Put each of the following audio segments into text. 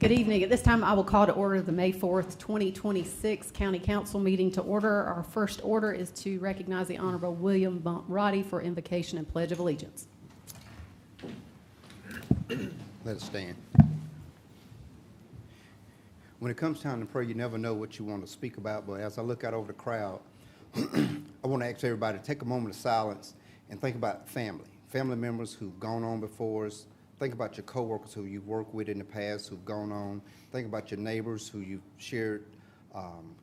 Good evening. At this time, I will call to order the May 4th, 2026 County Council meeting to order. Our first order is to recognize the Honorable William Bump Roddy for invocation and Pledge of Allegiance. Let us stand. When it comes time to pray, you never know what you want to speak about, but as I look out over the crowd, I want to ask everybody to take a moment of silence and think about family members who've gone on before us. Think about your coworkers who you've worked with in the past who've gone on. Think about your neighbors who you've shared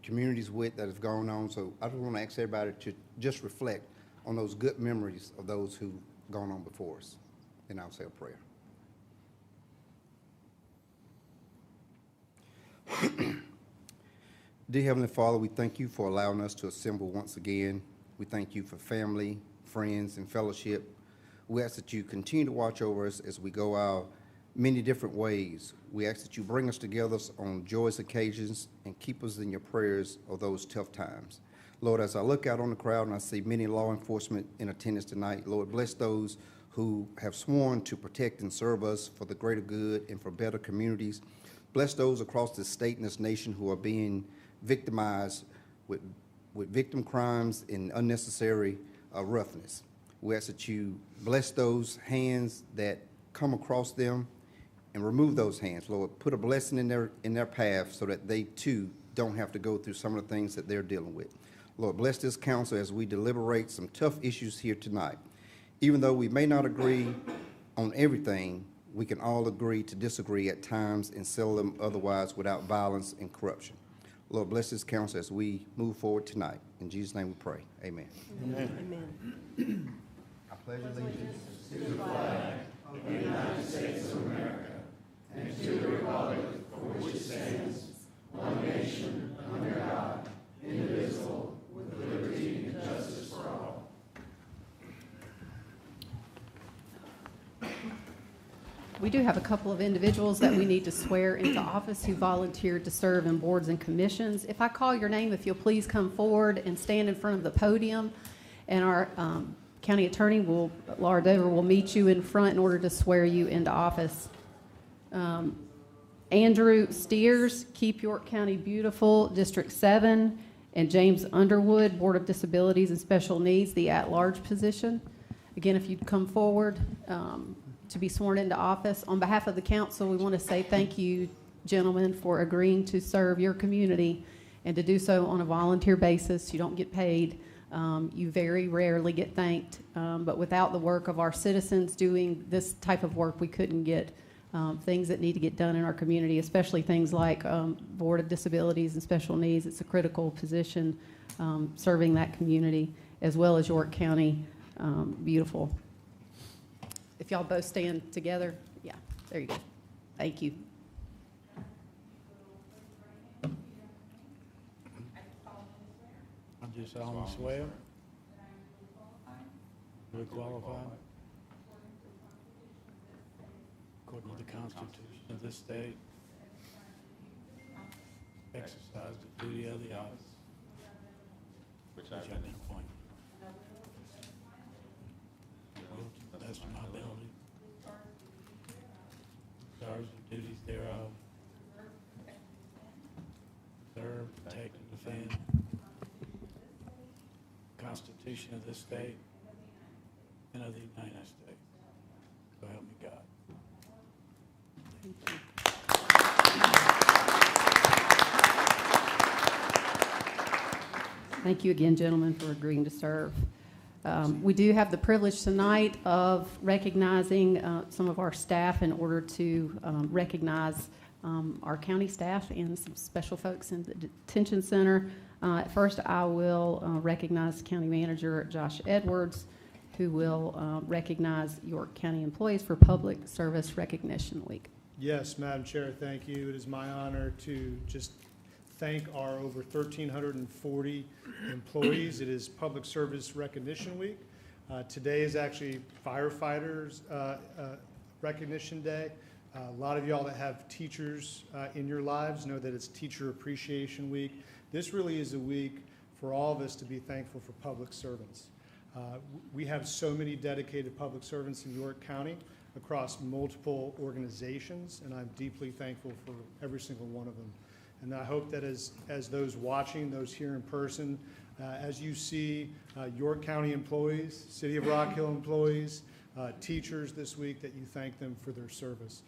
communities with that have gone on. So I just want to ask everybody to just reflect on those good memories of those who've gone on before us. And I'll say a prayer. Dear Heavenly Father, we thank you for allowing us to assemble once again. We thank you for family, friends, and fellowship. We ask that you continue to watch over us as we go our many different ways. We ask that you bring us together on joyous occasions and keep us in your prayers of those tough times. Lord, as I look out on the crowd and I see many law enforcement in attendance tonight, Lord, bless those who have sworn to protect and serve us for the greater good and for better communities. Bless those across this state and this nation who are being victimized with victim crimes and unnecessary roughness. We ask that you bless those hands that come across them and remove those hands, Lord. Put a blessing in their path so that they too don't have to go through some of the things that they're dealing with. Lord, bless this council as we deliberate some tough issues here tonight. Even though we may not agree on everything, we can all agree to disagree at times and settle them otherwise without violence and corruption. Lord, bless this council as we move forward tonight. In Jesus' name we pray. Amen. Amen. Amen. I pledge allegiance to the flag of the United States of America and to the republic for which it stands, one nation, under God, indivisible, with liberty and justice for all. We do have a couple of individuals that we need to swear into office who volunteered to serve in boards and commissions. If I call your name, if you'll please come forward and stand in front of the podium, and our County Attorney, Laura Dover, will meet you in front in order to swear you into office. Andrew Steers, Keep York County Beautiful, District 7, and James Underwood, Board of Disabilities and Special Needs, the at-large position. Again, if you'd come forward to be sworn into office. On behalf of the council, we want to say thank you, gentlemen, for agreeing to serve your community and to do so on a volunteer basis. You don't get paid. You very rarely get thanked, but without the work of our citizens doing this type of work, we couldn't get things that need to get done in our community, especially things like Board of Disabilities and Special Needs. It's a critical position serving that community, as well as York County Beautiful. If y'all both stand together, yeah, there you go. Thank you. I do solemnly swear. To be qualified. According to the Constitution of this state. Exercise the duty of the office. Which I've been appointed. To the best of my ability. Discharge the duties thereof. Serve, protect, and defend. Constitution of this state and of the United States. So help me God. Thank you again, gentlemen, for agreeing to serve. We do have the privilege tonight of recognizing some of our staff in order to recognize our county staff and some special folks in the detention center. At first, I will recognize County Manager Josh Edwards, who will recognize York County employees for Public Service Recognition Week. Yes, Madam Chair, thank you. It is my honor to just thank our over 1,340 employees. It is Public Service Recognition Week. Today is actually Firefighters Recognition Day. A lot of y'all that have teachers in your lives know that it's Teacher Appreciation Week. This really is a week for all of us to be thankful for public servants. We have so many dedicated public servants in York County. across multiple organizations, and I'm deeply thankful for every single one of them. And I hope that as those watching, those here in person, as you see York County employees, City of Rock Hill employees, teachers this week, that you thank them for their service.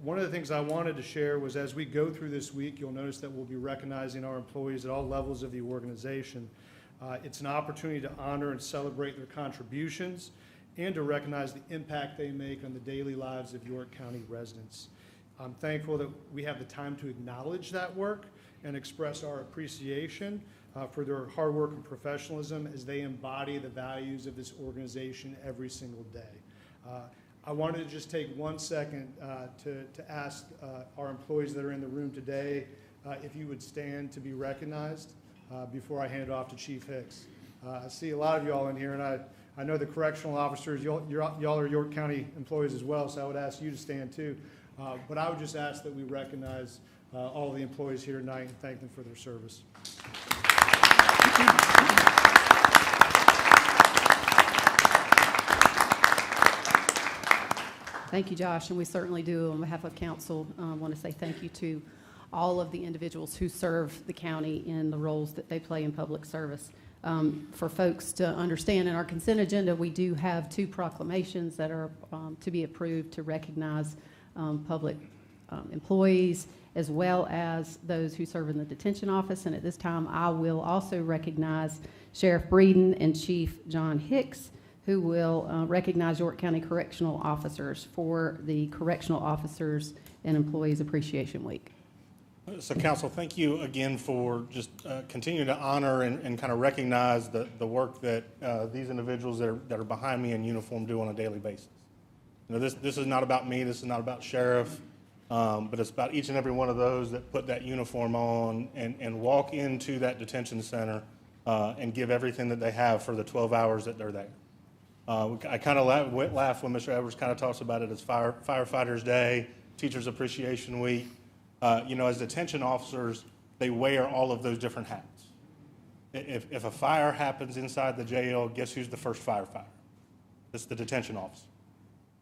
One of the things I wanted to share was, as we go through this week, you'll notice that we'll be recognizing our employees at all levels of the organization. It's an opportunity to honor and celebrate their contributions and to recognize the impact they make on the daily lives of York County residents. I'm thankful that we have the time to acknowledge that work and express our appreciation for their hard work and professionalism as they embody the values of this organization every single day. I wanted to just take 1 second to ask our employees that are in the room today if you would stand to be recognized before I hand it off to Chief Hicks. I see a lot of y'all in here, and I know the correctional officers, y'all are York County employees as well, so I would ask you to stand too. But I would just ask that we recognize all of the employees here tonight and thank them for their service. Thank you, Josh, and we certainly do, on behalf of council, want to say thank you to all of the individuals who serve the county in the roles that they play in public service. For folks to understand, in our consent agenda, we do have 2 proclamations that are to be approved to recognize public employees, as well as those who serve in the detention office. And at this time, I will also recognize Sheriff Breeden and Chief John Hicks, who will recognize York County correctional officers for the Correctional Officers and Employees Appreciation Week. So, Council, thank you again for just continuing to honor and kind of recognize the work that these individuals that are behind me in uniform do on a daily basis. You know, this is not about me. This is not about Sheriff, but it's about each and every one of those that put that uniform on and walk into that detention center and give everything that they have for the 12 hours that they're there. I kind of laugh when Mr. Edwards kind of talks about it as Firefighters Day, Teachers Appreciation Week. You know, as detention officers, they wear all of those different hats. If a fire happens inside the jail, guess who's the first firefighter? It's the detention officer.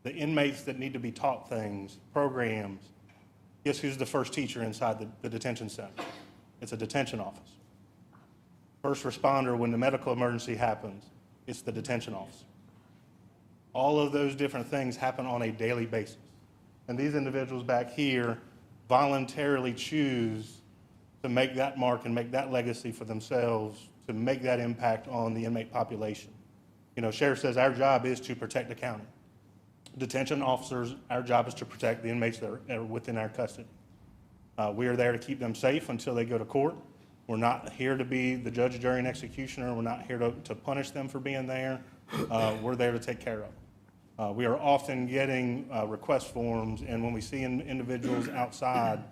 The inmates that need to be taught things, programs, guess who's the first teacher inside the detention center? It's a detention officer. First responder, when the medical emergency happens, it's the detention officer. All of those different things happen on a daily basis. And these individuals back here voluntarily choose to make that mark and make that legacy for themselves, to make that impact on the inmate population. You know, Sheriff says our job is to protect the county. Detention officers, our job is to protect the inmates that are within our custody. We are there to keep them safe until they go to court. We're not here to be the judge, jury, and executioner. We're not here to punish them for being there. We're there to take care of. We are often getting request forms, and when we see individuals outside,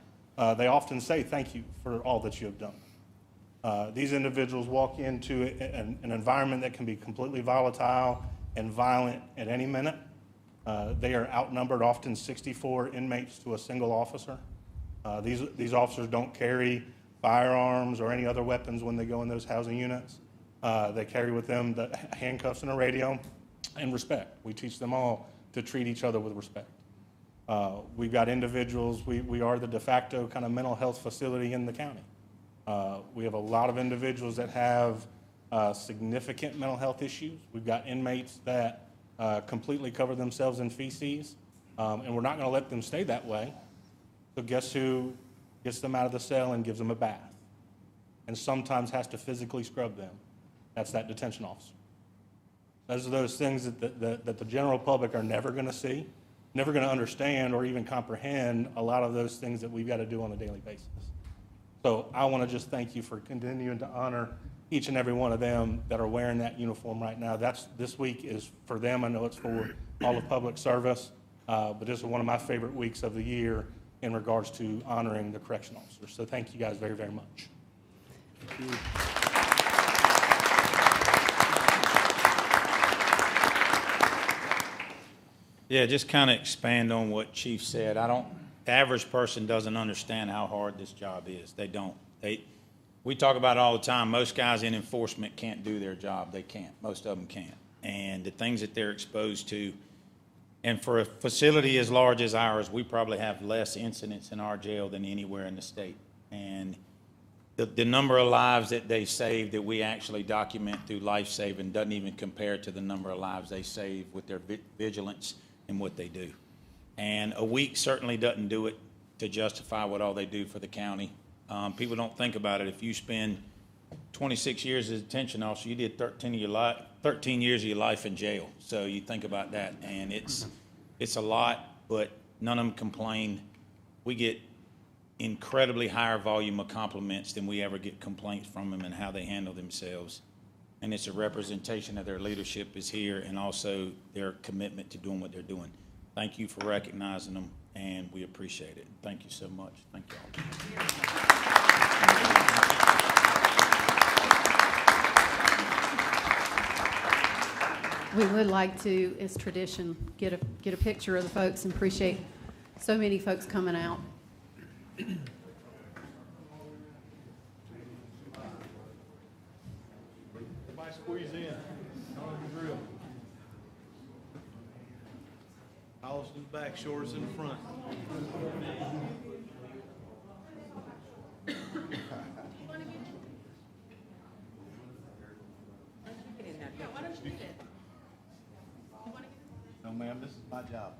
they often say thank you for all that you have done. These individuals walk into an environment that can be completely volatile and violent at any minute. They are outnumbered, often 64 inmates to a single officer. These officers don't carry firearms or any other weapons when they go in those housing units. They carry with them the handcuffs and a radio and respect. We teach them all to treat each other with respect. We've got individuals, we are the de facto kind of mental health facility in the county. We have a lot of individuals that have significant mental health issues. We've got inmates that completely cover themselves in feces, and we're not going to let them stay that way. So guess who gets them out of the cell and gives them a bath, and sometimes has to physically scrub them? That's that detention officer. Those are those things that the general public are never going to see, never going to understand or even comprehend a lot of those things that we've got to do on a daily basis. So I want to just thank you for continuing to honor each and every one of them that are wearing that uniform right now. This week is for them. I know it's for all of public service, but this is one of my favorite weeks of the year in regards to honoring the correction officers. So thank you guys very, very much. Thank you. Yeah, just kind of expand on what Chief said. The average person doesn't understand how hard this job is. They don't. We talk about it all the time. Most guys in enforcement can't do their job. They can't. Most of them can't. And the things that they're exposed to, And for a facility as large as ours, we probably have less incidents in our jail than anywhere in the state. And the number of lives that they save that we actually document through life saving doesn't even compare to the number of lives they save with their vigilance and what they do. And a week certainly doesn't do it to justify what all they do for the county. People don't think about it. If you spend 26 years as a detention officer, you did 13 years of your life in jail. So you think about that, and it's a lot, but none of them complain. We get incredibly higher volume of compliments than we ever get complaints from them and how they handle themselves. And it's a representation of their leadership is here and also their commitment to doing what they're doing. Thank you for recognizing them, and we appreciate it. Thank you so much. Thank you all. We would like to, as tradition, get a picture of the folks and appreciate so many folks coming out. Everybody squeeze in. Know the drill. Tallest in the back, shortest in the front. No, ma'am, this is my job.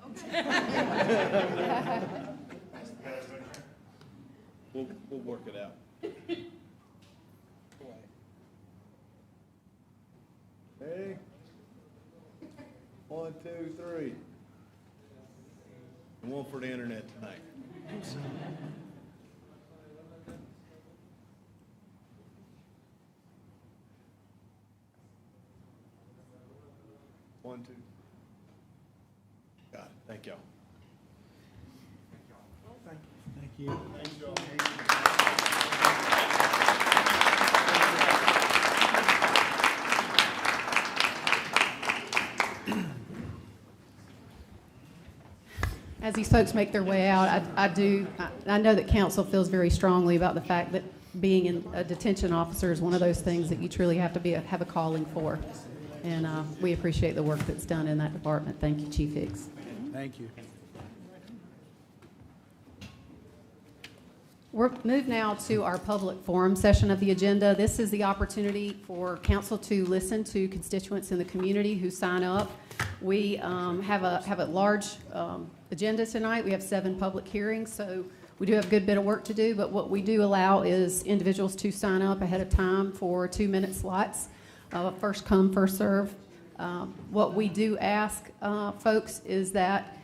We'll work it out. Ready? 1, 2, 3. And one for the internet tonight. One, two. Got it. Thank y'all. Thank you. Thank you. As these folks make their way out, I know that council feels very strongly about the fact that being a detention officer is one of those things that you truly have to have a calling for. And we appreciate the work that's done in that department. Thank you, Chief Hicks. Thank you. We're moved now to our public forum session of the agenda. This is the opportunity for council to listen to constituents in the community who sign up. We have a large agenda tonight. We have 7 public hearings, so we do have a good bit of work to do, but what we do allow is individuals to sign up ahead of time for 2-minute slots. First come, first serve. What we do ask folks is that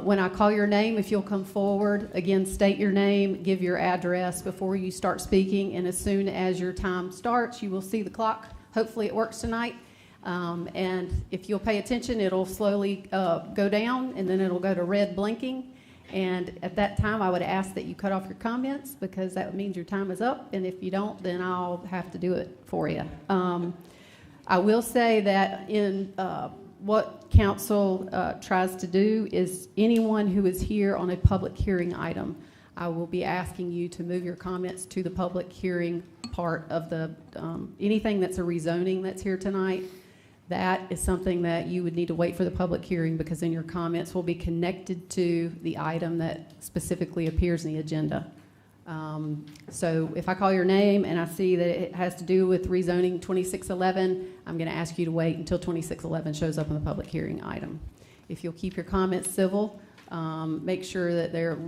when I call your name, if you'll come forward, again, state your name, give your address before you start speaking, and as soon as your time starts, you will see the clock. Hopefully it works tonight. And if you'll pay attention, it'll slowly go down, and then it'll go to red blinking. And at that time, I would ask that you cut off your comments, because that means your time is up, and if you don't, then I'll have to do it for you. I will say that in what council tries to do is anyone who is here on a public hearing item, I will be asking you to move your comments to the public hearing part of the, anything that's a rezoning that's here tonight. That is something that you would need to wait for the public hearing, because then your comments will be connected to the item that specifically appears in the agenda. So if I call your name and I see that it has to do with rezoning 2611, I'm going to ask you to wait until 2611 shows up in the public hearing item. If you'll keep your comments civil, make sure that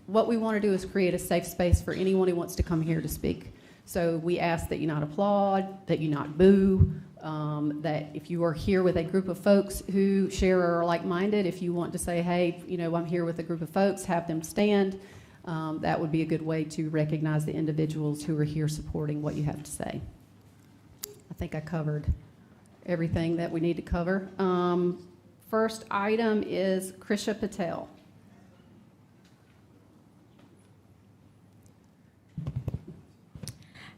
what we want to do is create a safe space for anyone who wants to come here to speak. So we ask that you not applaud, that you not boo, that if you are here with a group of folks who share or are like-minded, if you want to say, hey, you know, I'm here with a group of folks, have them stand. That would be a good way to recognize the individuals who are here supporting what you have to say. I think I covered everything that we need to cover. First item is Krisha Patel.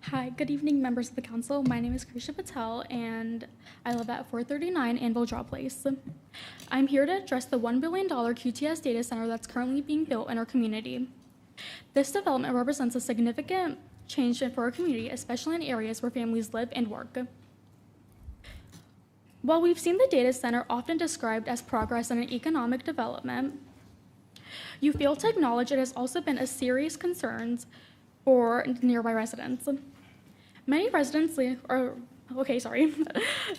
Hi, good evening, members of the council. My name is Krisha Patel, and I live at 439 Anvil Draw Place. I'm here to address the $1 billion QTS data center that's currently being built in our community. This development represents a significant change for our community, especially in areas where families live and work. While we've seen the data center often described as progress in an economic development, you fail to acknowledge it has also been a serious concern for nearby residents. Many residents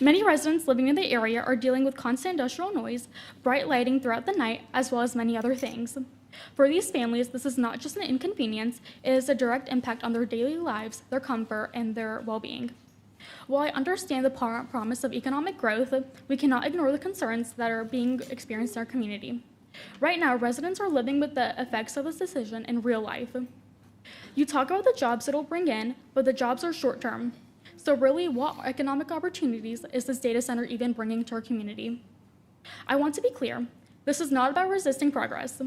Many residents living in the area are dealing with constant industrial noise, bright lighting throughout the night, as well as many other things. For these families, this is not just an inconvenience, it is a direct impact on their daily lives, their comfort, and their well-being. While I understand the promise of economic growth, we cannot ignore the concerns that are being experienced in our community. Right now, residents are living with the effects of this decision in real life. You talk about the jobs it'll bring in, but the jobs are short-term. So really, what economic opportunities is this data center even bringing to our community? I want to be clear, this is not about resisting progress.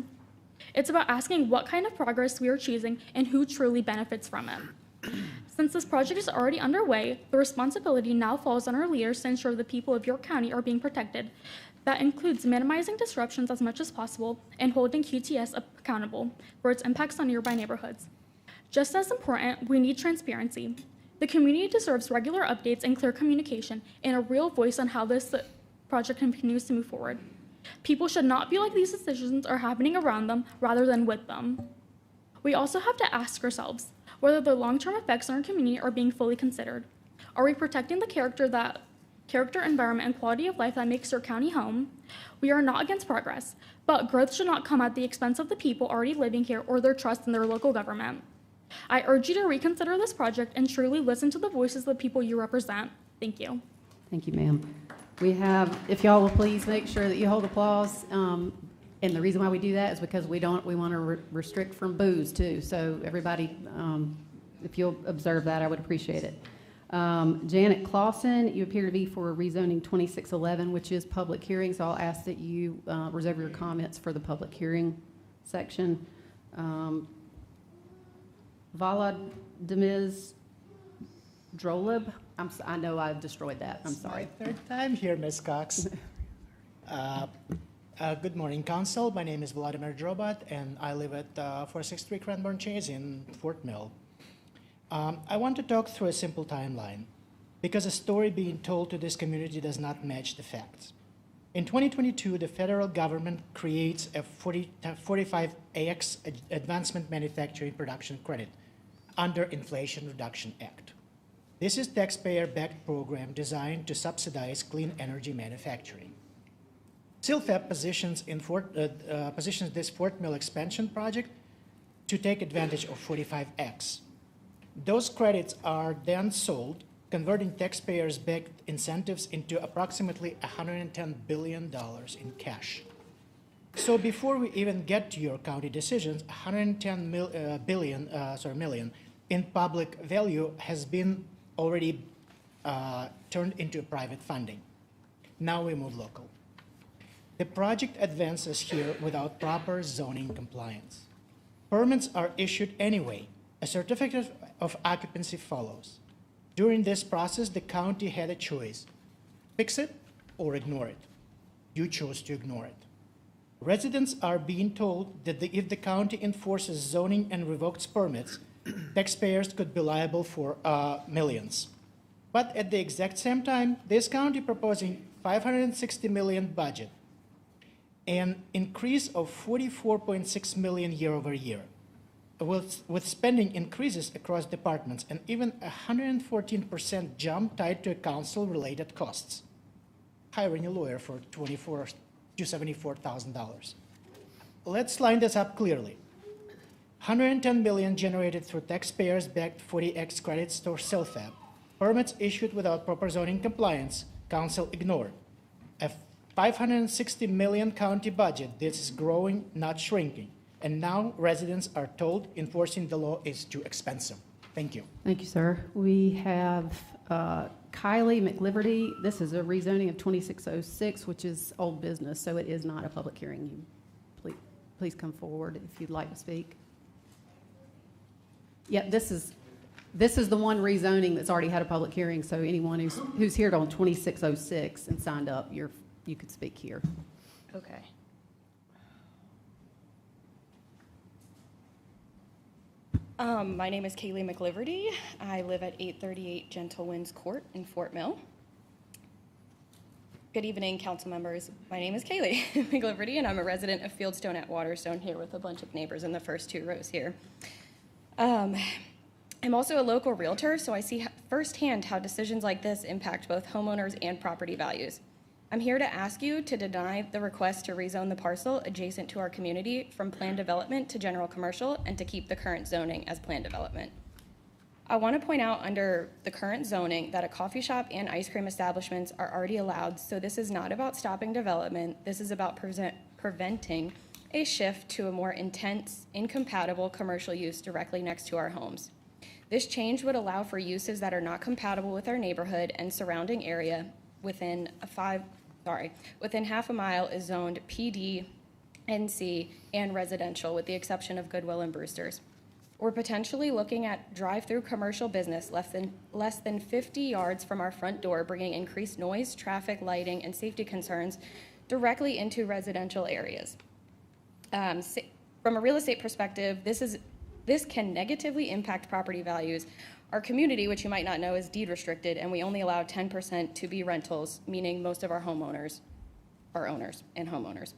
It's about asking what kind of progress we are choosing and who truly benefits from it. Since this project is already underway, the responsibility now falls on our leaders to ensure the people of York County are being protected. That includes minimizing disruptions as much as possible and holding QTS accountable for its impacts on nearby neighborhoods. Just as important, we need transparency. The community deserves regular updates and clear communication and a real voice on how this project continues to move forward. People should not feel like these decisions are happening around them rather than with them. We also have to ask ourselves whether the long-term effects on our community are being fully considered. Are we protecting the character, environment, and quality of life that makes our county home? We are not against progress, but growth should not come at the expense of the people already living here or their trust in their local government. I urge you to reconsider this project and truly listen to the voices of the people you represent. Thank you. Thank you, ma'am. We have, if y'all will please make sure that you hold applause. And the reason why we do that is because we want to restrict from boos too. So everybody, if you'll observe that, I would appreciate it. Janet Clausen, you appear to be for rezoning 2611, which is public hearing. So I'll ask that you reserve your comments for the public hearing section. Volodymyr Droleb, I know I destroyed that. I'm sorry. My third time here, Ms. Cox. Good morning, Council. My name is Vladimir Drobot, and I live at 463 Cranbourne Chase in Fort Mill. I want to talk through a simple timeline, because a story being told to this community does not match the facts. In 2022, the federal government creates a 45AX Advancement Manufacturing Production Credit under Inflation Reduction Act. This is a taxpayer-backed program designed to subsidize clean energy manufacturing. CILFAP positions this Fort Mill expansion project to take advantage of 45X. Those credits are then sold, converting taxpayers-backed incentives into approximately $110 billion in cash. So before we even get to your county decisions, $110 million in public value has been already turned into private funding. Now we move local. The project advances here without proper zoning compliance. Permits are issued anyway. A certificate of occupancy follows. During this process, the county had a choice: fix it or ignore it. You chose to ignore it. Residents are being told that if the county enforces zoning and revokes permits, taxpayers could be liable for millions. But at the exact same time, this county proposing $560 million budget, an increase of $44.6 million year over year, with spending increases across departments and even a 114% jump tied to council-related costs. Hiring a lawyer for $74,000. Let's line this up clearly. $110 million generated through taxpayers-backed 40X credits to CILFAP, permits issued without proper zoning compliance, council ignored. A $560 million county budget, this is growing, not shrinking. And now residents are told enforcing the law is too expensive. Thank you. Thank you, sir. We have Kylie McLiberty. This is a rezoning of 2606, which is old business, so it is not a public hearing. Please come forward if you'd like to speak. Yeah, this is the one rezoning that's already had a public hearing, so anyone who's here on 2606 and signed up, you could speak here. Okay. My name is Kaylee McLiberty. I live at 838 Gentle Winds Court in Fort Mill. Good evening, council members. My name is Kaylee McLiverty, and I'm a resident of Fieldstone at Waterstone here with a bunch of neighbors in the first 2 rows here. I'm also a local realtor, so I see firsthand how decisions like this impact both homeowners and property values. I'm here to ask you to deny the request to rezone the parcel adjacent to our community from planned development to general commercial and to keep the current zoning as planned development. I want to point out under the current zoning that a coffee shop and ice cream establishments are already allowed, so this is not about stopping development. This is about preventing a shift to a more intense, incompatible commercial use directly next to our homes. This change would allow for uses that are not compatible with our neighborhood and surrounding area. Within half a mile is zoned PD, NC, and residential, with the exception of Goodwill and Brewster's. We're potentially looking at drive-through commercial business less than 50 yards from our front door, bringing increased noise, traffic, lighting, and safety concerns directly into residential areas. From a real estate perspective, this can negatively impact property values. Our community, which you might not know, is deed restricted, and we only allow 10% to be rentals, meaning most of our homeowners are owners and homeowners.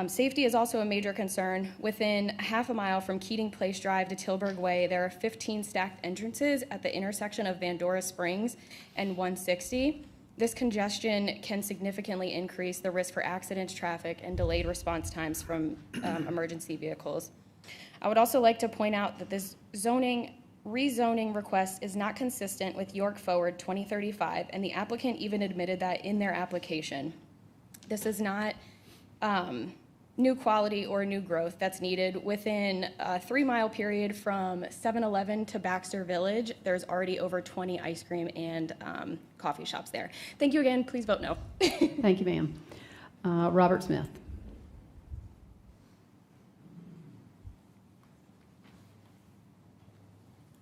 Safety is also a major concern. Within half a mile from Keating Place Drive to Tilburg Way, there are 15 stacked entrances at the intersection of Vandora Springs and 160. This congestion can significantly increase the risk for accidents, traffic, and delayed response times from emergency vehicles. I would also like to point out that this rezoning request is not consistent with York Forward 2035, and the applicant even admitted that in their application. This is not new quality or new growth that's needed. Within a 3-mile period from 7-Eleven to Baxter Village, there's already over 20 ice cream and coffee shops there. Thank you again. Please vote no. Thank you, ma'am. Robert Smith.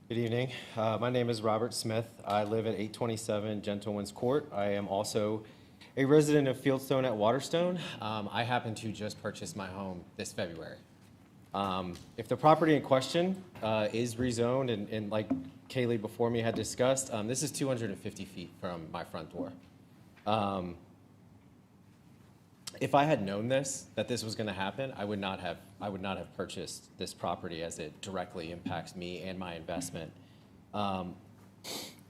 Good evening. My name is Robert Smith. I live at 827 Gentleman's Court. I am also a resident of Fieldstone at Waterstone. I happen to just purchase my home this February. If the property in question is rezoned, and like Kaylee before me had discussed, this is 250 feet from my front door. If I had known that this was going to happen, I would not have purchased this property, as it directly impacts me and my investment.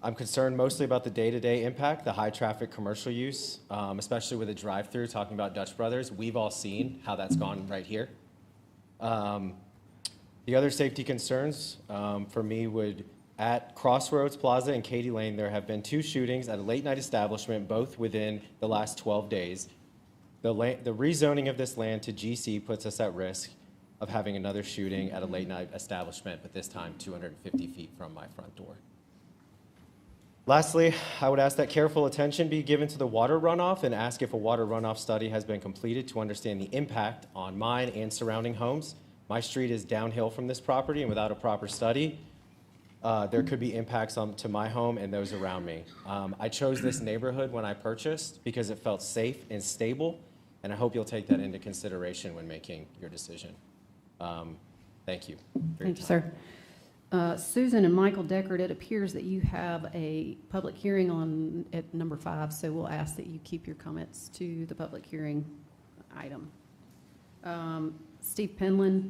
I'm concerned mostly about the day-to-day impact, the high traffic commercial use, especially with a drive-through, talking about Dutch Brothers. We've all seen how that's gone right here. The other safety concerns for me would, at Crossroads Plaza and Katy Lane, there have been 2 shootings at a late-night establishment, both within the last 12 days. The rezoning of this land to GC puts us at risk of having another shooting at a late-night establishment, but this time 250 feet from my front door. Lastly, I would ask that careful attention be given to the water runoff, and ask if a water runoff study has been completed to understand the impact on mine and surrounding homes. My street is downhill from this property, and without a proper study, there could be impacts to my home and those around me. I chose this neighborhood when I purchased because it felt safe and stable, and I hope you'll take that into consideration when making your decision. Thank you. Thank you, sir. Susan and Michael Deckard, it appears that you have a public hearing at number 5, so we'll ask that you keep your comments to the public hearing item. Steve Penland.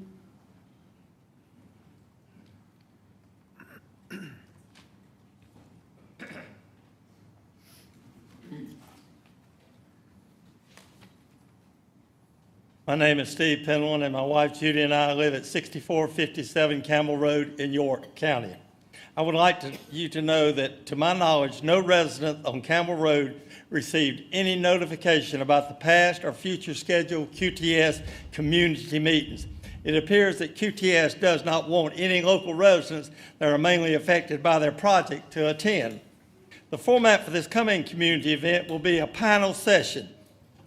My name is Steve Penland, and my wife Judy and I live at 6457 Campbell Road in York County. I would like you to know that, to my knowledge, no resident on Campbell Road received any notification about the past or future scheduled QTS community meetings. It appears that QTS does not want any local residents that are mainly affected by their project to attend. The format for this coming community event will be a panel session.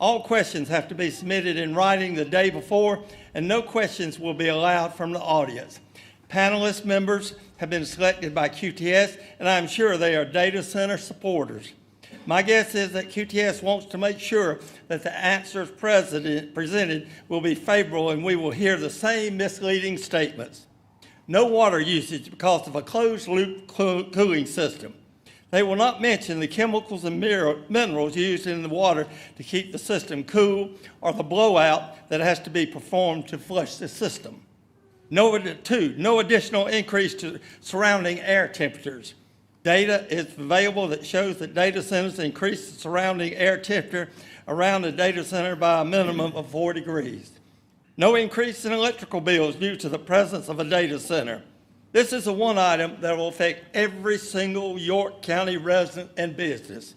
All questions have to be submitted in writing the day before, and no questions will be allowed from the audience. Panelist members have been selected by QTS, and I'm sure they are data center supporters. My guess is that QTS wants to make sure that the answers presented will be favorable, and we will hear the same misleading statements. No water usage because of a closed-loop cooling system. They will not mention the chemicals and minerals used in the water to keep the system cool or the blowout that has to be performed to flush the system. No additional increase to surrounding air temperatures. Data is available that shows that data centers increase the surrounding air temperature around the data center by a minimum of 4 degrees. No increase in electrical bills due to the presence of a data center. This is the one item that will affect every single York County resident and business.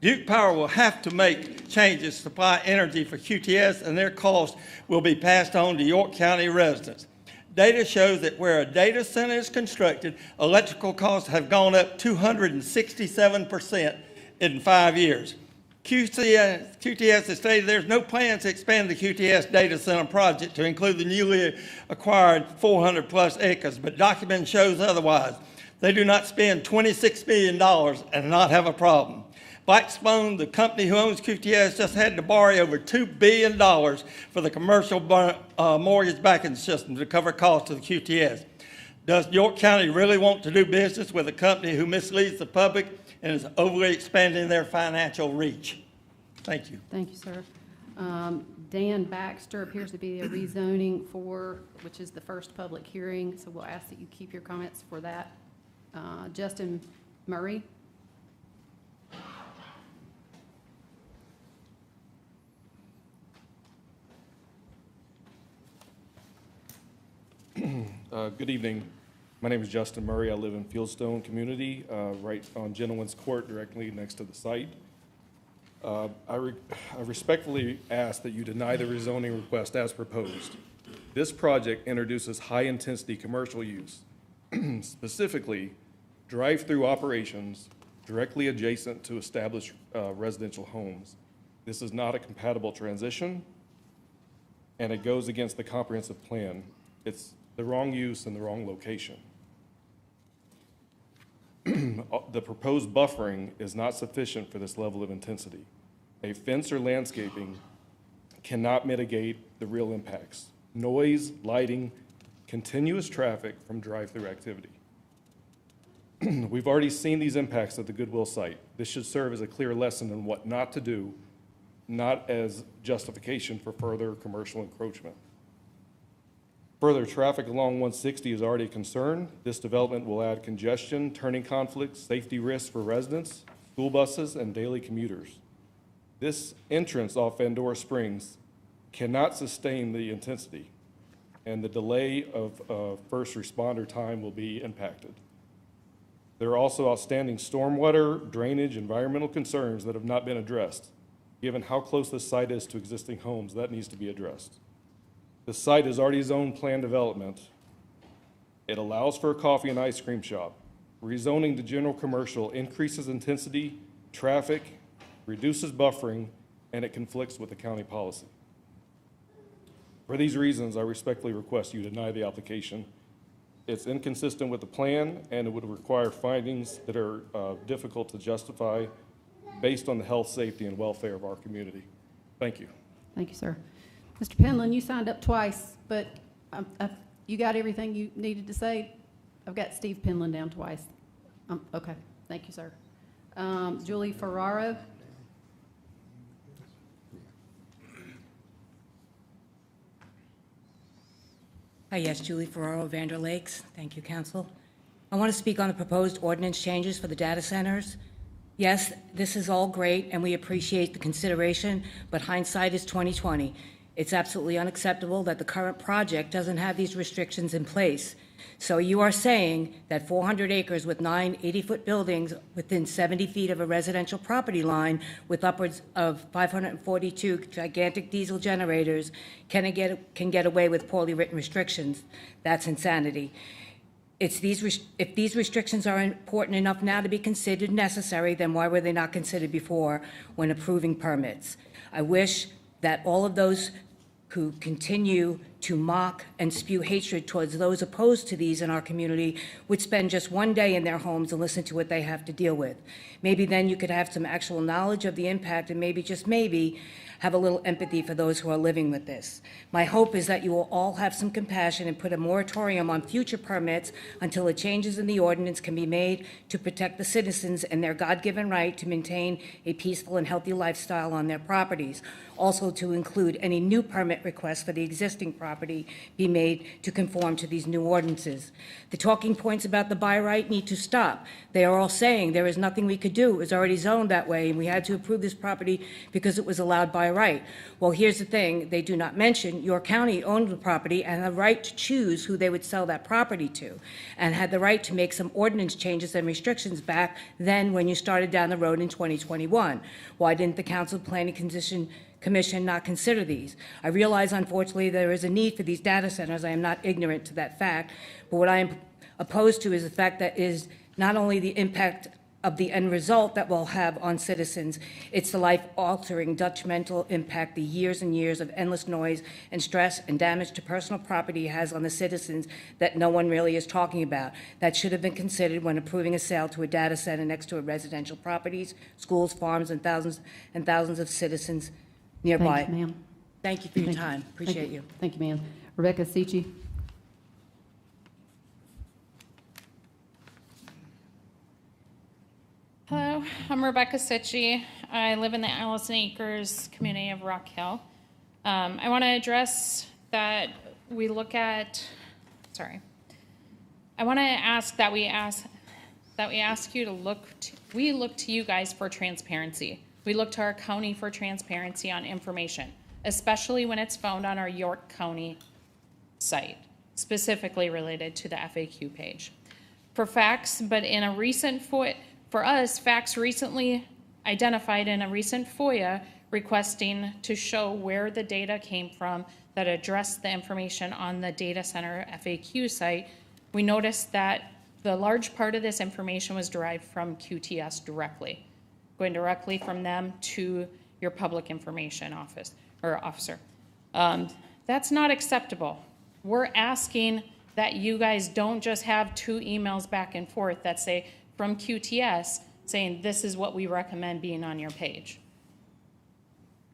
Duke Power will have to make changes to supply energy for QTS, and their costs will be passed on to York County residents. Data shows that where a data center is constructed, electrical costs have gone up 267% in 5 years. QTS has stated there's no plans to expand the QTS data center project to include the newly acquired 400-plus acres, but document shows otherwise. They do not spend $26 billion and not have a problem. Blackstone, the company who owns QTS, just had to borrow over $2 billion for the commercial mortgage backing system to cover costs of the QTS. Does York County really want to do business with a company who misleads the public and is overly expanding their financial reach? Thank you. Thank you, sir. Dan Baxter appears to be a rezoning for, which is the first public hearing, so we'll ask that you keep your comments for that. Justin Murray. Good evening. My name is Justin Murray. I live in Fieldstone community, right on Gentleman's Court, directly next to the site. I respectfully ask that you deny the rezoning request as proposed. This project introduces high-intensity commercial use, specifically drive-through operations directly adjacent to established residential homes. This is not a compatible transition, and it goes against the comprehensive plan. It's the wrong use in the wrong location. The proposed buffering is not sufficient for this level of intensity. A fence or landscaping cannot mitigate the real impacts: noise, lighting, continuous traffic from drive-through activity. We've already seen these impacts at the Goodwill site. This should serve as a clear lesson in what not to do, not as justification for further commercial encroachment. Further, traffic along 160 is already a concern. This development will add congestion, turning conflicts, safety risks for residents, school buses, and daily commuters. This entrance off Vandora Springs cannot sustain the intensity, and the delay of first responder time will be impacted. There are also outstanding stormwater, drainage, environmental concerns that have not been addressed. Given how close this site is to existing homes, that needs to be addressed. The site is already zoned planned development. It allows for a coffee and ice cream shop. Rezoning to general commercial increases intensity, traffic, reduces buffering, and it conflicts with the county policy. For these reasons, I respectfully request you deny the application. It's inconsistent with the plan, and it would require findings that are difficult to justify based on the health, safety, and welfare of our community. Thank you. Thank you, sir. Mr. Penland, you signed up twice, but you got everything you needed to say? I've got Steve Penland down twice. Okay, thank you, sir. Julie Ferraro. Hi, yes, Julie Ferraro, Vander Lakes. Thank you, Council. I want to speak on the proposed ordinance changes for the data centers. Yes, this is all great, and we appreciate the consideration, but hindsight is 20/20. It's absolutely unacceptable that the current project doesn't have these restrictions in place. So you are saying that 400 acres with 9 80-foot buildings within 70 feet of a residential property line with upwards of 542 gigantic diesel generators can get away with poorly written restrictions. That's insanity. If these restrictions are important enough now to be considered necessary, then why were they not considered before when approving permits? I wish that all of those who continue to mock and spew hatred towards those opposed to these in our community would spend just one day in their homes and listen to what they have to deal with. Maybe then you could have some actual knowledge of the impact and maybe, just maybe, have a little empathy for those who are living with this. My hope is that you will all have some compassion and put a moratorium on future permits until the changes in the ordinance can be made to protect the citizens and their God-given right to maintain a peaceful and healthy lifestyle on their properties. Also to include any new permit requests for the existing property be made to conform to these new ordinances. The talking points about the by right need to stop. They are all saying there is nothing we could do. It was already zoned that way, and we had to approve this property because it was allowed by right. Well, here's the thing. They do not mention your county owned the property and had the right to choose who they would sell that property to, and had the right to make some ordinance changes and restrictions back then when you started down the road in 2021. Why didn't the Council Planning Commission not consider these? I realize, unfortunately, there is a need for these data centers. I am not ignorant to that fact. But what I am opposed to is the fact that is not only the impact of the end result that will have on citizens, it's the life-altering, detrimental impact the years and years of endless noise and stress and damage to personal property has on the citizens that no one really is talking about. That should have been considered when approving a sale to a data center next to a residential properties, schools, farms, and thousands of citizens nearby. Thank you, ma'am. Thank you for your time. Appreciate you. Thank you, ma'am. Rebecca Sichi. Hello, I'm Rebecca Sitchie. I live in the Allison Acres community of Rock Hill. I want to address that we look at, I want to ask that we ask you to look to you guys for transparency. We look to our county for transparency on information, especially when it's found on our York County site, specifically related to the FAQ page. For facts, but in a recent for us, facts recently identified in a recent FOIA requesting to show where the data came from that addressed the information on the data center FAQ site, we noticed that the large part of this information was derived from QTS directly, going directly from them to your public information office or officer. That's not acceptable. We're asking that you guys don't just have 2 emails back and forth that say from QTS saying this is what we recommend being on your page.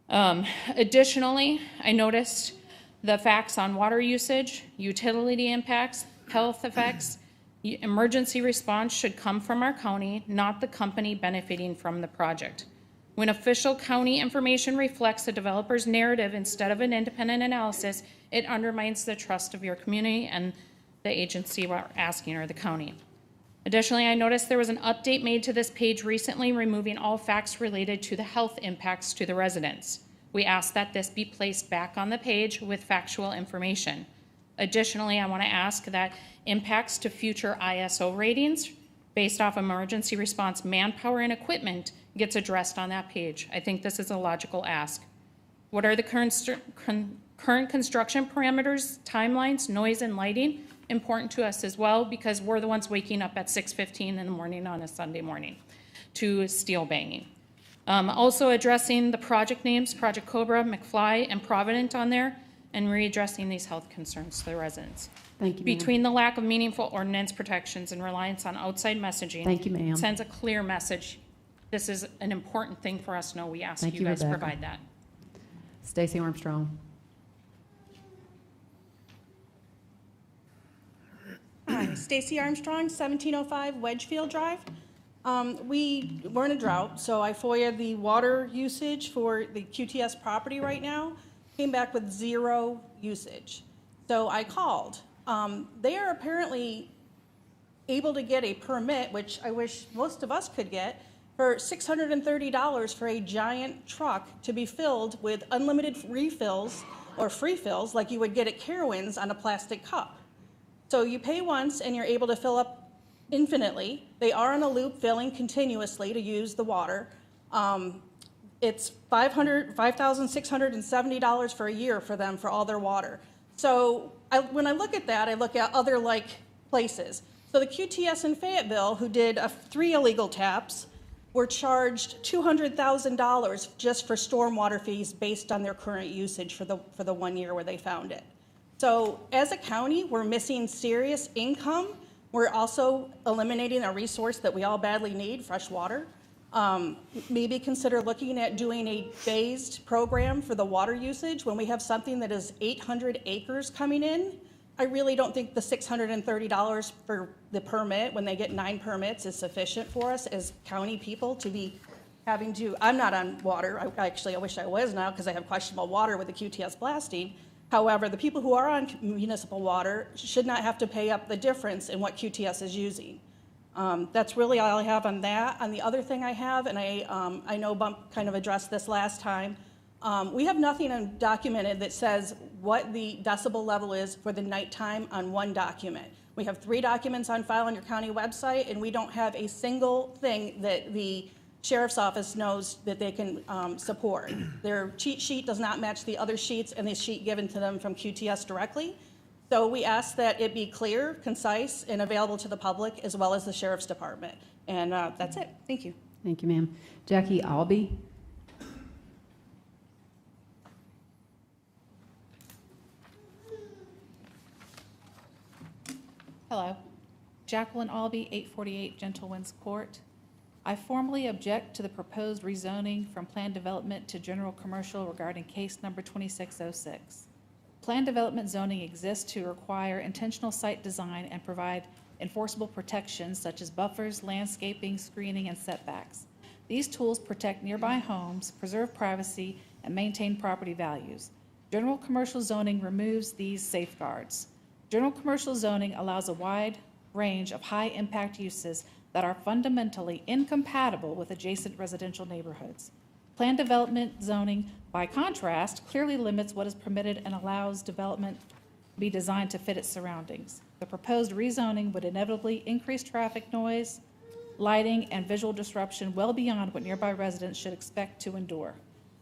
Additionally, I noticed the facts on water usage, utility impacts, health effects. Emergency response should come from our county, not the company benefiting from the project. When official county information reflects the developer's narrative instead of an independent analysis, it undermines the trust of your community and the agency we're asking, or the county. Additionally, I noticed there was an update made to this page recently removing all facts related to the health impacts to the residents. We ask that this be placed back on the page with factual information. Additionally, I want to ask that impacts to future ISO ratings based off emergency response manpower and equipment gets addressed on that page. I think this is a logical ask. What are the current construction parameters, timelines, noise, and lighting? Important to us as well, because we're the ones waking up at 6:15 in the morning on a Sunday morning to steel banging. Also addressing the project names, Project Cobra, McFly, and Provident on there, and readdressing these health concerns to the residents. Thank you, ma'am. Between the lack of meaningful ordinance protections and reliance on outside messaging, Thank you, ma'am. sends a clear message. This is an important thing for us to know. We ask Thank you you, guys to Rebecca. provide that. Stacey Armstrong. Hi, Stacey Armstrong, 1705 Wedgefield Drive. We're in a drought, so I FOIA'd the water usage for the QTS property right now. Came back with 0 usage. So I called. They are apparently able to get a permit, which I wish most of us could get, for $630 for a giant truck to be filled with unlimited refills or free fills like you would get at Carowinds on a plastic cup. So you pay once and you're able to fill up infinitely. They are on a loop filling continuously to use the water. It's $5,670 for a year for them for all their water. So when I look at that, I look at other like places. So the QTS in Fayetteville, who did 3 illegal taps, were charged $200,000 just for stormwater fees based on their current usage for the 1 year where they found it. So as a county, we're missing serious income. We're also eliminating a resource that we all badly need, fresh water. Maybe consider looking at doing a phased program for the water usage when we have something that is 800 acres coming in. I really don't think the $630 for the permit, when they get 9 permits, is sufficient for us as county people to be having to, I'm not on water, I wish I was now because I have questionable water with the QTS blasting. However, the people who are on municipal water should not have to pay up the difference in what QTS is using. That's really all I have on that. On the other thing I have, and I know Bump kind of addressed this last time, we have nothing documented that says what the decibel level is for the nighttime on one document. We have 3 documents on file on your county website, and we don't have a single thing that the sheriff's office knows that they can support. Their cheat sheet does not match the other sheets and the sheet given to them from QTS directly. So we ask that it be clear, concise, and available to the public as well as the sheriff's department. And that's it. Thank you. Thank you, ma'am. Jackie Albee. Hello. Jacqueline Albee, 848 Gentle Winds Court. I formally object to the proposed rezoning from planned development to general commercial regarding case number 2606. Planned development zoning exists to require intentional site design and provide enforceable protections such as buffers, landscaping, screening, and setbacks. These tools protect nearby homes, preserve privacy, and maintain property values. General commercial zoning removes these safeguards. General commercial zoning allows a wide range of high-impact uses that are fundamentally incompatible with adjacent residential neighborhoods. Planned development zoning, by contrast, clearly limits what is permitted and allows development to be designed to fit its surroundings. The proposed rezoning would inevitably increase traffic noise, lighting, and visual disruption well beyond what nearby residents should expect to endure.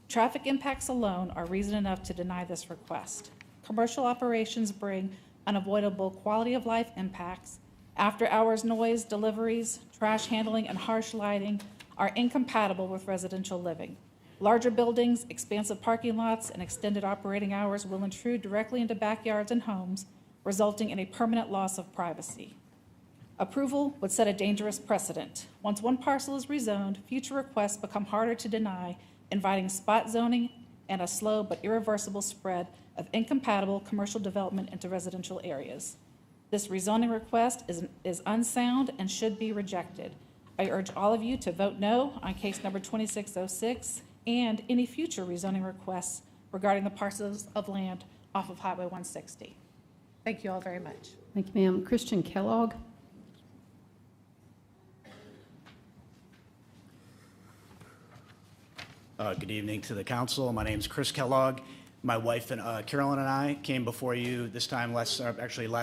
Traffic impacts alone are reason enough to deny this request. Commercial operations bring unavoidable quality of life impacts. After-hours noise, deliveries, trash handling, and harsh lighting are incompatible with residential living. Larger buildings, expansive parking lots, and extended operating hours will intrude directly into backyards and homes, resulting in a permanent loss of privacy. Approval would set a dangerous precedent. Once one parcel is rezoned, future requests become harder to deny, inviting spot zoning and a slow but irreversible spread of incompatible commercial development into residential areas. This rezoning request is unsound and should be rejected. I urge all of you to vote no on case number 2606 and any future rezoning requests regarding the parcels of land off of Highway 160. Thank you all very much. Thank you, ma'am. Christian Kellogg. Good evening to the council. My name is Chris Kellogg. My wife and Carolyn and I came before you this time last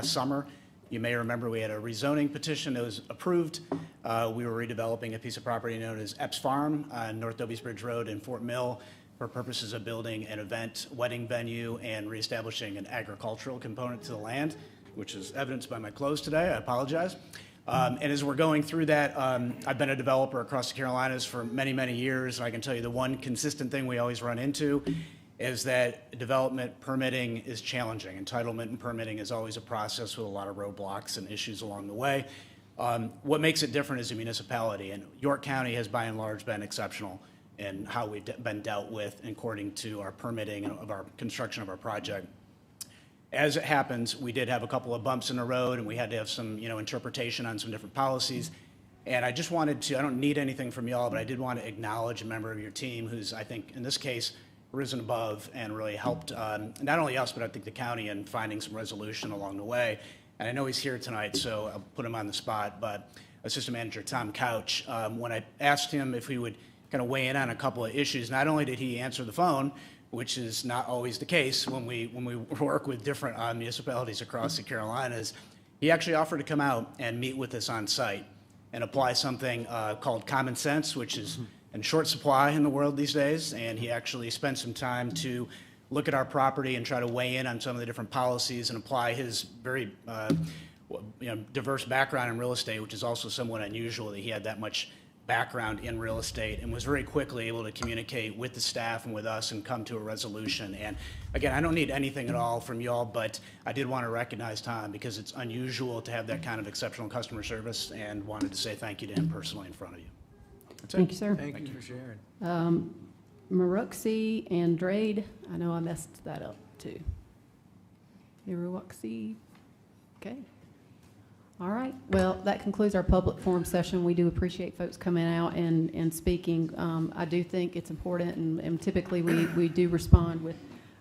summer. You may remember we had a rezoning petition that was approved. We were redeveloping a piece of property known as Epps Farm on North Dobies Bridge Road in Fort Mill for purposes of building an event, wedding venue, and reestablishing an agricultural component to the land, which is evidenced by my clothes today. I apologize. And as we're going through that, I've been a developer across the Carolinas for many, many years. And I can tell you the one consistent thing we always run into is that development permitting is challenging. Entitlement and permitting is always a process with a lot of roadblocks and issues along the way. What makes it different is the municipality, and York County has by and large been exceptional in how we've been dealt with according to our permitting of our construction of our project. As it happens, we did have a couple of bumps in the road, and we had to have some, interpretation on some different policies. And I just wanted to, I don't need anything from y'all, but I did want to acknowledge a member of your team who's, I think, in this case, risen above and really helped not only us, but I think the county in finding some resolution along the way. And I know he's here tonight, so I'll put him on the spot. But Assistant Manager Tom Couch, when I asked him if he would kind of weigh in on a couple of issues, not only did he answer the phone, which is not always the case when we work with different municipalities across the Carolinas, he actually offered to come out and meet with us on site and apply something called common sense, which is in short supply in the world these days. And he actually spent some time to look at our property and try to weigh in on some of the different policies and apply his very diverse background in real estate, which is also somewhat unusual that he had that much background in real estate and was very quickly able to communicate with the staff and with us and come to a resolution. And again, I don't need anything at all from y'all, but I did want to recognize Tom because it's unusual to have that kind of exceptional customer service, and wanted to say thank you to him personally in front of you. That's it. Thank you, sir. Thank you for sharing. Maruxi Andrade, I know I messed that up too. Maruxi, okay. All right, well, that concludes our public forum session. We do appreciate folks coming out and speaking. I do think it's important, and typically we do respond with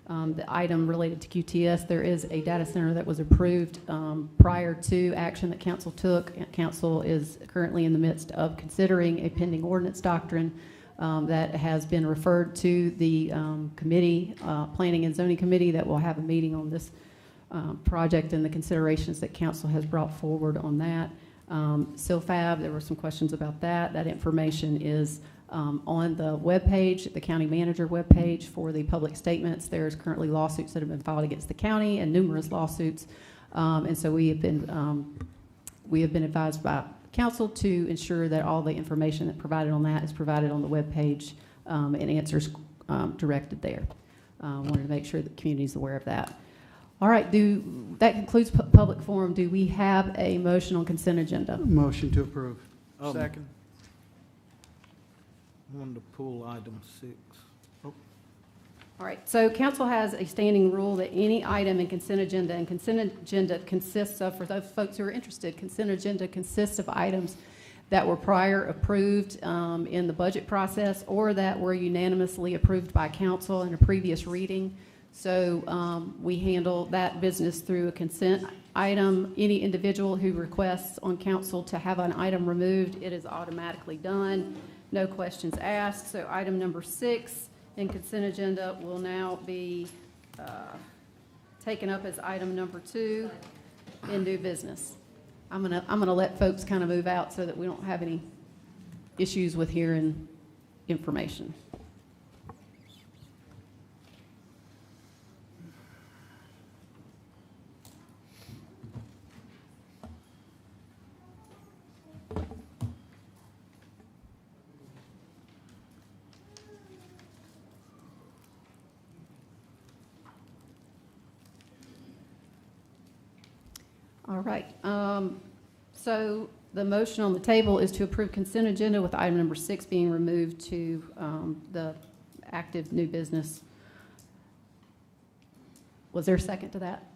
the item related to QTS. There is a data center that was approved prior to action that council took. Council is currently in the midst of considering a pending ordinance doctrine that has been referred to the committee, Planning and Zoning Committee, that will have a meeting on this project and the considerations that council has brought forward on that. SILFAB, there were some questions about that. That information is on the webpage, the county manager webpage for the public statements. There's currently lawsuits that have been filed against the county and numerous lawsuits. And so we have been advised by council to ensure that all the information that provided on that is provided on the webpage and answers directed there. Wanted to make sure that the community is aware of that. All right, that concludes public forum. Do we have a motion on consent agenda? Motion to approve. Second. Wanted to pull item 6. All right, so council has a standing rule that any item in consent agenda, and consent agenda consists of, for those folks who are interested, consent agenda consists of items that were prior approved in the budget process or that were unanimously approved by council in a previous reading. So we handle that business through a consent item. Any individual who requests on council to have an item removed, it is automatically done. No questions asked. So item number 6 in consent agenda will now be taken up as item number 2 in new business. I'm gonna let folks kind of move out so that we don't have any issues with hearing information. All right, so the motion on the table is to approve consent agenda with item number 6 being removed to the active new business. Was there a second to that?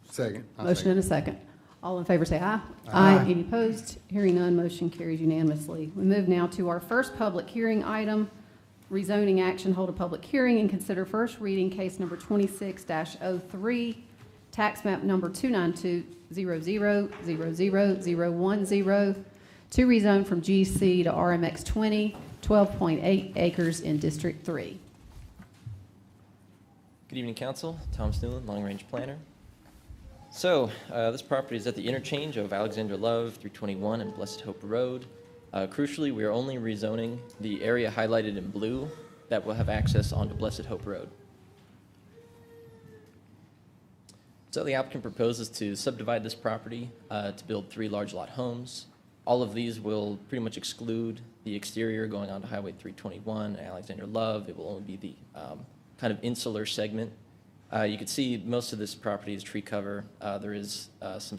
Second. Motion and a second. All in favor say aye. Aye. Any opposed? Hearing none, motion carries unanimously. We move now to our first public hearing item, rezoning action, hold a public hearing and consider first reading case number 26-03, tax map number 292000010, to rezone from GC to RMX 20, 12.8 acres in District 3. Good evening, Council. Thomas Newland, Long Range Planner. So, this property is at the interchange of Alexander Love, 321, and Blessed Hope Road. Crucially, we are only rezoning the area highlighted in blue that will have access onto Blessed Hope Road. So the applicant proposes to subdivide this property to build 3 large lot homes. All of these will pretty much exclude the exterior going onto Highway 321, Alexander Love. It will only be the kind of insular segment. You can see most of this property is tree cover. There is some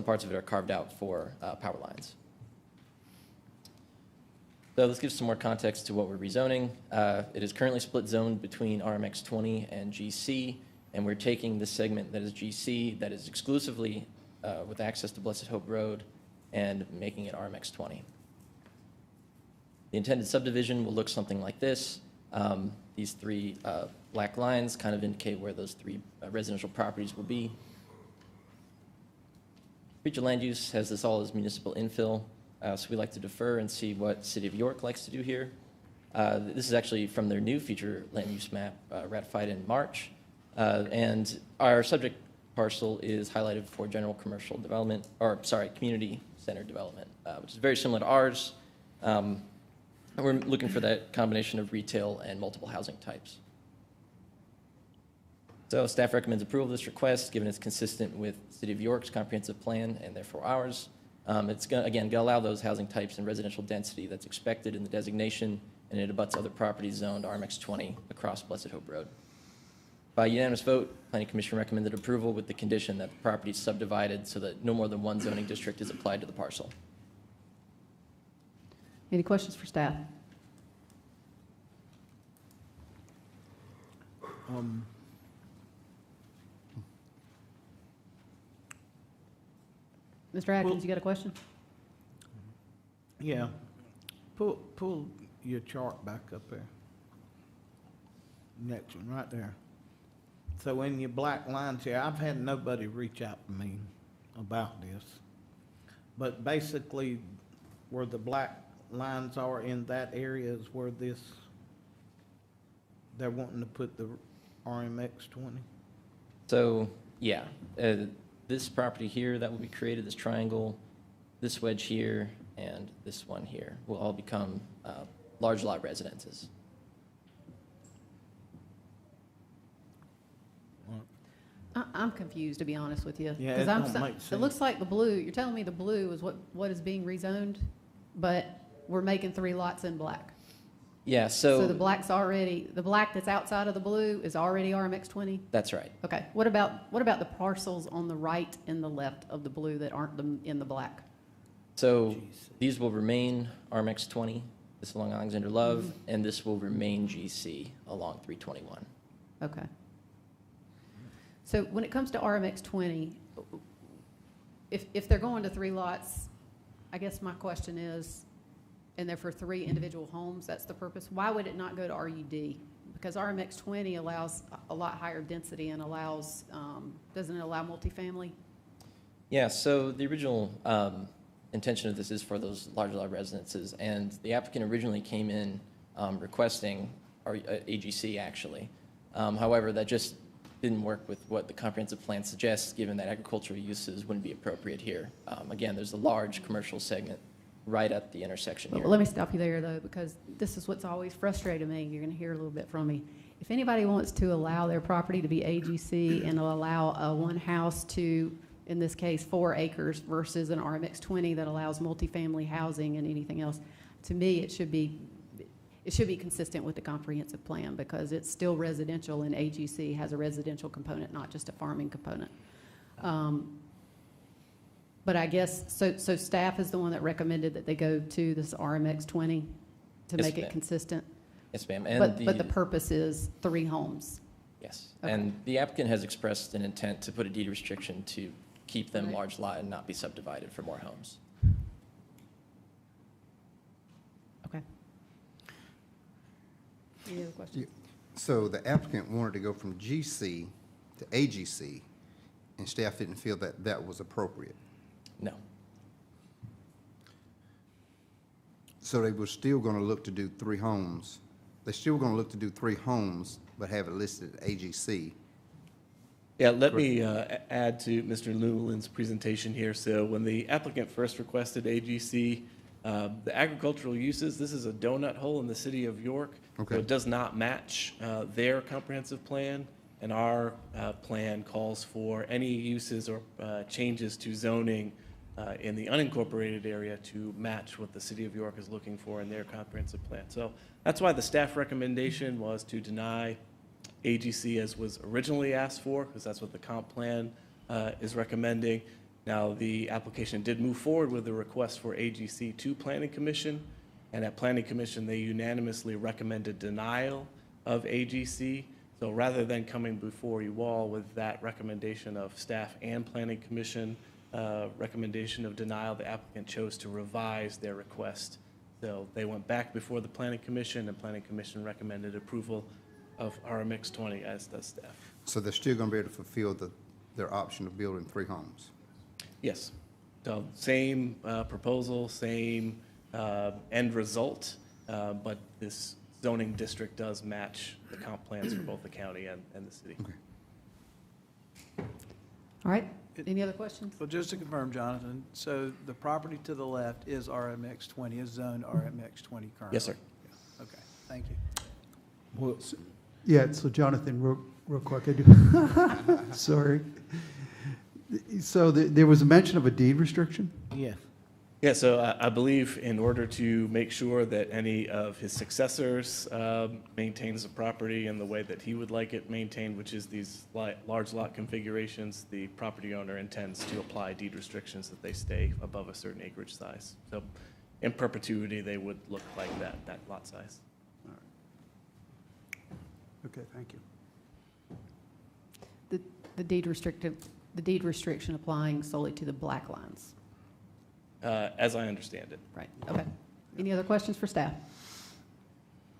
parts of it are carved out for power lines. So this gives some more context to what we're rezoning. It is currently split zoned between RMX 20 and GC, and we're taking the segment that is GC, that is exclusively with access to Blessed Hope Road, and making it RMX 20. The intended subdivision will look something like this. These 3 black lines kind of indicate where those 3 residential properties will be. Future land use has this all as municipal infill, so we like to defer and see what City of York likes to do here. This is actually from their new future land use map ratified in March, and our subject parcel is highlighted for general commercial development, or sorry, community center development, which is very similar to ours. And we're looking for that combination of retail and multiple housing types. So staff recommends approval of this request, given it's consistent with City of York's comprehensive plan and therefore ours. It's going to, again, going to allow those housing types and residential density that's expected in the designation, and it abuts other properties zoned RMX 20 across Blessed Hope Road. By unanimous vote, Planning Commission recommended approval with the condition that the property is subdivided so that no more than one zoning district is applied to the parcel. Any questions for staff? Mr. Atkins, you got a question? Yeah. Pull your chart back up there. Next one, right there. So in your black lines here, I've had nobody reach out to me about this. But basically, where the black lines are in that area is where they're wanting to put the RMX 20. So, yeah, this property here that will be created, this triangle, this wedge here, and this one here will all become large lot residences. I'm confused, to be honest with you. Yeah, 'Cause it don't make It sense. looks like the blue, you're telling me the blue is what is being rezoned, but we're making 3 lots in black. Yeah, So the black that's outside of the blue is already RMX 20? That's right. Okay, what about the parcels on the right and the left of the blue that aren't in the black? So these will remain RMX 20, this along Alexander Love, and this will remain GC along 321. Okay. So when it comes to RMX 20, if they're going to 3 lots, I guess my question is, and they're for 3 individual homes, that's the purpose, why would it not go to RUD? Because RMX 20 allows a lot higher density and allows, doesn't it allow multifamily? Yeah, so the original intention of this is for those large lot residences, and the applicant originally came in requesting AGC, actually. However, that just didn't work with what the comprehensive plan suggests, given that agricultural uses wouldn't be appropriate here. Again, there's a large commercial segment right at the intersection here. But let me stop you there, though, because this is what's always frustrated me. You're going to hear a little bit from me. If anybody wants to allow their property to be AGC and allow one house to, in this case, 4 acres versus an RMX 20 that allows multifamily housing and anything else, to me, it should be consistent with the comprehensive plan, because it's still residential, and AGC has a residential component, not just a farming component. But I guess, so staff is the one that recommended that they go to this RMX 20 to Yes, make it ma'am. consistent? Yes, ma'am. But the purpose is 3 homes? Yes, Okay. and the applicant has expressed an intent to put a deed restriction to keep them Right. large lot and not be subdivided for more homes. Okay. Any other questions? So the applicant wanted to go from GC to AGC, and staff didn't feel that that was appropriate. No. So they were still going to look to do 3 homes. They're still going to look to do 3 homes, but have it listed at AGC. Yeah, let me add to Mr. Llewellyn's presentation here. So when the applicant first requested AGC, the agricultural uses, this is a donut hole in the city of York. Okay. So it does not match their comprehensive plan, and our plan calls for any uses or changes to zoning in the unincorporated area to match what the city of York is looking for in their comprehensive plan. So that's why the staff recommendation was to deny AGC as was originally asked for, because that's what the comp plan is recommending. Now, the application did move forward with a request for AGC to Planning Commission, and at Planning Commission, they unanimously recommended denial of AGC. So rather than coming before you all with that recommendation of staff and Planning Commission recommendation of denial, the applicant chose to revise their request. So they went back before the Planning Commission, and Planning Commission recommended approval of RMX 20 as does staff. So they're still going to be able to fulfill their option of building 3 homes. Yes. So same proposal, same end result, but this zoning district does match the comp plans for both the county and the city. All right, any other questions? Well, just to confirm, Jonathan, so the property to the left is RMX 20, is zoned RMX 20 currently? Yes, sir. Okay, thank you. Well, yeah, so Jonathan, real quick, I do, sorry. So there was a mention of a deed restriction? Yeah. Yeah, so I believe in order to make sure that any of his successors maintains the property in the way that he would like it maintained, which is these large lot configurations, the property owner intends to apply deed restrictions that they stay above a certain acreage size. So in perpetuity, they would look like that lot size. Okay, thank you. The deed restriction applying solely to the black lines. As I understand it. Right, okay. Any other questions for staff?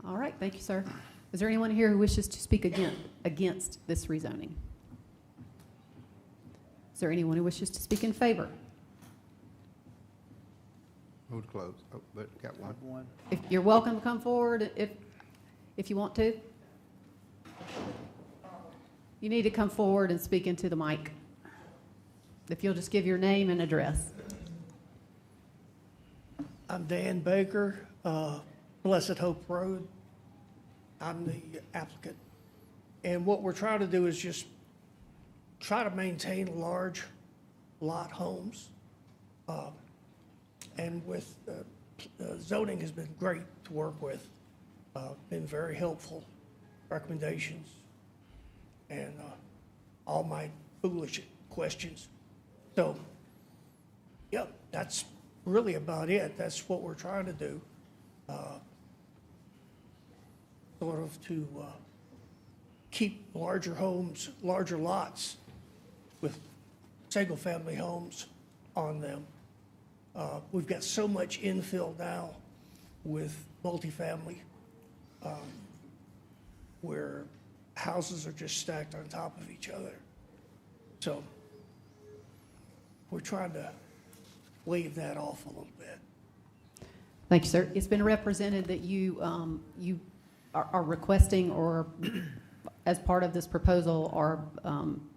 All right, thank you, sir. Is there anyone here who wishes to speak against this rezoning? Is there anyone who wishes to speak in favor? Move to close. Oh, but got one. If you're welcome to come forward if you want to. You need to come forward and speak into the mic. If you'll just give your name and address. I'm Dan Baker, Blessed Hope Road. I'm the applicant. And what we're trying to do is just try to maintain large lot homes. And with zoning has been great to work with, been very helpful, recommendations, and all my foolish questions. So, yeah, that's really about it. That's what we're trying to do. Sort of to keep larger homes, larger lots with single-family homes on them. We've got so much infill now with multifamily where houses are just stacked on top of each other. So we're trying to wave that off a little bit. Thank you, sir. It's been represented that you are requesting or as part of this proposal are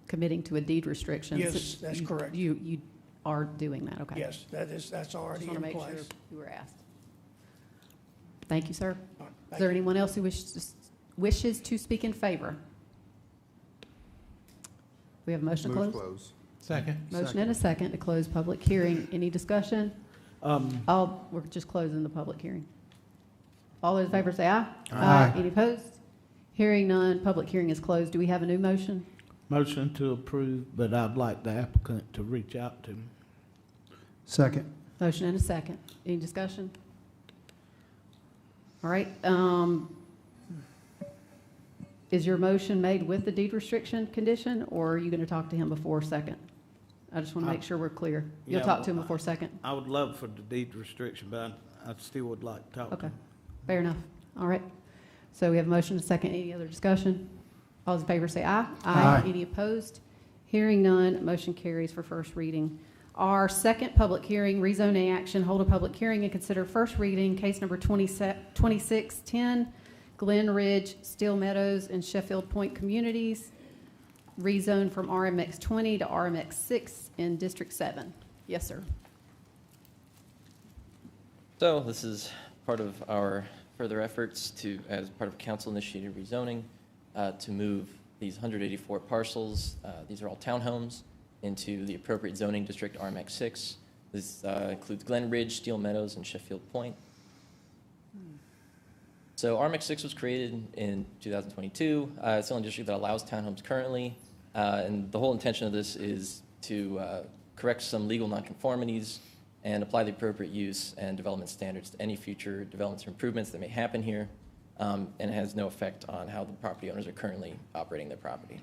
committing to a deed restriction. Yes, that's correct. You are doing that, okay? Yes, that's already in Just want to make place. sure you were asked. Thank you, sir. Thank Is there anyone else who wishes to speak in favor? We have a motion to Move close? to close. Second. Motion and a second to close public hearing. Any discussion? We're just closing the public hearing. All those in favor say aye. Aye. Any opposed? Hearing none, public hearing is closed. Do we have a new motion? Motion to approve, but I'd like the applicant to reach out to me. Second. Motion and a second. Any discussion? All right. Is your motion made with the deed restriction condition, or are you going to talk to him before second? I just want to make sure we're clear. You'll Yeah, talk to him before second? I would love for the deed restriction, but I still would like to talk to Okay, him. fair enough. All right. So we have a motion and a second. Any other discussion? All those in favor say aye. Aye. Any opposed? Hearing none, motion carries for first reading. Our second public hearing, rezoning action, hold a public hearing and consider first reading, case number 2610, Glen Ridge, Steel Meadows, and Sheffield Point Communities, rezone from RMX 20 to RMX 6 in District 7. Yes, sir. So this is part of our further efforts to, as part of council-initiated rezoning, to move these 184 parcels, these are all townhomes, into the appropriate zoning district, RMX 6. This includes Glen Ridge, Steel Meadows, and Sheffield Point. So RMX 6 was created in 2022. It's the only district that allows townhomes currently. And the whole intention of this is to correct some legal nonconformities and apply the appropriate use and development standards to any future developments or improvements that may happen here. And it has no effect on how the property owners are currently operating their property.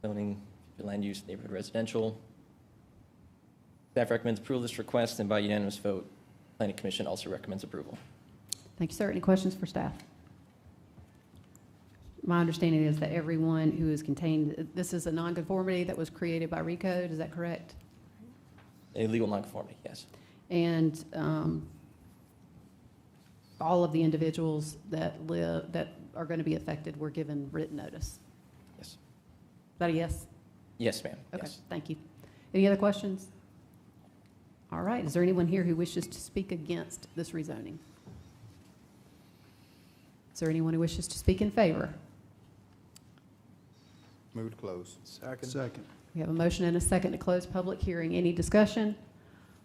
Zoning, land use, neighborhood residential. Staff recommends approval of this request, and by unanimous vote, Planning Commission also recommends approval. Thank you, sir. Any questions for staff? My understanding is that everyone who is contained, this is a nonconformity that was created by RECODE, is that correct? A legal nonconformity, yes. And all of the individuals that are going to be affected were given written notice? Yes. Is that a yes? Yes, ma'am. Okay, Yes. thank you. Any other questions? All right, is there anyone here who wishes to speak against this rezoning? Is there anyone who wishes to speak in favor? Move to close. Second. We have a motion and a second to close public hearing. Any discussion?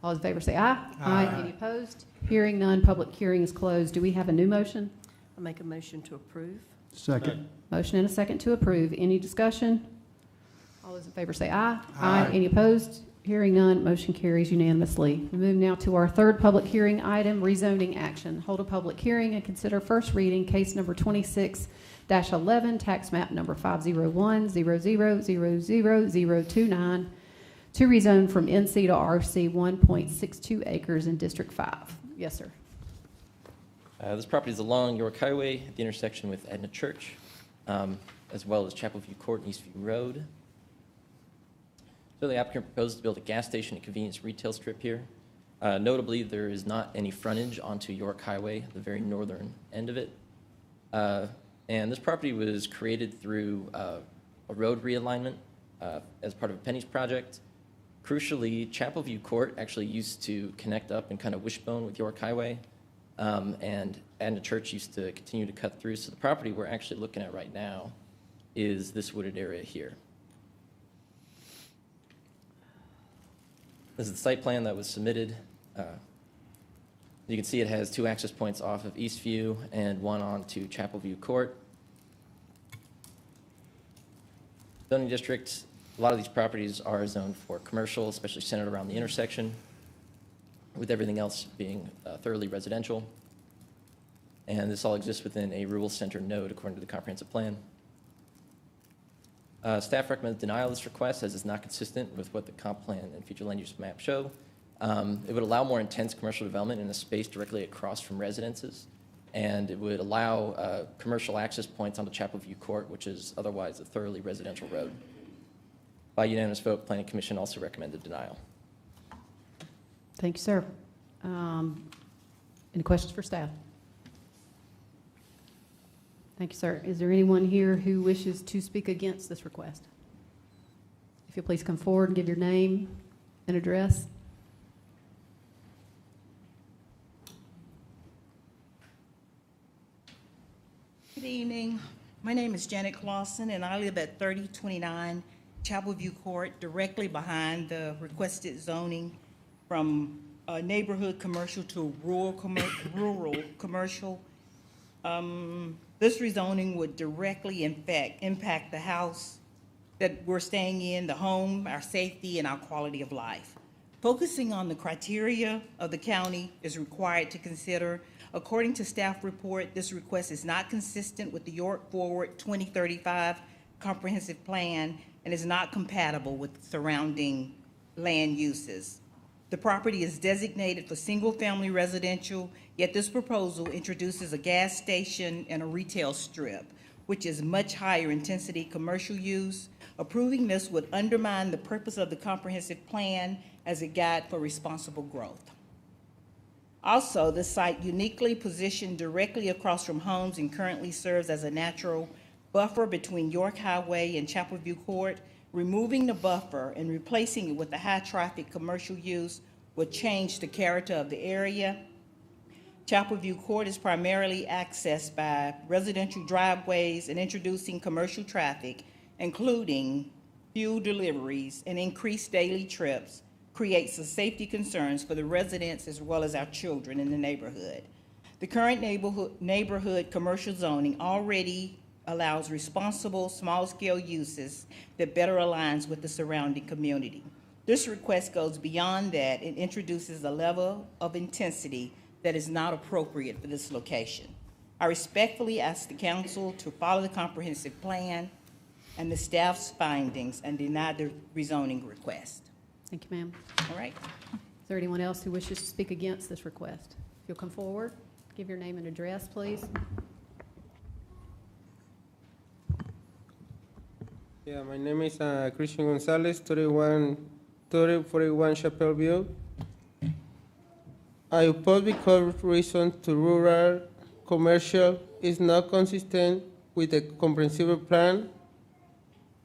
All those in favor say aye. Aye. Any opposed? Hearing none, public hearing is closed. Do we have a new motion? I make a motion to approve. Second. Motion and a second to approve. Any discussion? All those in favor say aye. Aye. Any opposed? Hearing none, motion carries unanimously. We move now to our third public hearing item, rezoning action. Hold a public hearing and consider first reading case number 26-11, tax map number 501-0000029 to rezone from NC to RC 1.62 acres in District 5. Yes, sir. This property is along York Highway at the intersection with Edna Church, as well as Chapel View Court and Eastview Road. So the applicant proposes to build a gas station and convenience retail strip here. Notably, there is not any frontage onto York Highway, the very northern end of it. And this property was created through a road realignment as part of a Penny's project. Crucially, Chapel View Court actually used to connect up and kind of wishbone with York Highway. And Edna Church used to continue to cut through. So the property we're actually looking at right now is this wooded area here. This is the site plan that was submitted. You can see it has 2 access points off of Eastview and 1 onto Chapel View Court. Zoning district, a lot of these properties are zoned for commercial, especially centered around the intersection, with everything else being thoroughly residential. And this all exists within a rural center node according to the comprehensive plan. Staff recommends denial of this request as it's not consistent with what the comp plan and future land use map show. It would allow more intense commercial development in a space directly across from residences, and it would allow commercial access points onto Chapel View Court, which is otherwise a thoroughly residential road. By unanimous vote, Planning Commission also recommended denial. Thank you, sir. Any questions for staff? Thank you, sir. Is there anyone here who wishes to speak against this request? If you'll please come forward and give your name and address. Good evening. My name is Janet Clausen, and I live at 3029 Chapel View Court, directly behind the requested zoning from neighborhood commercial to rural commercial. This rezoning would directly impact the house that we're staying in, the home, our safety, and our quality of life. Focusing on the criteria of the county is required to consider. According to staff report, this request is not consistent with the York Forward 2035 comprehensive plan and is not compatible with surrounding land uses. The property is designated for single-family residential, yet this proposal introduces a gas station and a retail strip, which is much higher intensity commercial use. Approving this would undermine the purpose of the comprehensive plan as a guide for responsible growth. Also, the site uniquely positioned directly across from homes and currently serves as a natural buffer between York Highway and Chapel View Court. Removing the buffer and replacing it with a high-traffic commercial use would change the character of the area. Chapel View Court is primarily accessed by residential driveways, and introducing commercial traffic, including fuel deliveries and increased daily trips, creates some safety concerns for the residents as well as our children in the neighborhood. The current neighborhood commercial zoning already allows responsible small-scale uses that better aligns with the surrounding community. This request goes beyond that and introduces a level of intensity that is not appropriate for this location. I respectfully ask the council to follow the comprehensive plan and the staff's findings and deny the rezoning request. Thank you, ma'am. All right. Is there anyone else who wishes to speak against this request? If you'll come forward, give your name and address, please. Yeah, my name is Christian Gonzalez, 3041 Chapel View. I oppose because reason to rural commercial is not consistent with the comprehensive plan.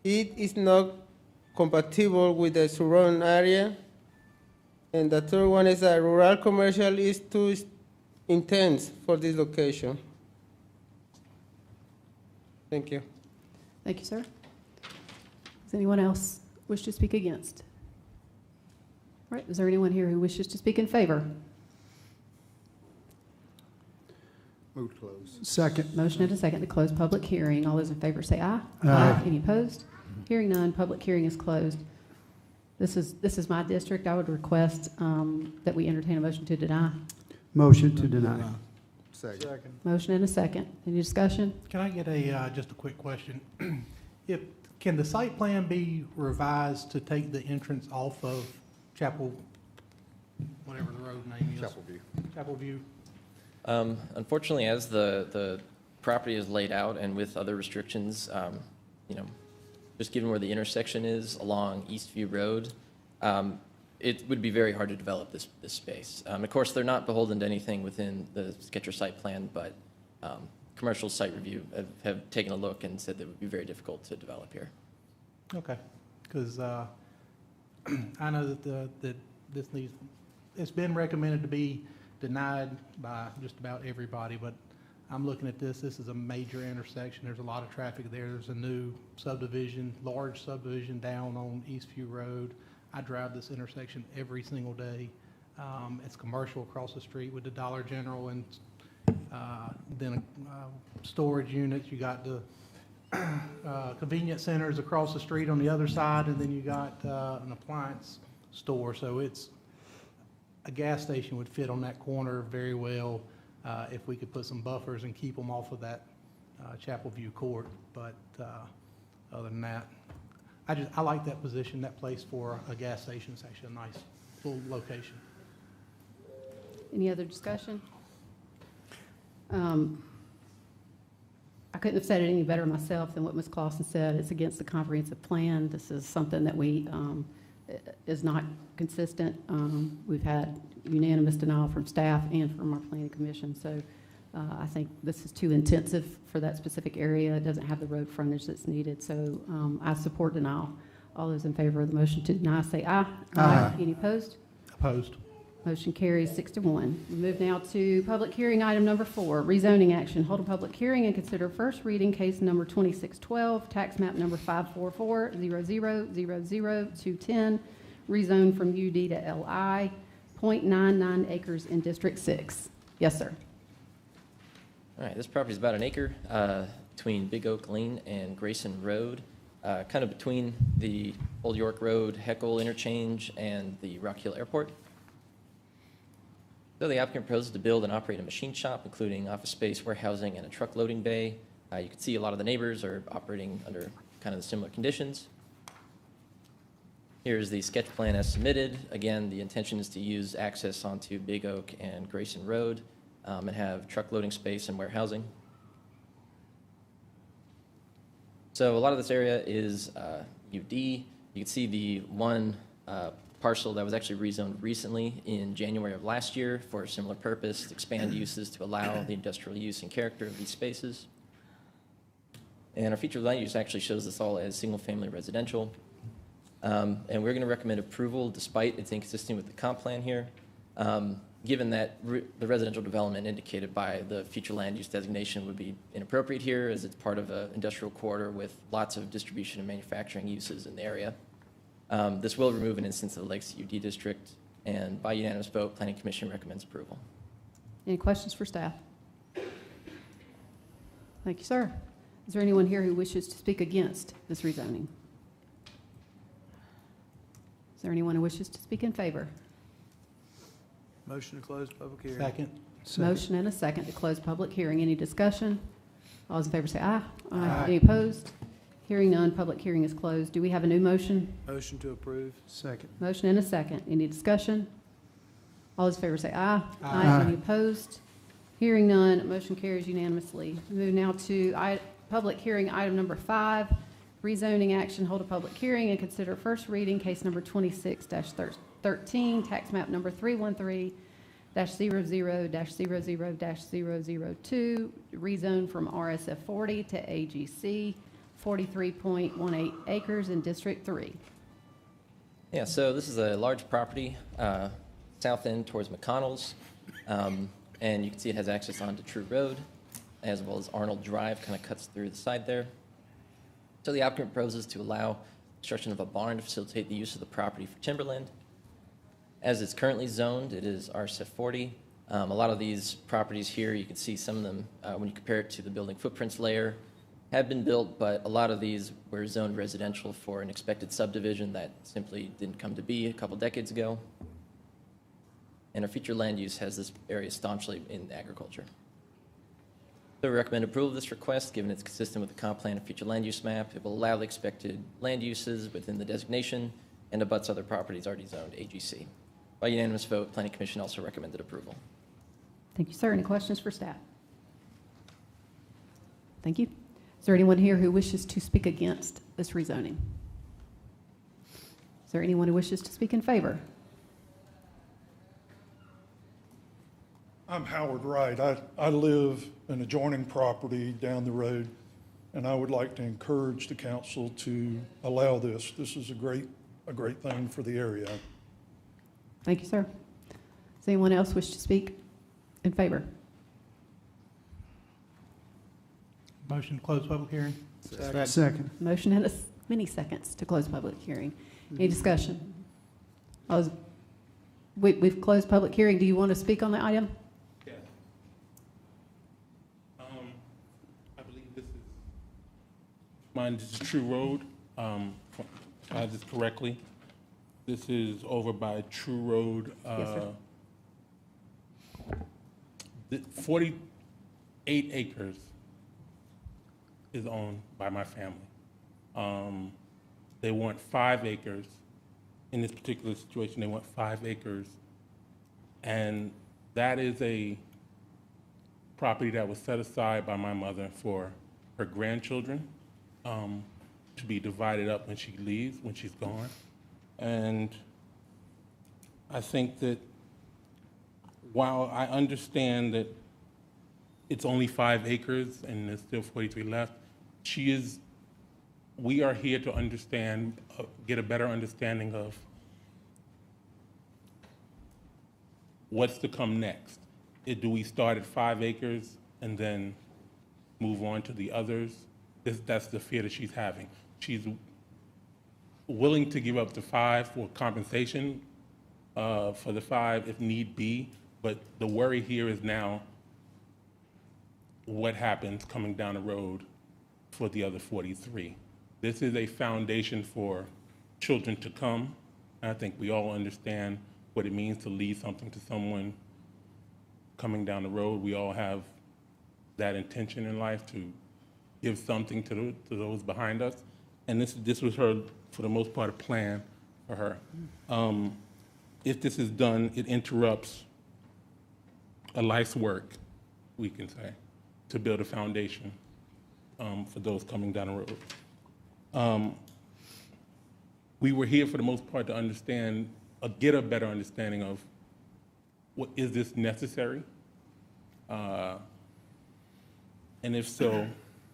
It is not compatible with the surrounding area. And the third one is that rural commercial is too intense for this location. Thank you. Thank you, sir. Does anyone else wish to speak against? All right, is there anyone here who wishes to speak in favor? Move to close. Second. Motion and a second to close public hearing. All those in favor say aye. Aye. Any opposed? Hearing none, public hearing is closed. This is my district. I would request that we entertain a motion to deny. Motion to deny. Second. Motion and a second. Any discussion? Can I get just a quick question? Can the site plan be revised to take the entrance off of Chapel, whatever the road name is? Chapel View. Chapel View? Unfortunately, as the property is laid out and with other restrictions, just given where the intersection is along Eastview Road, it would be very hard to develop this space. Of course, they're not beholden to anything within the Sketcher site plan, but commercial site review have taken a look and said that it would be very difficult to develop here. Okay, because I know that this needs, it's been recommended to be denied by just about everybody, but I'm looking at this is a major intersection. There's a lot of traffic there. There's a new subdivision, large subdivision down on Eastview Road. I drive this intersection every single day. It's commercial across the street with the Dollar General and then storage units. You got the convenience centers across the street on the other side, and then you got an appliance store. So it's a gas station would fit on that corner very well if we could put some buffers and keep them off of that Chapel View Court. But other than that, I like that position, that place for a gas station. It's actually a nice little location. Any other discussion? I couldn't have said it any better myself than what Ms. Clausen said. It's against the comprehensive plan. This is something that is not consistent. We've had unanimous denial from staff and from our planning commission. So I think this is too intensive for that specific area. It doesn't have the road frontage that's needed. So I support denial. All those in favor of the motion to deny say aye. Aye. Any opposed? Opposed. Motion carries 6-1. We move now to public hearing item number 4, rezoning action. Hold a public hearing and consider first reading case number 2612, tax map number 544-0000-210, rezone from UD to LI, 0.99 acres in District 6. Yes, sir. All right, this property is about an acre between Big Oak Lane and Grayson Road, kind of between the Old York Road, Heckle interchange, and the Rock Hill Airport. So the applicant proposes to build and operate a machine shop, including office space, warehousing, and a truck loading bay. You can see a lot of the neighbors are operating under kind of the similar conditions. Here's the sketch plan as submitted. Again, the intention is to use access onto Big Oak and Grayson Road and have truck loading space and warehousing. So a lot of this area is UD. You can see the one parcel that was actually rezoned recently in January of last year for a similar purpose, to expand uses to allow the industrial use and character of these spaces. And our feature land use actually shows this all as single-family residential. And we're going to recommend approval despite it's inconsistent with the comp plan here, given that the residential development indicated by the future land use designation would be inappropriate here, as it's part of an industrial corridor with lots of distribution and manufacturing uses in the area. This will remove an instance of the Lakes UD district, and by unanimous vote, Planning Commission recommends approval. Any questions for staff? Thank you, sir. Is there anyone here who wishes to speak against this rezoning? Is there anyone who wishes to speak in favor? Motion to close public hearing. Second. Motion and a second to close public hearing. Any discussion? All those in favor say aye. Aye. Any opposed? Hearing none, public hearing is closed. Do we have a new motion? Motion to approve. Second. Motion and a second. Any discussion? All those in favor say aye. Aye. Any opposed? Hearing none, motion carries unanimously. We move now to public hearing item number 5, rezoning action. Hold a public hearing and consider first reading case number 26-13, tax map number 313-00-00-002, rezone from RSF 40 to AGC, 43.18 acres in District 3. Yeah, so this is a large property, south end towards McConnell's, and you can see it has access onto True Road, as well as Arnold Drive kind of cuts through the side there. So the applicant proposes to allow construction of a barn to facilitate the use of the property for timberland. As it's currently zoned, it is RSF 40. A lot of these properties here, you can see some of them, when you compare it to the building footprints layer, have been built, but a lot of these were zoned residential for an expected subdivision that simply didn't come to be a couple decades ago. And our future land use has this area staunchly in agriculture. So we recommend approval of this request, given it's consistent with the comp plan and future land use map. It will allow the expected land uses within the designation and abuts other properties already zoned AGC. By unanimous vote, Planning Commission also recommended approval. Thank you, sir. Any questions for staff? Thank you. Is there anyone here who wishes to speak against this rezoning? Is there anyone who wishes to speak in favor? I'm Howard Wright. I live an adjoining property down the road, and I would like to encourage the council to allow this. This is a great thing for the area. Thank you, sir. Does anyone else wish to speak in favor? Motion to close public hearing? Second. Motion and many seconds to close public hearing. Any discussion? We've closed public hearing. Do you want to speak on the item? Yes. I believe this is True Road. If I have this correctly. This is over by True Road. Yes, sir. 48 acres is owned by my family. They want 5 acres. In this particular situation, they want 5 acres. And that is a property that was set aside by my mother for her grandchildren to be divided up when she leaves, when she's gone. And I think that while I understand that it's only 5 acres and there's still 43 left, we are here to understand, get a better understanding of what's to come next. Do we start at 5 acres and then move on to the others? That's the fear that she's having. She's willing to give up the 5 for compensation for the 5 if need be, but the worry here is now what happens coming down the road for the other 43. This is a foundation for children to come. And I think we all understand what it means to leave something to someone coming down the road. We all have that intention in life to give something to those behind us. And this was her, for the most part, a plan for her. If this is done, it interrupts a life's work, we can say, to build a foundation for those coming down the road. We were here for the most part to understand, get a better understanding of what is this necessary? And if so,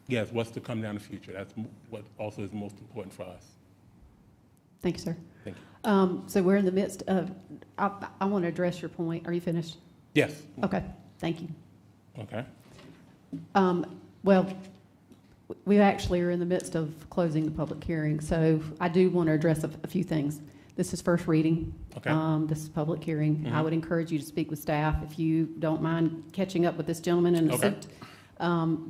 yes, what's to come down the future? That's what also is most important for us. Thank you, sir. Thank you. So we're in the midst of, I want to address your point. Are you finished? Yes. Okay, thank you. Okay. Well, we actually are in the midst of closing the public hearing, so I do want to address a few things. This is first reading. Okay. This is public hearing. Mhm. I would encourage you to speak with staff if you don't mind catching up with this gentleman in a Okay. suit.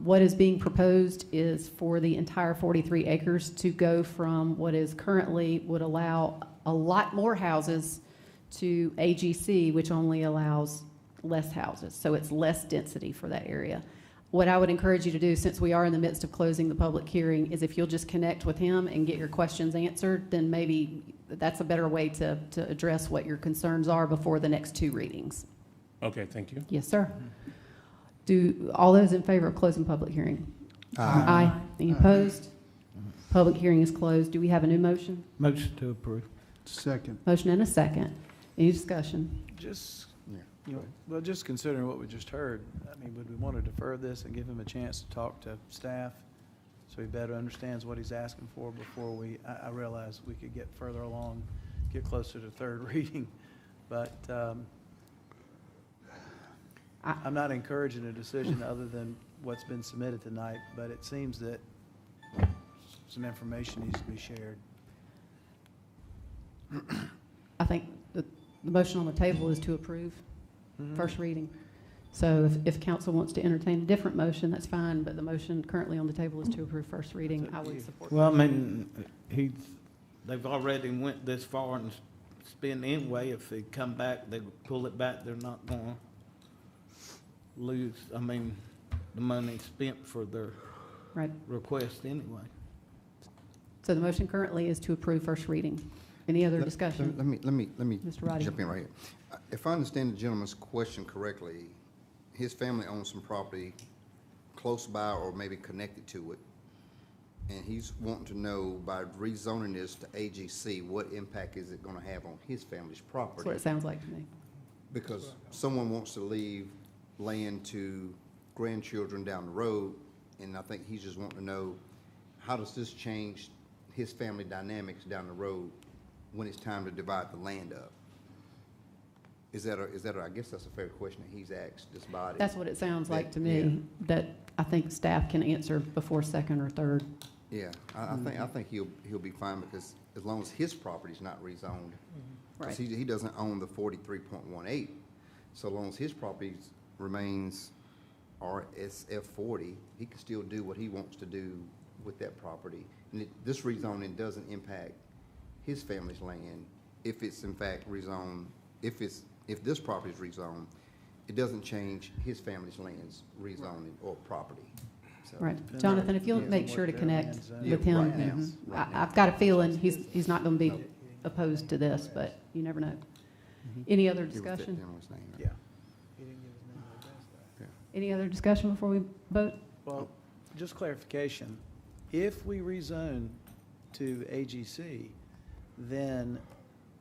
What is being proposed is for the entire 43 acres to go from what is currently would allow a lot more houses to AGC, which only allows less houses. So it's less density for that area. What I would encourage you to do, since we are in the midst of closing the public hearing, is if you'll just connect with him and get your questions answered, then maybe that's a better way to address what your concerns are before the next 2 readings. Okay, thank you. Yes, sir. Do all those in favor of closing public hearing? Aye. Any opposed? Public hearing is closed. Do we have a new motion? Motion to approve. Second. Motion and a second. Any discussion? Just, well, just considering what we just heard, I mean, would we want to defer this and give him a chance to talk to staff so he better understands what he's asking for before I realize we could get further along, get closer to 3rd reading, but I'm not encouraging a decision other than what's been submitted tonight, but it seems that some information needs to be shared. I think the motion on the table is to approve first reading. So if council wants to entertain a different motion, that's fine, but the motion currently on the table is to approve first reading. I would support. Well, I mean, they've already went this far and spent anyway. If they come back, they pull it back, they're not gonna lose, I mean, the money spent for their Right. request anyway. So the motion currently is to approve first reading. Any other discussion? Let me Mr. Roddy. jump in right here. If I understand the gentleman's question correctly, his family owns some property close by or maybe connected to it, and he's wanting to know, by rezoning this to AGC, what impact is it gonna have on his family's property? That's what it sounds like to me. Because someone wants to leave land to grandchildren down the road, and I think he's just wanting to know, how does this change his family dynamics down the road when it's time to divide the land up? Is that I guess that's a fair question that he's asked this body. That's what it sounds like to me, that I think staff can answer before second or third. Yeah, I think he'll be fine, because as long as his property's not rezoned. Because Right. he doesn't own the 43.18, so long as his property remains RSF 40, he can still do what he wants to do with that property. And this rezoning doesn't impact his family's land if it's in fact rezoned. If this property is rezoned, it doesn't change his family's land's rezoning or property. So- Right. Jonathan, if you'll make sure to connect Yeah, with him. right now, Mhm. right now. I've got a feeling he's not going to be opposed to this, but you never know. Any other It was that discussion? gentleman's name. Yeah. Any other discussion before we vote? Well, just clarification, if we rezone to AGC, then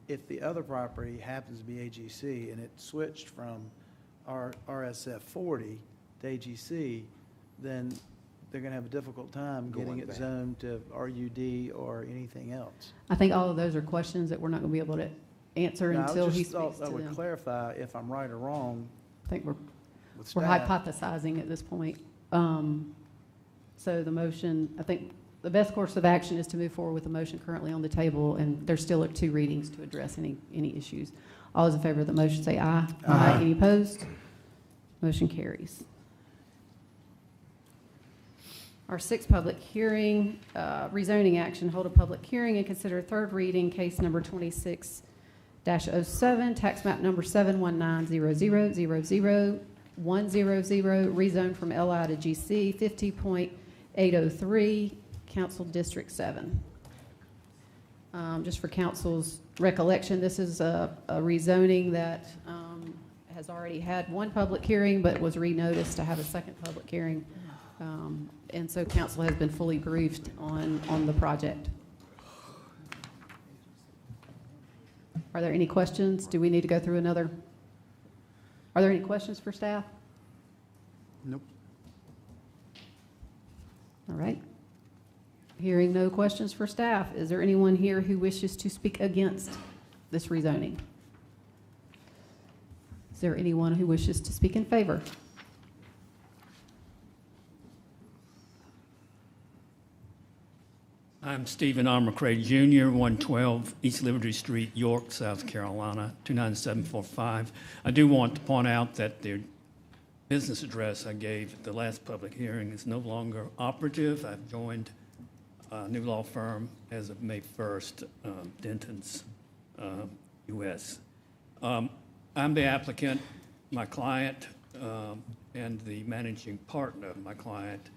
if the other property happens to be AGC and it switched from RSF 40 to AGC, then they're going to have a difficult time getting Going it back. zoned to RUD or anything else. I think all of those are questions that we're not going to be able to answer Now, I until he just thought speaks I to would them. clarify if I'm right or wrong. I think we're with We're staff. hypothesizing at this point. So the motion, I think the best course of action is to move forward with the motion currently on the table, and there's still 2 readings to address any issues. All those in favor of the motion say aye. Aye. Any opposed? Motion carries. Our 6th public hearing, rezoning action, hold a public hearing and consider third reading, case number 26-07, tax map number 7190000. 100, rezone from LI to GC, 50.803, Council District 7. Just for council's recollection, this is a rezoning that has already had 1 public hearing, but was renoticed to have a 2nd public hearing. And so council has been fully briefed on the project. Are there any questions? Do we need to go through another? Are there any questions for staff? Nope. All right. Hearing no questions for staff, is there anyone here who wishes to speak against this rezoning? Is there anyone who wishes to speak in favor? I'm Stephen R. McCray Jr., 112 East Liberty Street, York, South Carolina, 29745. I do want to point out that the business address I gave at the last public hearing is no longer operative. I've joined a new law firm as of May 1st, Denton's U.S. I'm the applicant. My client and the managing partner of my client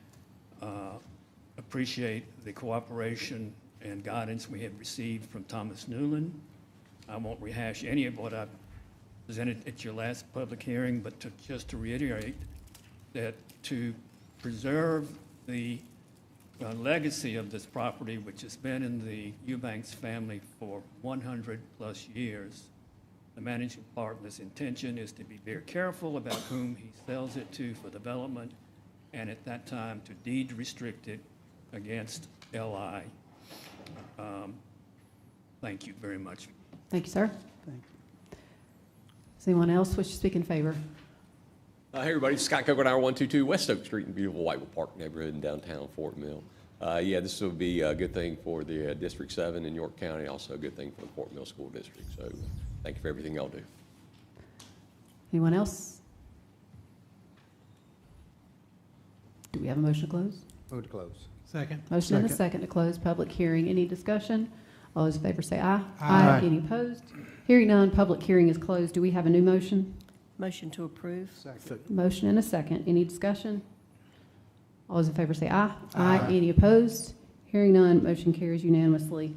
appreciate the cooperation and guidance we have received from Thomas Newland. I won't rehash any of what I presented at your last public hearing, but just to reiterate that to preserve the legacy of this property, which has been in the Eubanks family for 100-plus years, the managing partner's intention is to be very careful about whom he sells it to for development, and at that time to deed restrict it against LI. Thank you very much. Thank you, sir. Does anyone else wish to speak in favor? Hey everybody, Scott Coconut, 122 West Oak Street in beautiful Whiteville Park neighborhood in downtown Fort Mill. Yeah, this will be a good thing for the District 7 in York County, also a good thing for the Fort Mill School District. So thank you for everything y'all do. Anyone else? Do we have a motion to close? Move to close. Second. Motion and a second to close public hearing. Any discussion? All those in favor say aye. Aye. Any opposed? Hearing none, public hearing is closed. Do we have a new motion? Motion to approve. Motion and a second. Any discussion? All those in favor say aye. Aye. Any opposed? Hearing none, motion carries unanimously.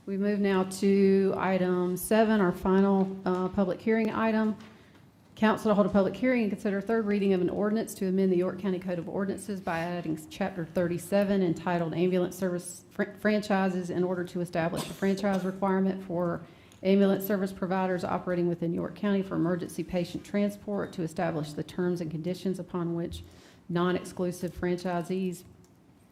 We move now to item 7, our final public hearing item. Council to hold a public hearing and consider third reading of an ordinance to amend the York County Code of Ordinances by adding Chapter 37 entitled Ambulance Service Franchises in order to establish a franchise requirement for ambulance service providers operating within York County for emergency patient transport, to establish the terms and conditions upon which non-exclusive franchises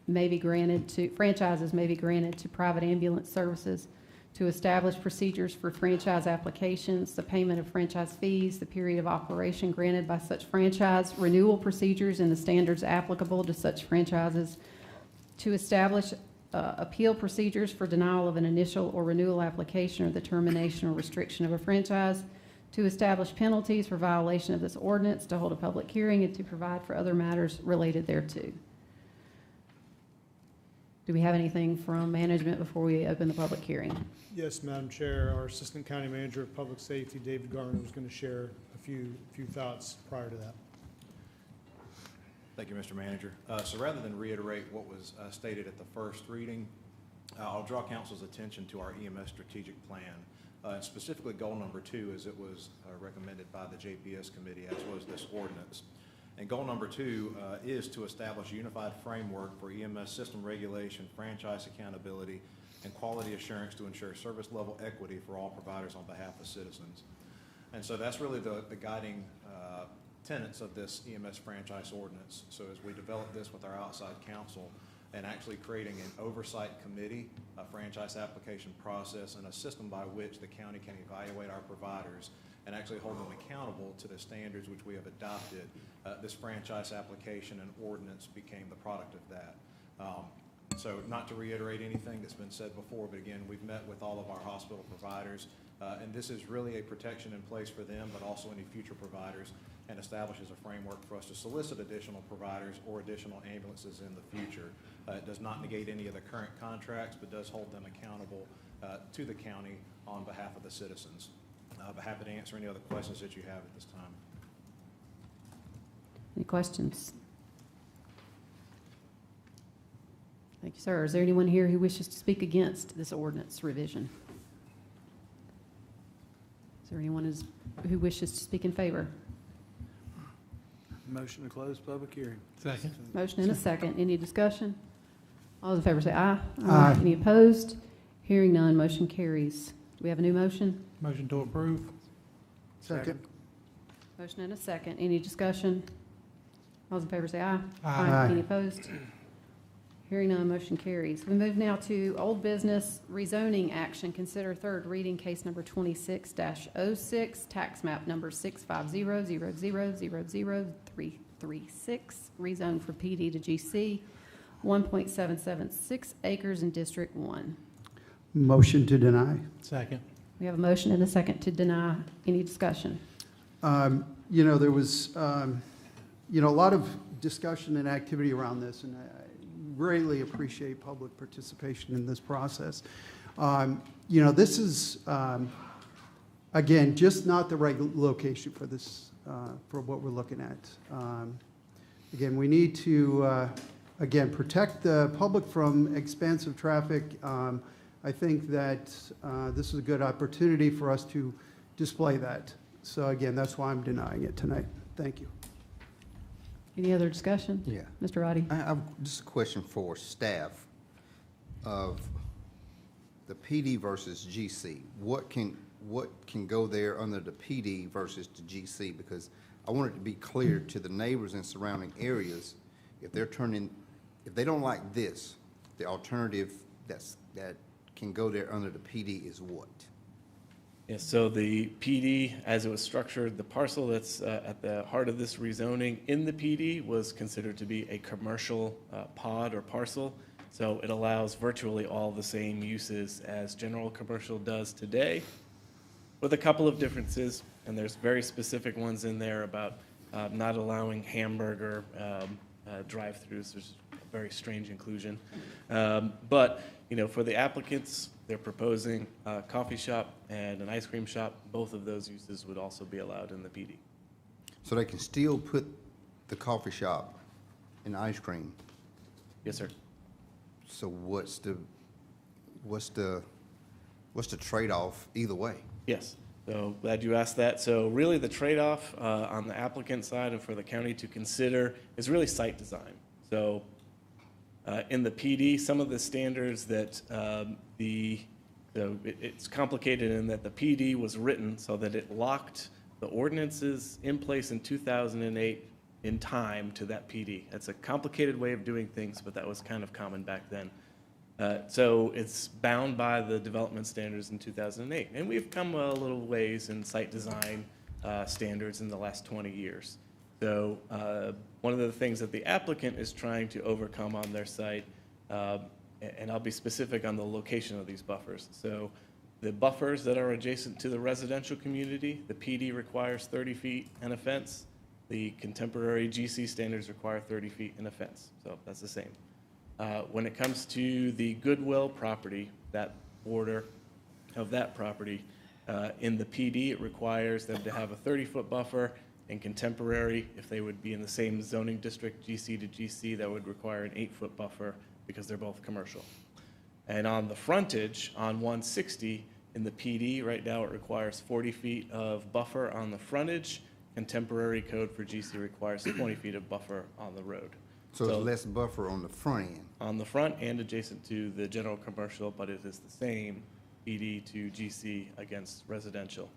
may be granted to private ambulance services, to establish procedures for franchise applications, the payment of franchise fees, the period of operation granted by such franchise, renewal procedures and the standards applicable to such franchises, to establish appeal procedures for denial of an initial or renewal application or the termination or restriction of a franchise, to establish penalties for violation of this ordinance, to hold a public hearing, and to provide for other matters related thereto. Do we have anything from management before we open the public hearing? Yes, Madam Chair. Our Assistant County Manager of Public Safety, David Garner, was going to share a few thoughts prior to that. Thank you, Mr. Manager. So rather than reiterate what was stated at the first reading, I'll draw council's attention to our EMS strategic plan, specifically goal number 2, as it was recommended by the JPS committee, as was this ordinance. And goal number 2 is to establish a unified framework for EMS system regulation, franchise accountability, and quality assurance to ensure service level equity for all providers on behalf of citizens. And so that's really the guiding tenets of this EMS franchise ordinance. So as we develop this with our outside counsel and actually creating an oversight committee, a franchise application process, and a system by which the county can evaluate our providers and actually hold them accountable to the standards which we have adopted, this franchise application and ordinance became the product of that. So not to reiterate anything that's been said before, but again, we've met with all of our hospital providers, and this is really a protection in place for them, but also any future providers, and establishes a framework for us to solicit additional providers or additional ambulances in the future. It does not negate any of the current contracts, but does hold them accountable to the county on behalf of the citizens. I'll be happy to answer any other questions that you have at this time. Any questions? Thank you, sir. Is there anyone here who wishes to speak against this ordinance revision? Is there anyone who wishes to speak in favor? Motion to close public hearing. Second. Motion and a second. Any discussion? All those in favor say aye. Aye. Any opposed? Hearing none, motion carries. Do we have a new motion? Motion to approve. Second. Motion and a second. Any discussion? All those in favor say aye. Aye. Any opposed? Hearing none, motion carries. We move now to old business rezoning action. Consider third reading case number 26-06, tax map number 65000000336, rezone for PD to GC, 1.776 acres in District 1. Motion to deny. Second. We have a motion and a second to deny. Any discussion? There was, a lot of discussion and activity around this, and I greatly appreciate public participation in this process. This is, again, just not the right location for this, for what we're looking at. Again, we need to, protect the public from expansive traffic. I think that this is a good opportunity for us to display that. So again, that's why I'm denying it tonight. Thank you. Any other discussion? Yeah. Mr. Roddy? I have just a question for staff of the PD versus GC. What can go there under the PD versus the GC? Because I want it to be clear to the neighbors and surrounding areas, if they don't like this, the alternative that can go there under the PD is what? Yes, so the PD, as it was structured, the parcel that's at the heart of this rezoning in the PD was considered to be a commercial pod or parcel. So it allows virtually all the same uses as general commercial does today, with a couple of differences. And there's very specific ones in there about not allowing hamburger drive-throughs. There's a very strange inclusion. But, you know, for the applicants, they're proposing a coffee shop and an ice cream shop. Both of those uses would also be allowed in the PD. So they can still put the coffee shop and ice cream? Yes, sir. So what's the trade-off either way? Yes, so glad you asked that. So really the trade-off on the applicant side and for the county to consider is really site design. So in the PD, some of the standards that it's complicated in that the PD was written so that it locked the ordinances in place in 2008 in time to that PD. That's a complicated way of doing things, but that was kind of common back then. So it's bound by the development standards in 2008. And we've come a little ways in site design standards in the last 20 years. So one of the things that the applicant is trying to overcome on their site, and I'll be specific on the location of these buffers. So the buffers that are adjacent to the residential community, the PD requires 30 feet and a fence. The contemporary GC standards require 30 feet and a fence. So that's the same. When it comes to the Goodwill property, that border of that property, in the PD, it requires them to have a 30-foot buffer. In contemporary, if they would be in the same zoning district, GC to GC, that would require an 8-foot buffer because they're both commercial. And on the frontage, on 160, in the PD, right now it requires 40 feet of buffer on the frontage. Contemporary code for GC requires 20 feet of buffer on the road. So it's less buffer on the front end? On the front and adjacent to the general commercial, but it is the same PD to GC against residential.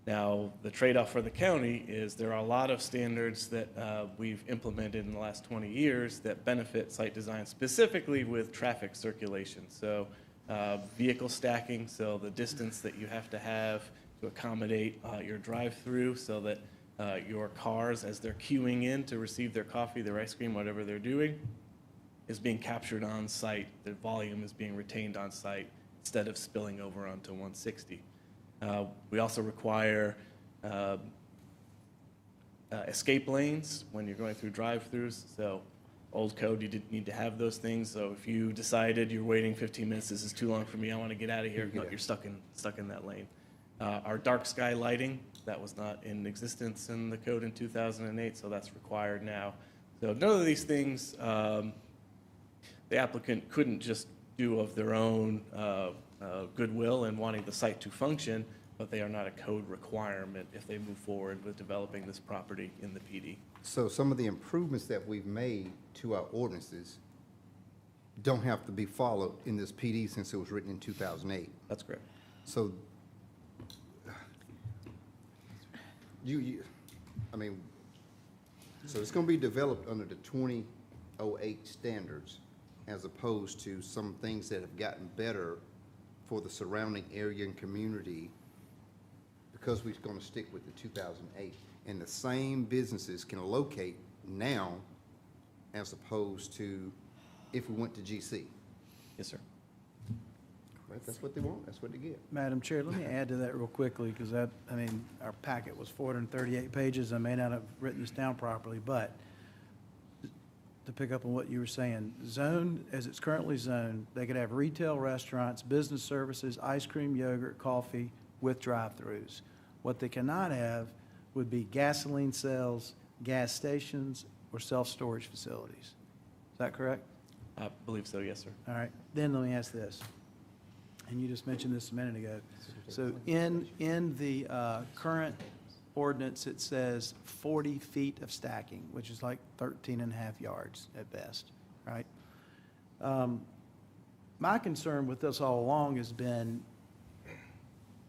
Now, the trade-off for the county is there are a lot of standards that we've implemented in the last 20 years that benefit site design, specifically with traffic circulation. So vehicle stacking, so the distance that you have to accommodate your drive-through so that your cars, as they're queuing in to receive their coffee, their ice cream, whatever they're doing, is being captured on site. The volume is being retained on site instead of spilling over onto 160. We also require escape lanes when you're going through drive-throughs. So old code, you didn't need to have those things. So if you decided you're waiting 15 minutes, this is too long for me, I want to get out of here, you're stuck in that lane. Our dark sky lighting, that was not in existence in the code in 2008, so that's required now. So none of these things the applicant couldn't just do of their own goodwill and wanting the site to function, but they are not a code requirement if they move forward with developing this property in the PD. So some of the improvements that we've made to our ordinances don't have to be followed in this PD since it was written in 2008? That's correct. So so it's going to be developed under the 2008 standards as opposed to some things that have gotten better for the surrounding area and community because we're going to stick with the 2008. And the same businesses can locate now as opposed to if we went to GC. Yes, sir. Right, that's what they want, that's what they get. Madam Chair, let me add to that real quickly, because our packet was 438 pages. I may not have written this down properly, but to pick up on what you were saying, zone, as it's currently zoned, they could have retail, restaurants, business services, ice cream, yogurt, coffee with drive-throughs. What they cannot have would be gasoline sales, gas stations, or self-storage facilities. Is that correct? I believe so, yes, sir. All right, then let me ask this. And you just mentioned this a minute ago. So in the current ordinance, it says 40 feet of stacking, which is like 13 and a half yards at best, right? My concern with this all along has been,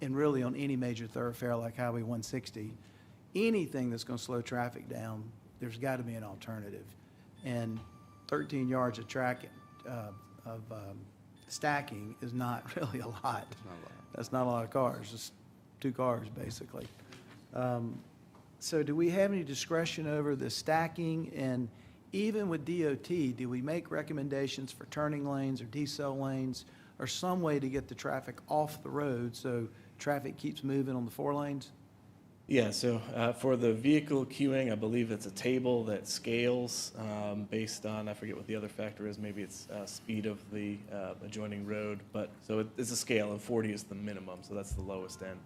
and really on any major thoroughfare like Highway 160, anything that's going to slow traffic down, there's got to be an alternative. And 13 yards of stacking is not really a lot. That's not a lot of cars. Just two cars, basically. So do we have any discretion over the stacking? And even with DOT, do we make recommendations for turning lanes or decel lanes or some way to get the traffic off the road so traffic keeps moving on the 4 lanes? Yeah, so for the vehicle queuing, I believe it's a table that scales based on, I forget what the other factor is, maybe it's speed of the adjoining road, but so it's a scale, and 40 is the minimum, so that's the lowest end.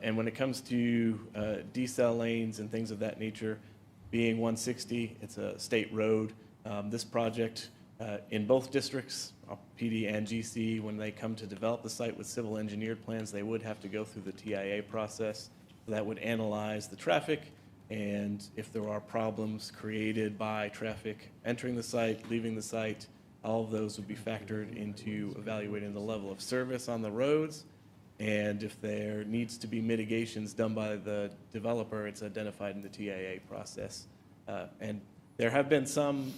And when it comes to decel lanes and things of that nature, being 160, it's a state road. This project in both districts, PD and GC, when they come to develop the site with civil engineered plans, they would have to go through the TIA process. That would analyze the traffic, and if there are problems created by traffic entering the site, leaving the site, all of those would be factored into evaluating the level of service on the roads. And if there needs to be mitigations done by the developer, it's identified in the TIA process. And there have been some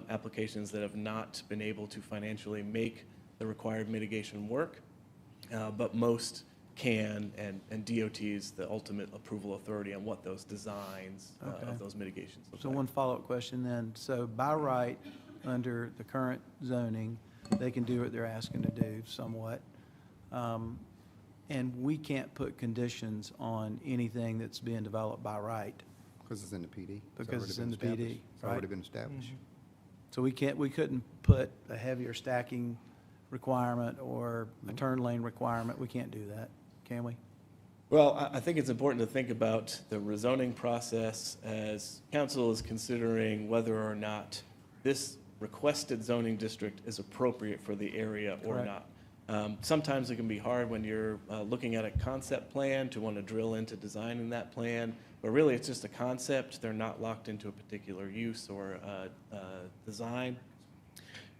applications that have not been able to financially make the required mitigation work, but most can, and DOT is the ultimate approval authority on what those designs of those mitigations look So like. one follow-up question then. So by right, under the current zoning, they can do what they're asking to do somewhat. And we can't put conditions on anything that's being developed by right. Because it's in the PD. Because it's in the PD, It's already right? been established. So we couldn't put a heavier stacking requirement or a turn lane requirement. We can't do that, can we? Well, I think it's important to think about the rezoning process as council is considering whether or not this requested zoning district is appropriate for the area or Correct. not. Sometimes it can be hard when you're looking at a concept plan to want to drill into designing that plan, but really it's just a concept. They're not locked into a particular use or design.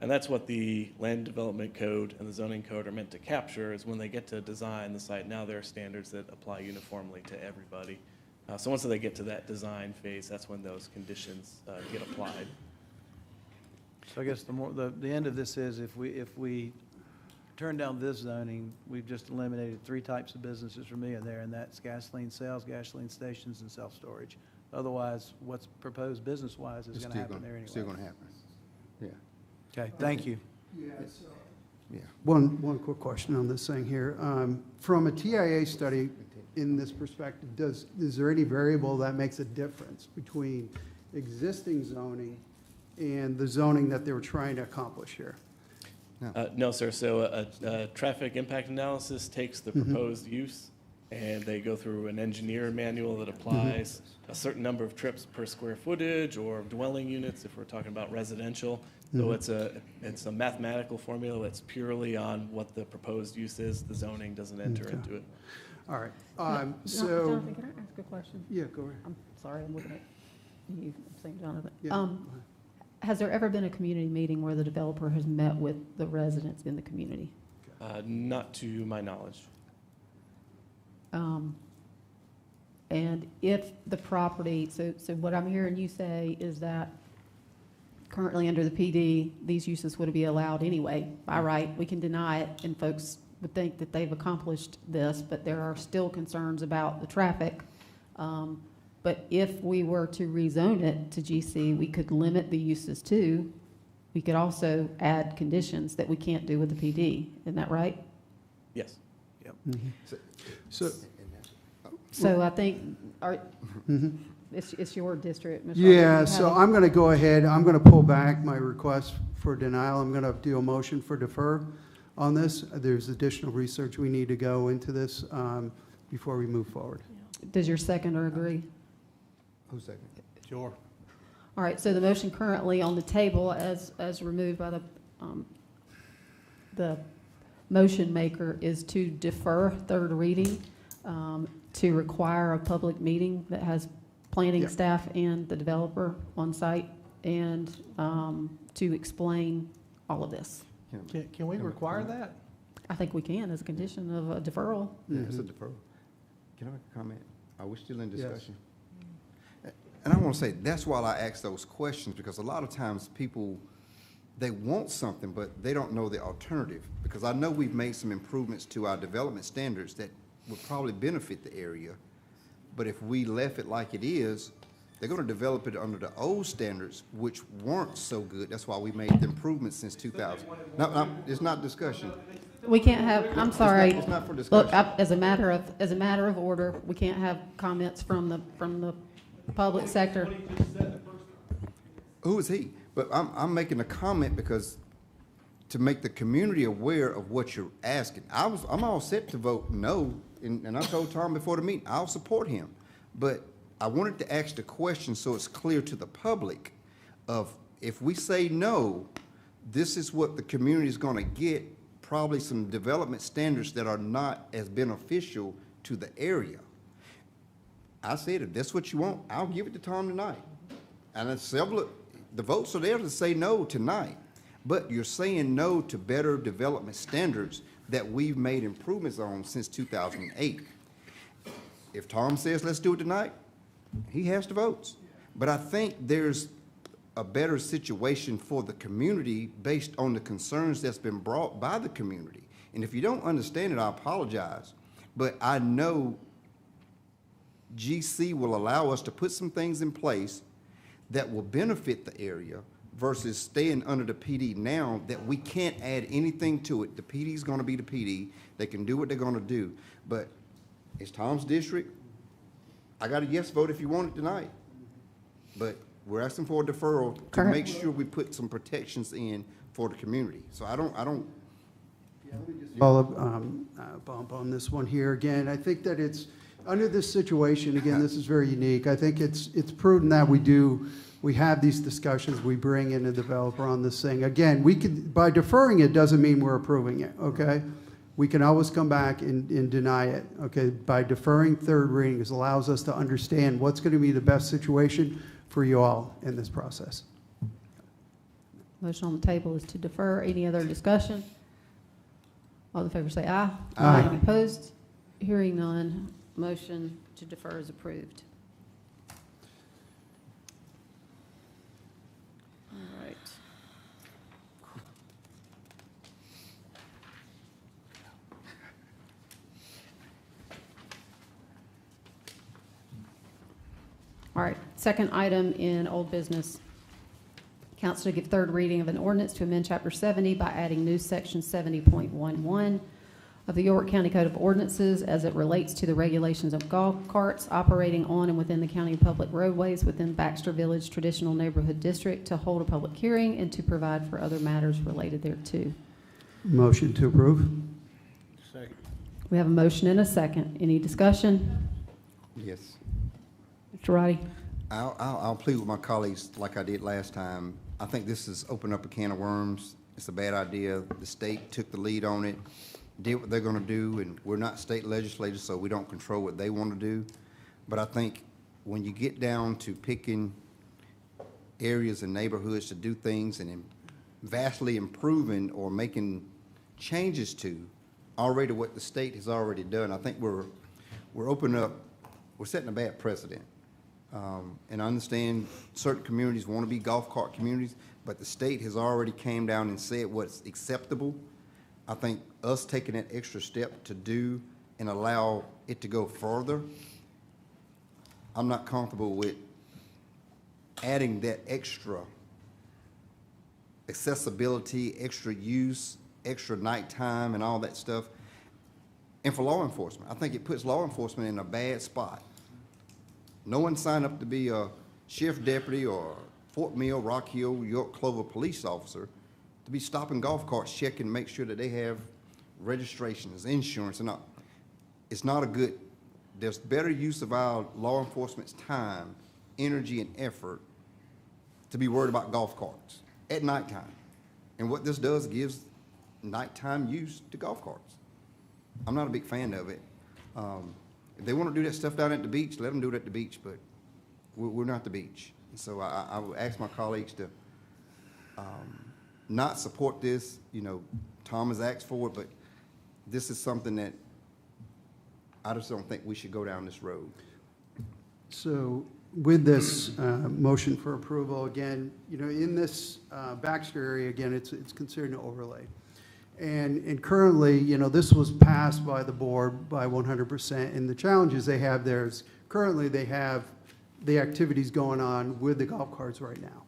And that's what the land development code and the zoning code are meant to capture, is when they get to design the site, now there are standards that apply uniformly to everybody. So once they get to that design phase, that's when those conditions get applied. So I guess the end of this is if we turn down this zoning, we've just eliminated 3 types of businesses from being there, and that's gasoline sales, gasoline stations, and self-storage. Otherwise, what's proposed business-wise is It's going to still happen there anyway. Still going to happen. Yeah. Okay, thank you. Yeah. One quick question on this thing here. From a TIA study, in this perspective, is there any variable that makes a difference between existing zoning and the zoning that they were trying to accomplish here? No, sir. So a traffic impact analysis takes the proposed use, and they go through an engineer manual that applies a certain number of trips per square footage or dwelling units if we're talking about residential. So it's a mathematical formula that's purely on what the proposed use is. The zoning doesn't enter into it. All right. So, Jonathan, can I ask a question? yeah, go ahead. I'm sorry, I'm looking at you, St. Jonathan. Yeah. Has there ever been a community meeting where the developer has met with the residents in the community? Not to my knowledge. And if the property, so what I'm hearing you say is that currently under the PD, these uses would be allowed anyway, by right. We can deny it, and folks would think that they've accomplished this, but there are still concerns about the traffic. But if we were to rezone it to GC, we could limit the uses too. We could also add conditions that we can't do with the PD. Isn't that right? Yes. Yep. So, I think, it's your district, Mr. yeah, so I'm going to go ahead, I'm going to pull back my request for denial. I'm going to do a motion for defer on this. There's additional research we need to go into this before we move forward. Does your seconder agree? Who's second? Sure. All right, so the motion currently on the table as removed by the motion maker is to defer third reading, to require a public meeting that has planning Yep. staff and the developer on site, and to explain all of this. Can we require that? I think we can as a condition of a deferral. Yeah, it's a deferral. Can I make a comment? Are we still in discussion? And I want to say, that's why I ask those questions, because a lot of times people, they want something, but they don't know the alternative. Because I know we've made some improvements to our development standards that would probably benefit the area. But if we left it like it is, they're gonna develop it under the old standards, which weren't so good. That's why we made the improvements since 2000. No, it's not discussion. We can't have, I'm sorry. It's not for discussion. Look, as a matter of order, we can't have comments from the public sector. Who is he? But I'm making a comment because to make the community aware of what you're asking. I'm all set to vote no, and I told Tom before the meeting, I'll support him. But I wanted to ask the question so it's clear to the public of if we say no, this is what the community is gonna get, probably some development standards that are not as beneficial to the area. I said, if that's what you want, I'll give it to Tom tonight. And it's several, the votes are there to say no tonight. But you're saying no to better development standards that we've made improvements on since 2008. If Tom says let's do it tonight, he has the votes. But I think there's a better situation for the community based on the concerns that's been brought by the community. And if you don't understand it, I apologize. But I know GC will allow us to put some things in place that will benefit the area versus staying under the PD now that we can't add anything to it. The PD's gonna be the PD. They can do what they're gonna do. But it's Tom's district. I got a yes vote if you want it tonight. But we're asking for a deferral to make sure we put some protections in for the community. So I don't. Follow up, bump on this one here. Again, I think that it's, under this situation, again, this is very unique. I think it's prudent that we have these discussions, we bring in a developer on this thing. Again, we could, by deferring it doesn't mean we're approving it, okay? We can always come back and deny it, okay? By deferring third readings allows us to understand what's gonna be the best situation for you all in this process. Motion on the table is to defer. Any other discussion? All in favor say aye. Aye. Any opposed? Hearing none, motion to defer is approved. All right. All right, second item in old business. Council to give third reading of an ordinance to amend Chapter 70 by adding new Section 70.11 of the York County Code of Ordinances as it relates to the regulations of golf carts operating on and within the county public roadways within Baxter Village Traditional Neighborhood District, to hold a public hearing and to provide for other matters related thereto. Motion to approve. Second. We have a motion and a second. Any discussion? Yes. Mr. Roddy? I'll plead with my colleagues like I did last time. I think this has opened up a can of worms. It's a bad idea. The state took the lead on it, did what they're gonna do, and we're not state legislators, so we don't control what they wanna do. But I think when you get down to picking areas and neighborhoods to do things and vastly improving or making changes to already what the state has already done, I think we're opening up, we're setting a bad precedent. And I understand certain communities want to be golf cart communities, but the state has already came down and said what's acceptable. I think us taking that extra step to do and allow it to go further, I'm not comfortable with adding that extra accessibility, extra use, extra nighttime and all that stuff. And for law enforcement, I think it puts law enforcement in a bad spot. No one signed up to be a sheriff deputy or Fort Mill, Rock Hill, York Clover police officer to be stopping golf carts, checking, make sure that they have registrations, insurance, and all. It's not a good, there's better use of our law enforcement's time, energy, and effort to be worried about golf carts at nighttime. And what this does gives nighttime use to golf carts. I'm not a big fan of it. If they want to do that stuff down at the beach, let them do it at the beach, but we're not the beach. And so I would ask my colleagues to not support this. You know, Tom has asked for it, but this is something that I just don't think we should go down this road. So with this motion for approval, again, you know, in this Baxter area, again, it's considered an overlay. And currently, you know, this was passed by the board by 100%, and the challenges they have there is currently they have the activities going on with the golf carts right now.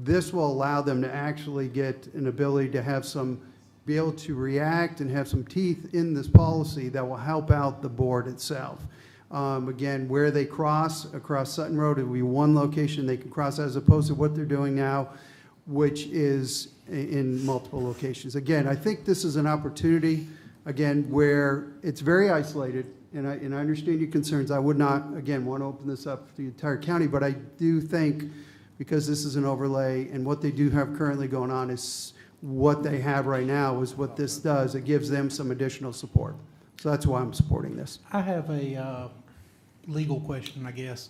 This will allow them to actually get an ability to have some, be able to react and have some teeth in this policy that will help out the board itself. Again, where they cross across Sutton Road, it will be one location they can cross as opposed to what they're doing now, which is in multiple locations. Again, I think this is an opportunity, again, where it's very isolated, and I understand your concerns. I would not, again, want to open this up to the entire county, but I do think because this is an overlay and what they do have currently going on is what they have right now is what this does. It gives them some additional support. So that's why I'm supporting this. I have a legal question, I guess.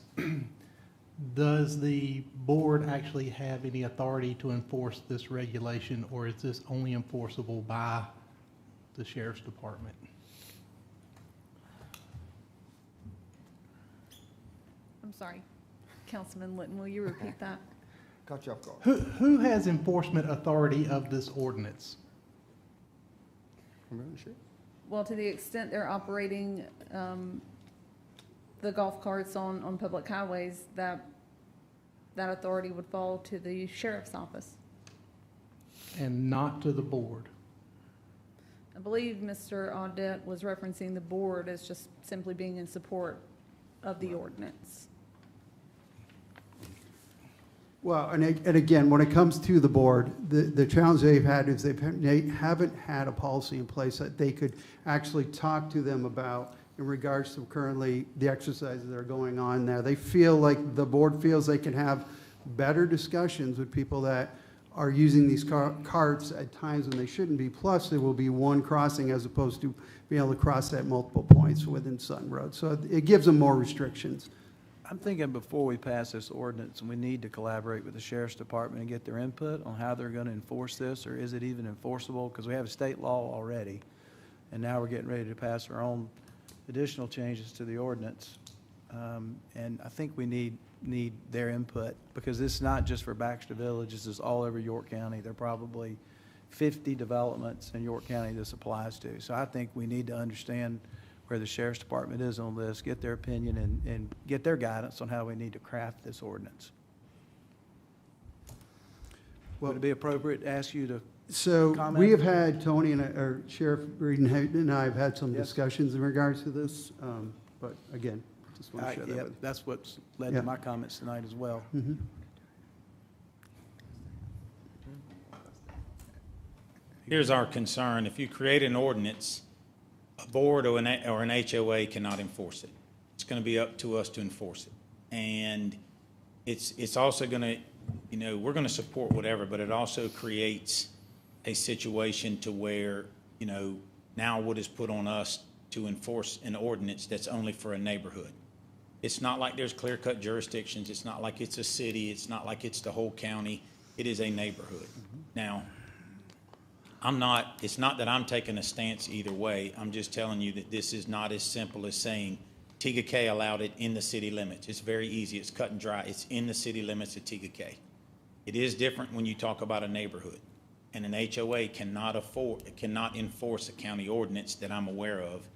Does the board actually have any authority to enforce this regulation, or is this only enforceable by the sheriff's department? I'm sorry, Councilman Litton, will you repeat that? Caught you off guard. Who has enforcement authority of this ordinance? Well, to the extent they're operating the golf carts on public highways, that authority would fall to the sheriff's office. And not to the board? I believe Mr. Audette was referencing the board as just simply being in support of the ordinance. Well, and again, when it comes to the board, the challenge they've had is they haven't had a policy in place that they could actually talk to them about in regards to currently the exercises that are going on there. They feel like the board feels they can have better discussions with people that are using these carts at times when they shouldn't be. Plus, there will be one crossing as opposed to being able to cross at multiple points within Sutton Road. So it gives them more restrictions. I'm thinking before we pass this ordinance, we need to collaborate with the sheriff's department and get their input on how they're going to enforce this, or is it even enforceable? Because we have a state law already, and now we're getting ready to pass our own additional changes to the ordinance. And I think we need their input, because this is not just for Baxter Village, this is all over York County. There are probably 50 developments in York County this applies to. So I think we need to understand where the sheriff's department is on this, get their opinion, and get their guidance on how we need to craft this ordinance. Would it be appropriate to ask you to So comment? we have had, Tony and or Sheriff Reed and I have had some Yes. discussions in regards to this, but again, just want to share that Yeah, with. that's what's led Yeah. to my comments tonight as well. Mhm. Here's our concern. If you create an ordinance, a board or an HOA cannot enforce it. It's going to be up to us to enforce it. And it's also going to, you know, we're going to support whatever, but it also creates a situation to where, you know, now what is put on us to enforce an ordinance that's only for a neighborhood. It's not like there's clear-cut jurisdictions. It's not like it's a city. It's not like it's the whole county. It is a neighborhood. Now, it's not that I'm taking a stance either way. I'm just telling you that this is not as simple as saying Tega K allowed it in the city limits. It's very easy. It's cut and dry. It's in the city limits of Tega K. It is different when you talk about a neighborhood. And an HOA cannot enforce a county ordinance that I'm aware of.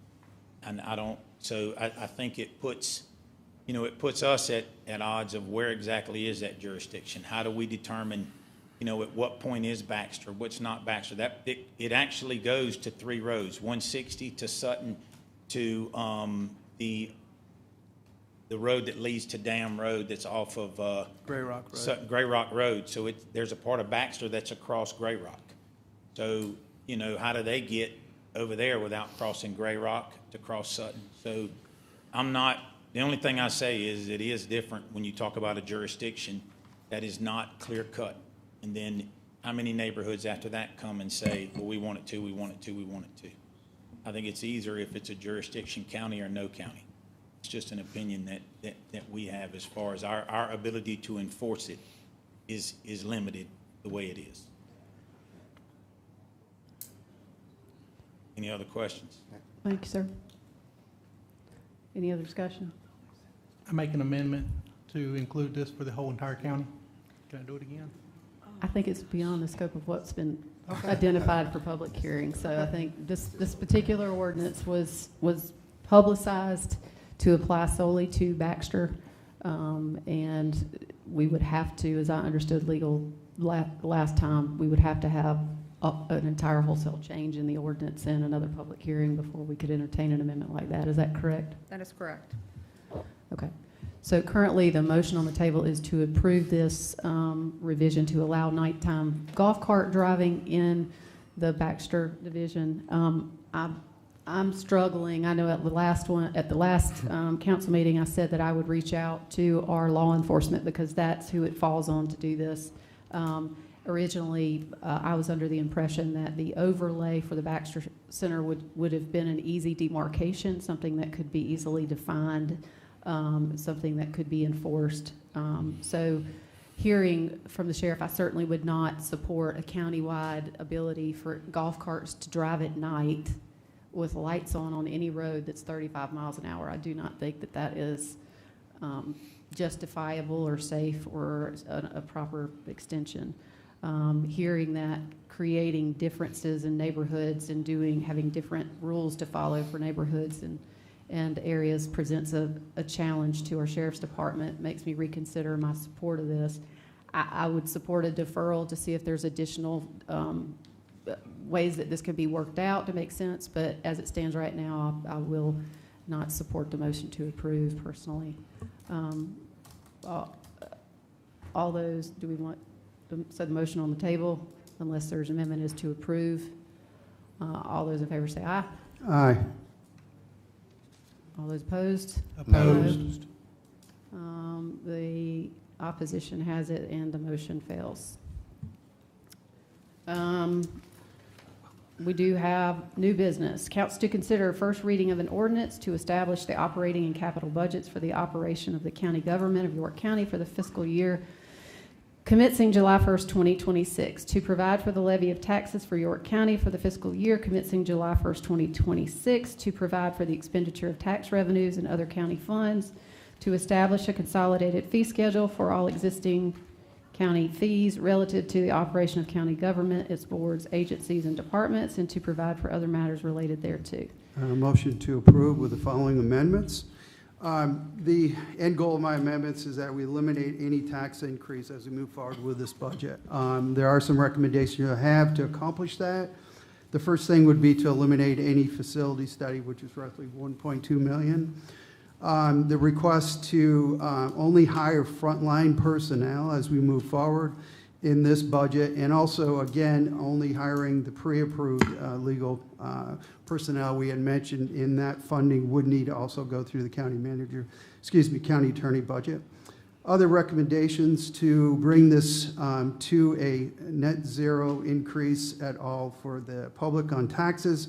And I think it puts, you know, it puts us at odds of where exactly is that jurisdiction? How do we determine, you know, at what point is Baxter, what's not Baxter? It actually goes to 3 roads, 160 to Sutton to the road that leads to Dam Road that's off of Gray Rock Road. Sutton, Gray Rock Road. So there's a part of Baxter that's across Gray Rock. So, you know, how do they get over there without crossing Gray Rock to cross Sutton? So the only thing I say is it is different when you talk about a jurisdiction that is not clear cut. And then how many neighborhoods after that come and say, well, we want it to, we want it to, we want it to. I think it's easier if it's a jurisdiction, county or no county. It's just an opinion that we have as far as our ability to enforce it is limited the way it is. Any other questions? Thank you, sir. Any other discussion? I make an amendment to include this for the whole entire county. Can I do it again? I think it's beyond the scope of what's been identified for public hearing. So I think this particular ordinance was publicized to apply solely to Baxter. And we would have to, as I understood legal last time, we would have to have an entire wholesale change in the ordinance and another public hearing before we could entertain an amendment like that. Is that correct? That is correct. Okay. So currently, the motion on the table is to approve this revision to allow nighttime golf cart driving in the Baxter division. I'm struggling. I know at the last council meeting, I said that I would reach out to our law enforcement because that's who it falls on to do this. Originally, I was under the impression that the overlay for the Baxter Center would have been an easy demarcation, something that could be easily defined, something that could be enforced. So hearing from the sheriff, I certainly would not support a countywide ability for golf carts to drive at night with lights on any road that's 35 miles an hour. I do not think that that is justifiable or safe or a proper extension. Hearing that creating differences in neighborhoods and having different rules to follow for neighborhoods and areas presents a challenge to our sheriff's department, makes me reconsider my support of this. I would support a deferral to see if there's additional ways that this could be worked out to make sense, but as it stands right now, I will not support the motion to approve personally. All those, do we want, so the motion on the table, unless there's amendment, is to approve. All those in favor say aye. Aye. All those opposed? Opposed. The opposition has it and the motion fails. We do have new business. Council to consider first reading of an ordinance to establish the operating and capital budgets for the operation of the county government of York County for the fiscal year commencing July 1st, 2026, to provide for the levy of taxes for York County for the fiscal year commencing July 1st, 2026, to provide for the expenditure of tax revenues and other county funds, to establish a consolidated fee schedule for all existing county fees relative to the operation of county government, its boards, agencies, and departments, and to provide for other matters related thereto. Motion to approve with the following amendments. The end goal of my amendments is that we eliminate any tax increase as we move forward with this budget. There are some recommendations I have to accomplish that. The first thing would be to eliminate any facility study, which is roughly $1.2 million. The request to only hire frontline personnel as we move forward in this budget, and also, again, only hiring the pre-approved legal personnel we had mentioned in that funding would need to also go through the county attorney budget. Other recommendations to bring this to a net zero increase at all for the public on taxes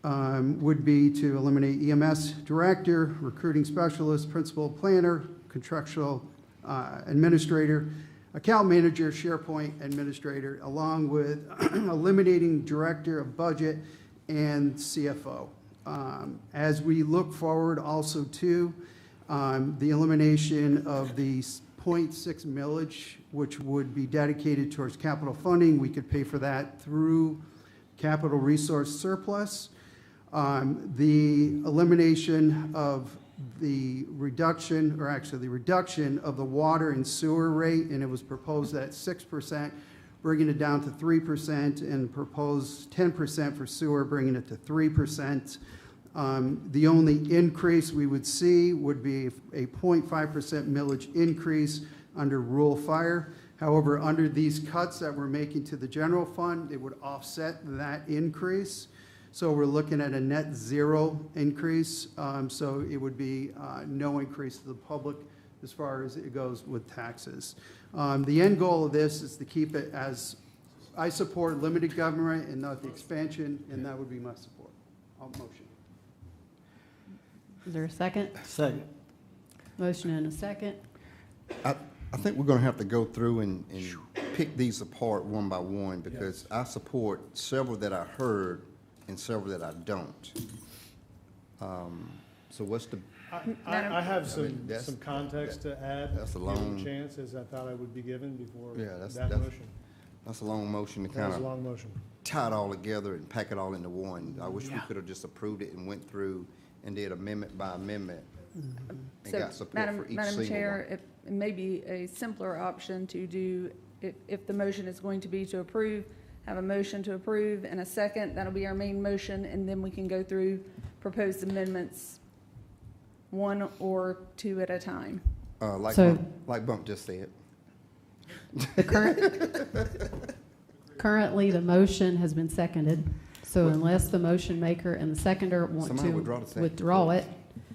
would be to eliminate EMS director, recruiting specialist, principal planner, contractual administrator, account manager, SharePoint administrator, along with eliminating director of budget and CFO. As we look forward also to the elimination of the 0.6 millage, which would be dedicated towards capital funding, we could pay for that through capital resource surplus. The elimination of the reduction, or actually the reduction of the water and sewer rate, and it was proposed at 6%, bringing it down to 3%, and proposed 10% for sewer, bringing it to 3%. The only increase we would see would be a 0.5% millage increase under rural fire. However, under these cuts that we're making to the general fund, it would offset that increase. So we're looking at a net zero increase. So it would be no increase to the public as far as it goes with taxes. The end goal of this is to keep it as, I support limited government and not the expansion, and that would be my support. Motion. Is there a second? Second. Motion and a second. I think we're going to have to go through and pick these apart one by one, because I support several that I heard and several that I don't. So what's the? I have some context to add. That's a given long chance, as I thought I would be given before Yeah, that motion. That's a long motion to That kind was a of long motion. tie it all together and pack it all into one. I wish we Yeah. could have just approved it and went through and did amendment by amendment and So, got support for each Madam single Chair, one. it may be a simpler option to do, if the motion is going to be to approve, have a motion to approve and a second, that'll be our main motion, and then we can go through proposed amendments, one or two at a time. So- Like Bump just said. The currently, the motion has been seconded, so unless the motion maker and the seconder want Somebody to withdraw the second. withdraw it,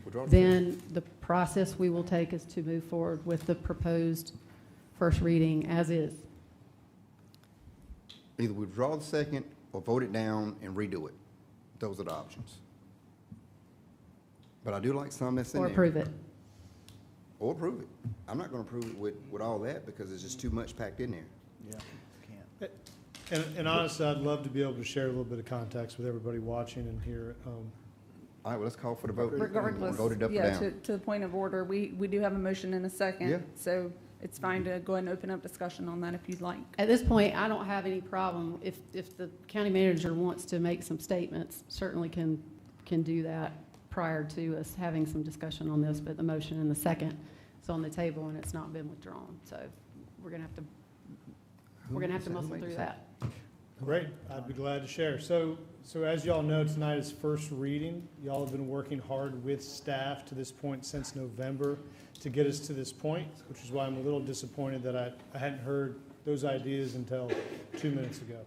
Withdraw the then the process we will take is to move forward with the proposed first reading as is. Either withdraw the second or vote it down and redo it. Those are the options. But I do like some that's in Or there. approve it. Or approve it. I'm not gonna approve it with all that because there's just too much packed in there. Yeah, can't. And honestly, I'd love to be able to share a little bit of context with everybody watching and here. All right, well, let's call for the vote. Regardless, Vote it up or yeah, down. to the point of order, we do have a motion and a Yeah. second, so it's fine to go ahead and open up discussion on that if you'd like. At this point, I don't have any problem. If the county manager wants to make some statements, certainly can do that prior to us having some discussion on this, but the motion and the second is on the table and it's not been withdrawn. So we're gonna have to muscle through that. Great, I'd be glad to share. So as y'all know, tonight is first reading. Y'all have been working hard with staff to this point since November to get us to this point, which is why I'm a little disappointed that I hadn't heard those ideas until 2 minutes ago.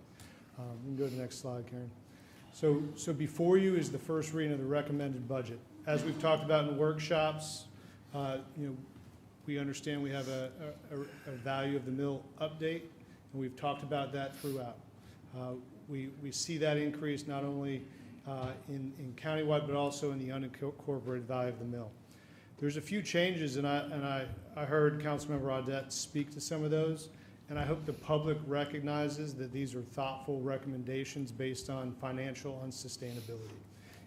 We can go to the next slide, Karen. So before you is the first reading of the recommended budget. As we've talked about in the workshops, we understand we have a value of the mill update, and we've talked about that throughout. We see that increase not only in countywide, but also in the unincorporated value of the mill. There's a few changes, and I heard Councilmember Audette speak to some of those, and I hope the public recognizes that these are thoughtful recommendations based on financial unsustainability.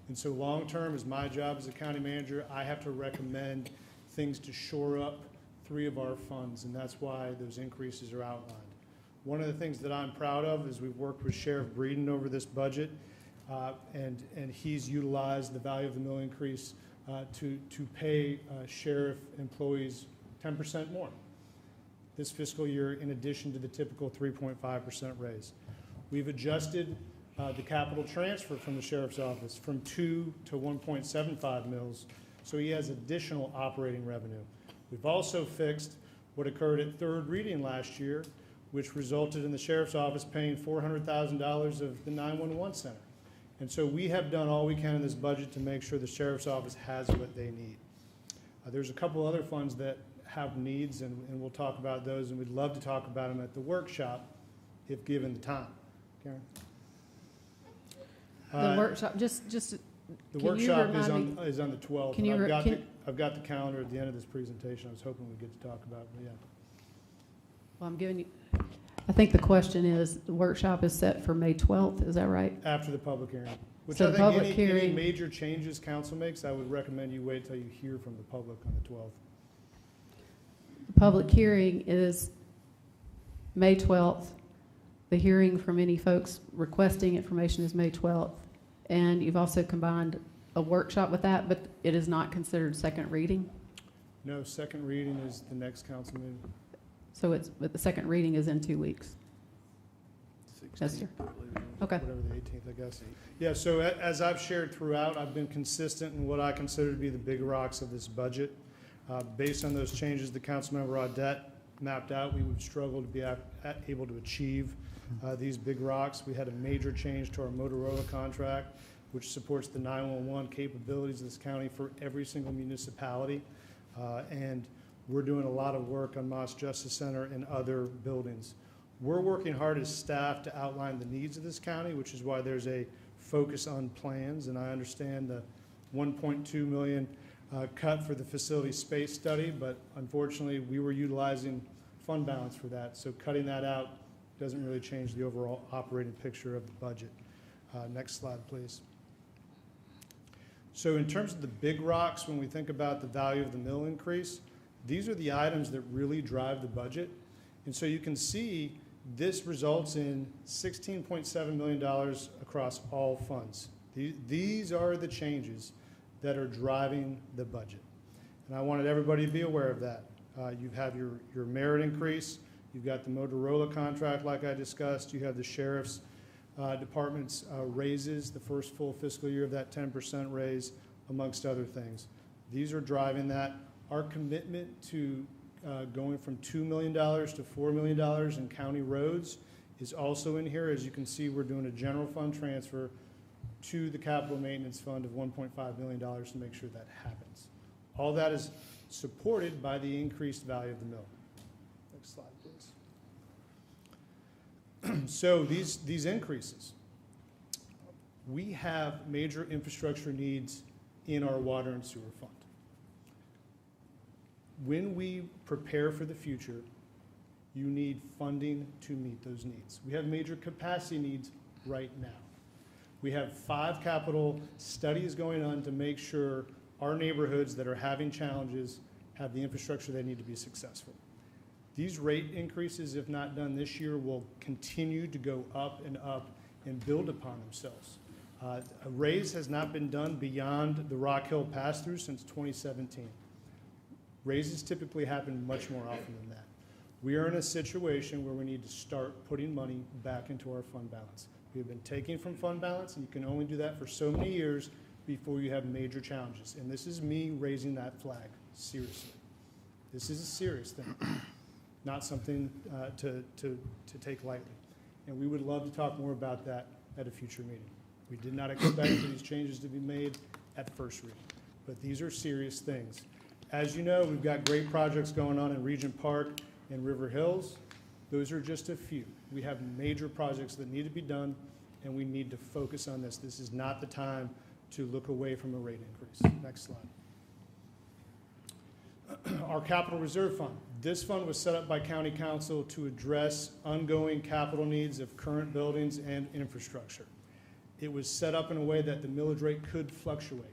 And so long-term, as my job as a county manager, I have to recommend things to shore up 3 of our funds, and that's why those increases are outlined. One of the things that I'm proud of is we've worked with Sheriff Breeden over this budget, and he's utilized the value of the mill increase to pay sheriff employees 10% more this fiscal year, in addition to the typical 3.5% raise. We've adjusted the capital transfer from the sheriff's office from 2 to 1.75 mils, so he has additional operating revenue. We've also fixed what occurred at third reading last year, which resulted in the sheriff's office paying $400,000 of the 911 center. And so we have done all we can in this budget to make sure the sheriff's office has what they need. There's a couple other funds that have needs, and we'll talk about those, and we'd love to talk about them at the workshop if given the time. Karen? The workshop, just, The can you workshop remind me? is on the 12th. Can you re- I've got the calendar at the end of this presentation. I was hoping we'd get to talk about it, but yeah. Well, I'm giving you, I think the question is, the workshop is set for May 12th, is that right? After the public hearing. Which So I the think public any hearing- major changes council makes, I would recommend you wait till you hear from the public on the 12th. The public hearing is May 12th. The hearing from any folks requesting information is May 12th. And you've also combined a workshop with that, but it is not considered second reading. No, second reading is the next council meeting. So but the second reading is in 2 weeks. Yes, sir. Okay. Whatever the 18th, I guess. Yeah, so as I've shared throughout, I've been consistent in what I consider to be the big rocks of this budget. Based on those changes the Councilmember Audette mapped out, we would struggle to be able to achieve these big rocks. We had a major change to our Motorola contract, which supports the 911 capabilities of this county for every single municipality. And we're doing a lot of work on Moss Justice Center and other buildings. We're working hard as staff to outline the needs of this county, which is why there's a focus on plans. And I understand the 1.2 million cut for the facility space study, but unfortunately we were utilizing fund balance for that. So cutting that out doesn't really change the overall operating picture of the budget. Next slide, please. So in terms of the big rocks, when we think about the value of the mill increase, these are the items that really drive the budget. And so you can see This results in $16.7 million across all funds. These are the changes that are driving the budget. And I wanted everybody to be aware of that. You have your merit increase, you've got the Motorola contract like I discussed, you have the sheriff's department's raises, the first full fiscal year of that 10% raise, amongst other things. These are driving that. Our commitment to going from $2 million to $4 million in county roads is also in here. As you can see, we're doing a general fund transfer to the capital maintenance fund of $1.5 million to make sure that happens. All that is supported by the increased value of the mill. Next slide, please. So these increases, we have major infrastructure needs in our water and sewer fund. When we prepare for the future, you need funding to meet those needs. We have major capacity needs right now. We have 5 capital studies going on to make sure our neighborhoods that are having challenges have the infrastructure they need to be successful. These rate increases, if not done this year, will continue to go up and build upon themselves. A raise has not been done beyond the Rock Hill pass-through since 2017. Raises typically happen much more often than that. We are in a situation where we need to start putting money back into our fund balance. We have been taking from fund balance, and you can only do that for so many years before you have major challenges. And this is me raising that flag, seriously. This is a serious thing, not something to take lightly. And we would love to talk more about that at a future meeting. We did not expect for these changes to be made at first reading, but these are serious things. As you know, we've got great projects going on in Regent Park and River Hills. Those are just a few. We have major projects that need to be done, and we need to focus on this. This is not the time to look away from a rate increase. Next slide. Our capital reserve fund. This fund was set up by county council to address ongoing capital needs of current buildings and infrastructure. It was set up in a way that the millage rate could fluctuate.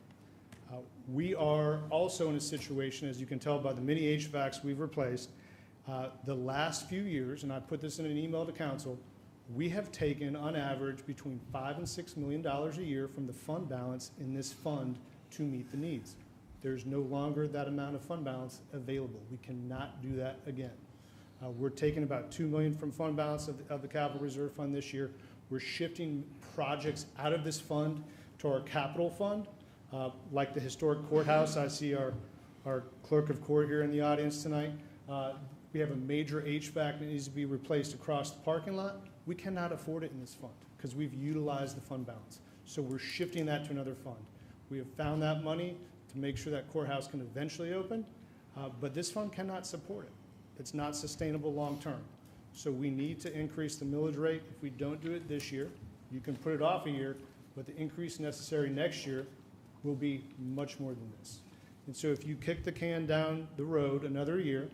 We are also in a situation, as you can tell by the many HVACs we've replaced, the last few years, and I put this in an email to council, we have taken on average between $5 and $6 million a year from the fund balance in this fund to meet the needs. There's no longer that amount of fund balance available. We cannot do that again. We're taking about $2 million from fund balance of the capital reserve fund this year. We're shifting projects out of this fund to our capital fund. Like the historic courthouse, I see our clerk of court here in the audience tonight. We have a major HVAC that needs to be replaced across the parking lot. We cannot afford it in this fund because we've utilized the fund balance. So we're shifting that to another fund. We have found that money to make sure that courthouse can eventually open, but this fund cannot support it. It's not sustainable long-term. So we need to increase the millage rate. If we don't do it this year, you can put it off a year, but the increase necessary next year will be much more than this. And so if you kick the can down the road another year,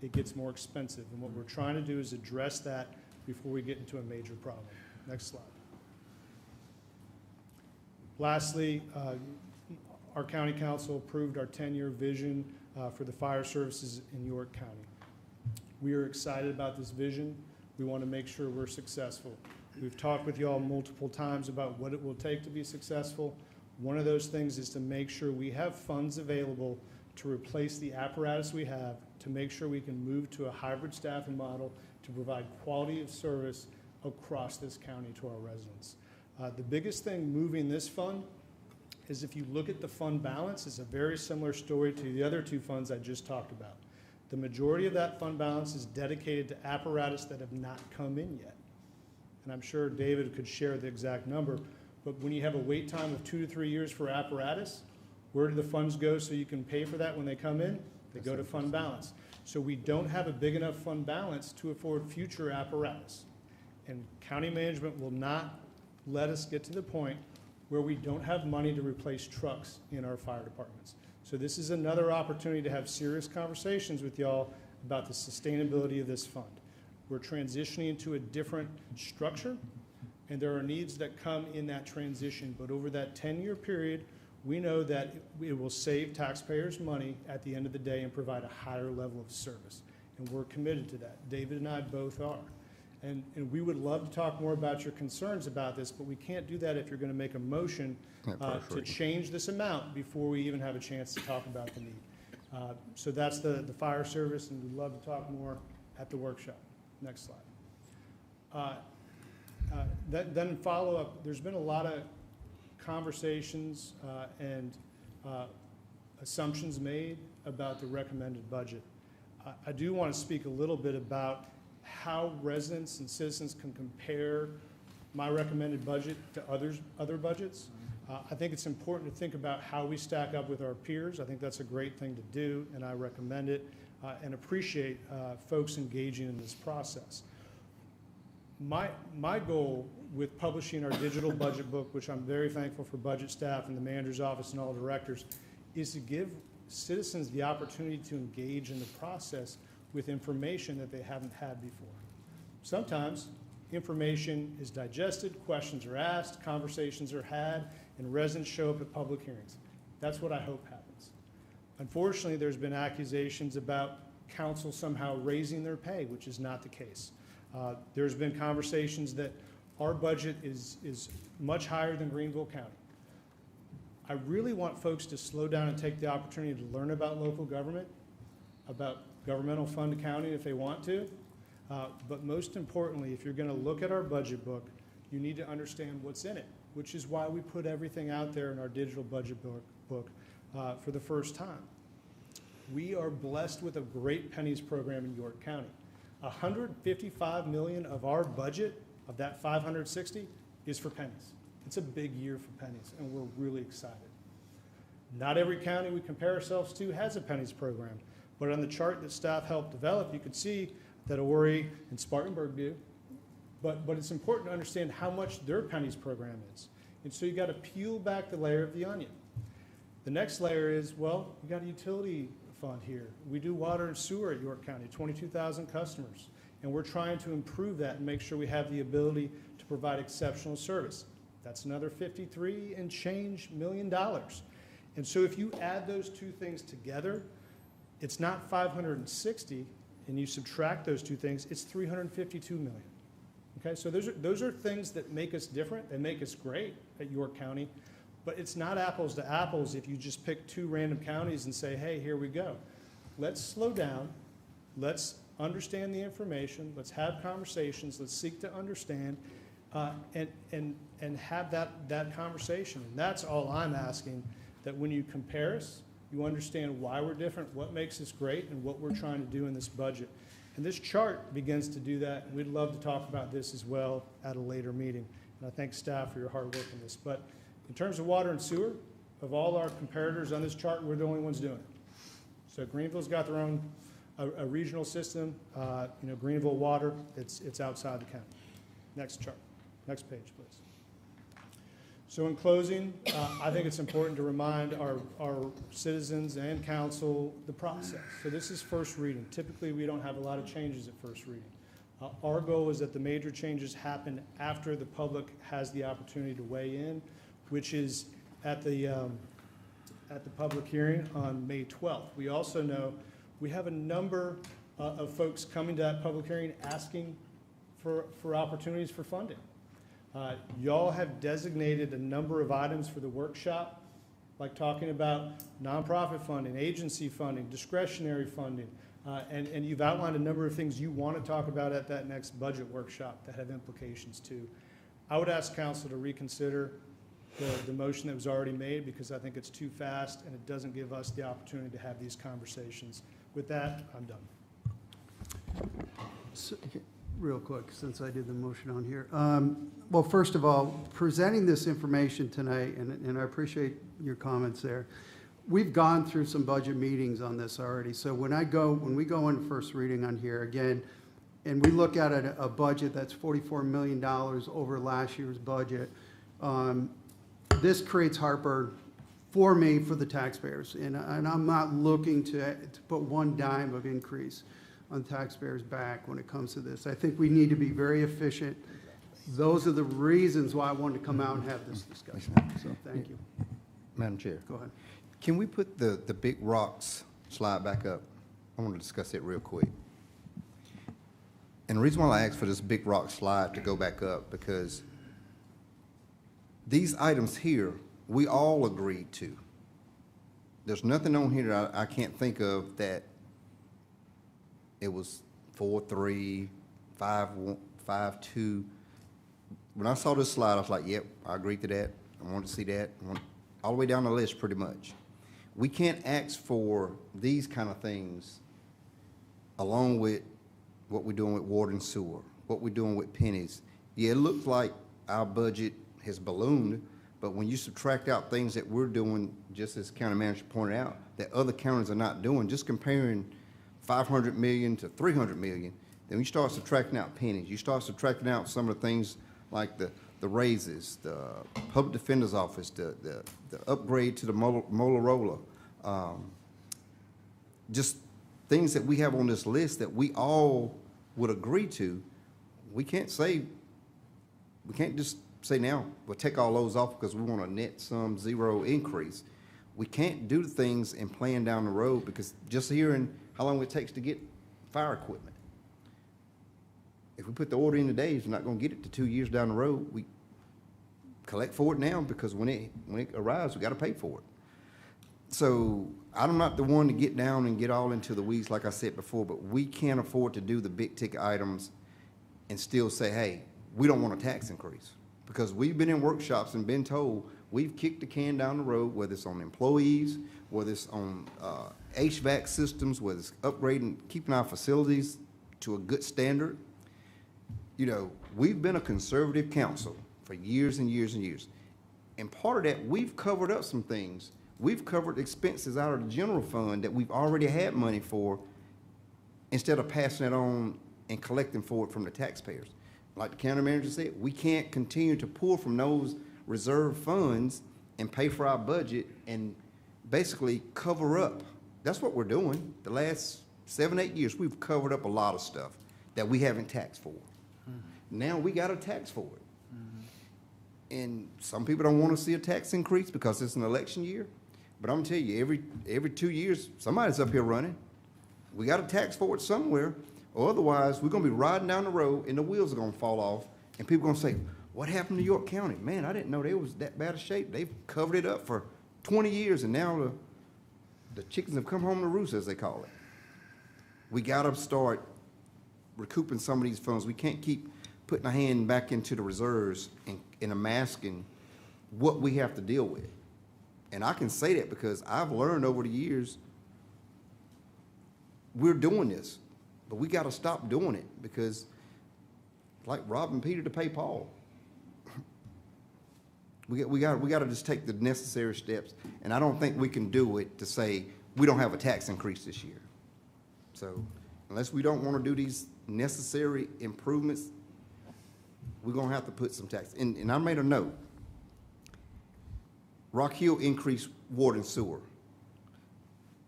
it gets more expensive. And what we're trying to do is address that before we get into a major problem. Next slide. Lastly, our county council approved our 10-year vision for the fire services in York County. We are excited about this vision. We want to make sure we're successful. We've talked with you all multiple times about what it will take to be successful. One of those things is to make sure we have funds available to replace the apparatus we have, to make sure we can move to a hybrid staffing model to provide quality of service across this county to our residents. The biggest thing moving this fund is if you look at the fund balance, it's a very similar story to the other two funds I just talked about. The majority of that fund balance is dedicated to apparatus that have not come in yet. And I'm sure David could share the exact number, but when you have a wait time of 2 to 3 years for apparatus, where do the funds go so you can pay for that when they come in? They go to fund balance. So we don't have a big enough fund balance to afford future apparatus. And county management will not let us get to the point where we don't have money to replace trucks in our fire departments. So this is another opportunity to have serious conversations with y'all about the sustainability of this fund. We're transitioning to a different structure, and there are needs that come in that transition. But over that 10-year period, we know that it will save taxpayers money at the end of the day and provide a higher level of service. And we're committed to that. David and I both are. And we would love to talk more about your concerns about this, but we can't do that if you're going to make a motion to change this amount before we even have a chance to talk about the need. So that's the fire service, and we'd love to talk more at the workshop. Next slide. Then follow up, there's been a lot of conversations and assumptions made about the recommended budget. I do want to speak a little bit about how residents and citizens can compare my recommended budget to other budgets. I think it's important to think about how we stack up with our peers. I think that's a great thing to do, and I recommend it and appreciate folks engaging in this process. My goal with publishing our digital budget book, which I'm very thankful for budget staff and the manager's office and all directors, is to give citizens the opportunity to engage in the process with information that they haven't had before. Sometimes information is digested, questions are asked, conversations are had, and residents show up at public hearings. That's what I hope happens. Unfortunately, there's been accusations about council somehow raising their pay, which is not the case. There's been conversations that our budget is much higher than Greenville County. I really want folks to slow down and take the opportunity to learn about local government, about governmental fund accounting if they want to. But most importantly, if you're going to look at our budget book, you need to understand what's in it, which is why we put everything out there in our digital budget book for the first time. We are blessed with a great pennies program in York County. $155 million of our budget, of that 560, is for pennies. It's a big year for pennies, and we're really excited. Not every county we compare ourselves to has a pennies program, but on the chart that staff helped develop, you could see that Horry and Spartanburg do. But it's important to understand how much their pennies program is. And so you got to peel back the layer of the onion. The next layer is, well, you got a utility fund here. We do water and sewer at York County, 22,000 customers. And we're trying to improve that and make sure we have the ability to provide exceptional service. That's another $53 and change million. And so if you add those two things together, it's not 560, and you subtract those two things, it's 352 million. Okay, so those are things that make us different, that make us great at York County, but it's not apples to apples if you just pick two random counties and say, hey, here we go. Let's slow down, let's understand the information, let's have conversations, let's seek to understand, and have that conversation. And that's all I'm asking, that when you compare us, you understand why we're different, what makes us great, and what we're trying to do in this budget. And this chart begins to do that, and we'd love to talk about this as well at a later meeting. And I thank staff for your hard work on this. But in terms of water and sewer, of all our comparators on this chart, we're the only ones doing it. So Greenville's got their own a regional system. Greenville Water, it's outside the county. Next chart. Next page, please. So in closing, I think it's important to remind our citizens and council the process. So this is first reading. Typically, we don't have a lot of changes at first reading. Our goal is that the major changes happen after the public has the opportunity to weigh in, which is at the public hearing on May 12th. We also know we have a number of folks coming to that public hearing asking for opportunities for funding. Y'all have designated a number of items for the workshop, like talking about nonprofit funding, agency funding, discretionary funding, and you've outlined a number of things you want to talk about at that next budget workshop that have implications too. I would ask council to reconsider the motion that was already made, because I think it's too fast and it doesn't give us the opportunity to have these conversations. With that, I'm done. So, real quick, since I did the motion on here. Well, first of all, presenting this information tonight, and I appreciate your comments there. We've gone through some budget meetings on this already. So when we go into first reading on here again, and we look at a budget that's $44 million over last year's budget, this creates heartburn for me, for the taxpayers. And I'm not looking to put one dime of increase on taxpayers' back when it comes to this. I think we need to be very efficient. Those are the reasons why I wanted to come out and have this discussion. So thank you. Madam Chair. Go ahead. Can we put the big rocks slide back up? I want to discuss it real quick. And the reason why I asked for this big rock slide to go back up, because these items here, we all agreed to. There's nothing on here that I can't think of that it was 4-3, 5-1, 5-2. When I saw this slide, I was like, yep, I agreed to that. I wanted to see that. All the way down the list, pretty much. We can't ask for these kind of things along with what we're doing with water and sewer, what we're doing with pennies. Yeah, it looks like our budget has ballooned, but when you subtract out things that we're doing, just as county manager pointed out, that other counties are not doing, just comparing 500 million to 300 million, then you start subtracting out pennies. You start subtracting out some of the things like the raises, the public defender's office, the upgrade to the Motorola, just things that we have on this list that we all would agree to. We can't just say now, we'll take all those off because we want a net sum zero increase. We can't do things and plan down the road, because just hearing how long it takes to get fire equipment. If we put the order in today, we're not gonna get it to 2 years down the road. We collect for it now, because when it arrives, we gotta pay for it. So I'm not the one to get down and get all into the weeds, like I said before, but we can't afford to do the big ticket items and still say, hey, we don't want a tax increase. Because we've been in workshops and been told we've kicked the can down the road, whether it's on employees, whether it's on HVAC systems, whether it's upgrading, keeping our facilities to a good standard. You know, we've been a conservative council for years and years and years. And part of that, we've covered up some things. We've covered expenses out of the general fund that we've already had money for, instead of passing it on and collecting for it from the taxpayers. Like the county manager said, we can't continue to pull from those reserve funds and pay for our budget and basically cover up. That's what we're doing. The last 7-8 years, we've covered up a lot of stuff that we haven't taxed for. Now we got to tax for it. And some people don't want to see a tax increase because it's an election year. But I'm telling you, every 2 years, somebody's up here running. We got to tax for it somewhere, or otherwise we're going to be riding down the road and the wheels are going to fall off, and people are going to say, what happened to York County? Man, I didn't know they was that bad a shape. They've covered it up for 20 years, and now the chickens have come home to roost, as they call it. We got to start recouping some of these funds. We can't keep putting our hand back into the reserves and masking what we have to deal with. And I can say that because I've learned over the years, we're doing this, but we got to stop doing it, because like robbing Peter to pay Paul. We got to just take the necessary steps, and I don't think we can do it to say we don't have a tax increase this year. So unless we don't want to do these necessary improvements, we're going to have to put some tax. And I made a note. Rock Hill increased water and sewer.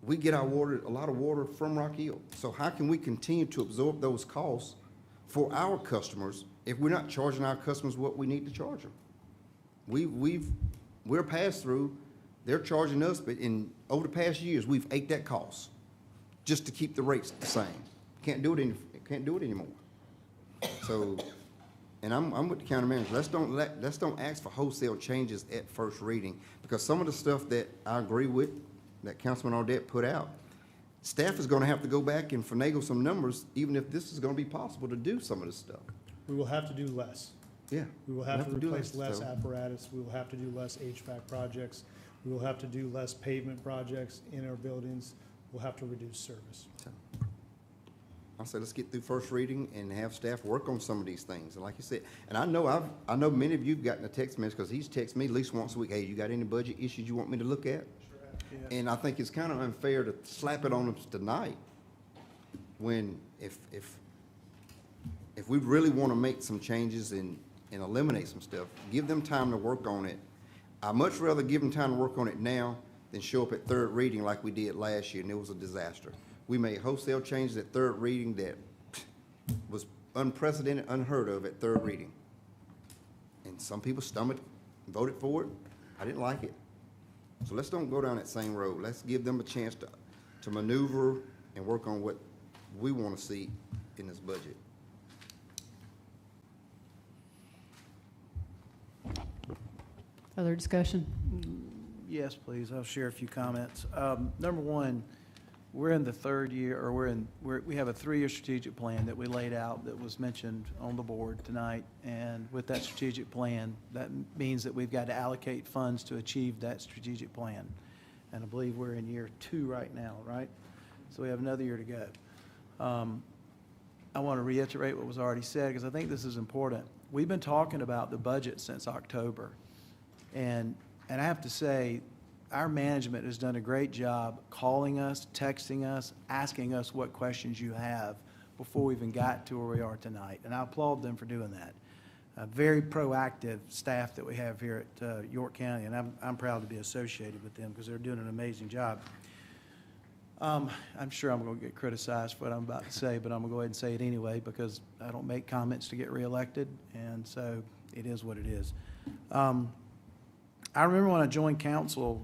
We get our water, a lot of water from Rock Hill. So how can we continue to absorb those costs for our customers if we're not charging our customers what we need to charge them? We're pass through. They're charging us, but over the past years, we've ate that cost just to keep the rates the same. Can't do it anymore. So, and I'm with the county manager. Let's don't ask for wholesale changes at first reading, because some of the stuff that I agree with, that Councilman Audette put out, staff is going to have to go back and finagle some numbers, even if this is going to be possible to do some of this stuff. We will have to do less. Yeah. We will have to do replace less so. apparatus. We will have to do less HVAC projects. We will have to do less pavement projects in our buildings. We'll have to reduce service. I said, let's get through first reading and have staff work on some of these things. And like you said, and I know many of you've gotten a text message, because he's texted me at least once a week, hey, you got any budget issues you want me to look at? Sure. Yeah. And I think it's kind of unfair to slap it on us tonight, when if we really want to make some changes and eliminate some stuff, give them time to work on it. I'd much rather give them time to work on it now than show up at third reading like we did last year, and it was a disaster. We made wholesale changes at third reading that was unprecedented, unheard of at third reading. And some people stomached, voted for it. I didn't like it. So let's don't go down that same road. Let's give them a chance to maneuver and work on what we want to see in this budget. Other discussion? Yes, please. I'll share a few comments. Number one, we're in the third year, or we have a 3-year strategic plan that we laid out that was mentioned on the board tonight. And with that strategic plan, that means that we've got to allocate funds to achieve that strategic plan. And I believe we're in year 2 right now, right? So we have another year to go. I want to reiterate what was already said because I think this is important. We've been talking about the budget since October. And I have to say, our management has done a great job calling us, texting us, asking us what questions you have before we even got to where we are tonight. And I applaud them for doing that. A very proactive staff that we have here at York County, and I'm proud to be associated with them because they're doing an amazing job. I'm sure I'm going to get criticized for what I'm about to say, but I'm going to go ahead and say it anyway because I don't make comments to get reelected, and so it is what it is. I remember when I joined council,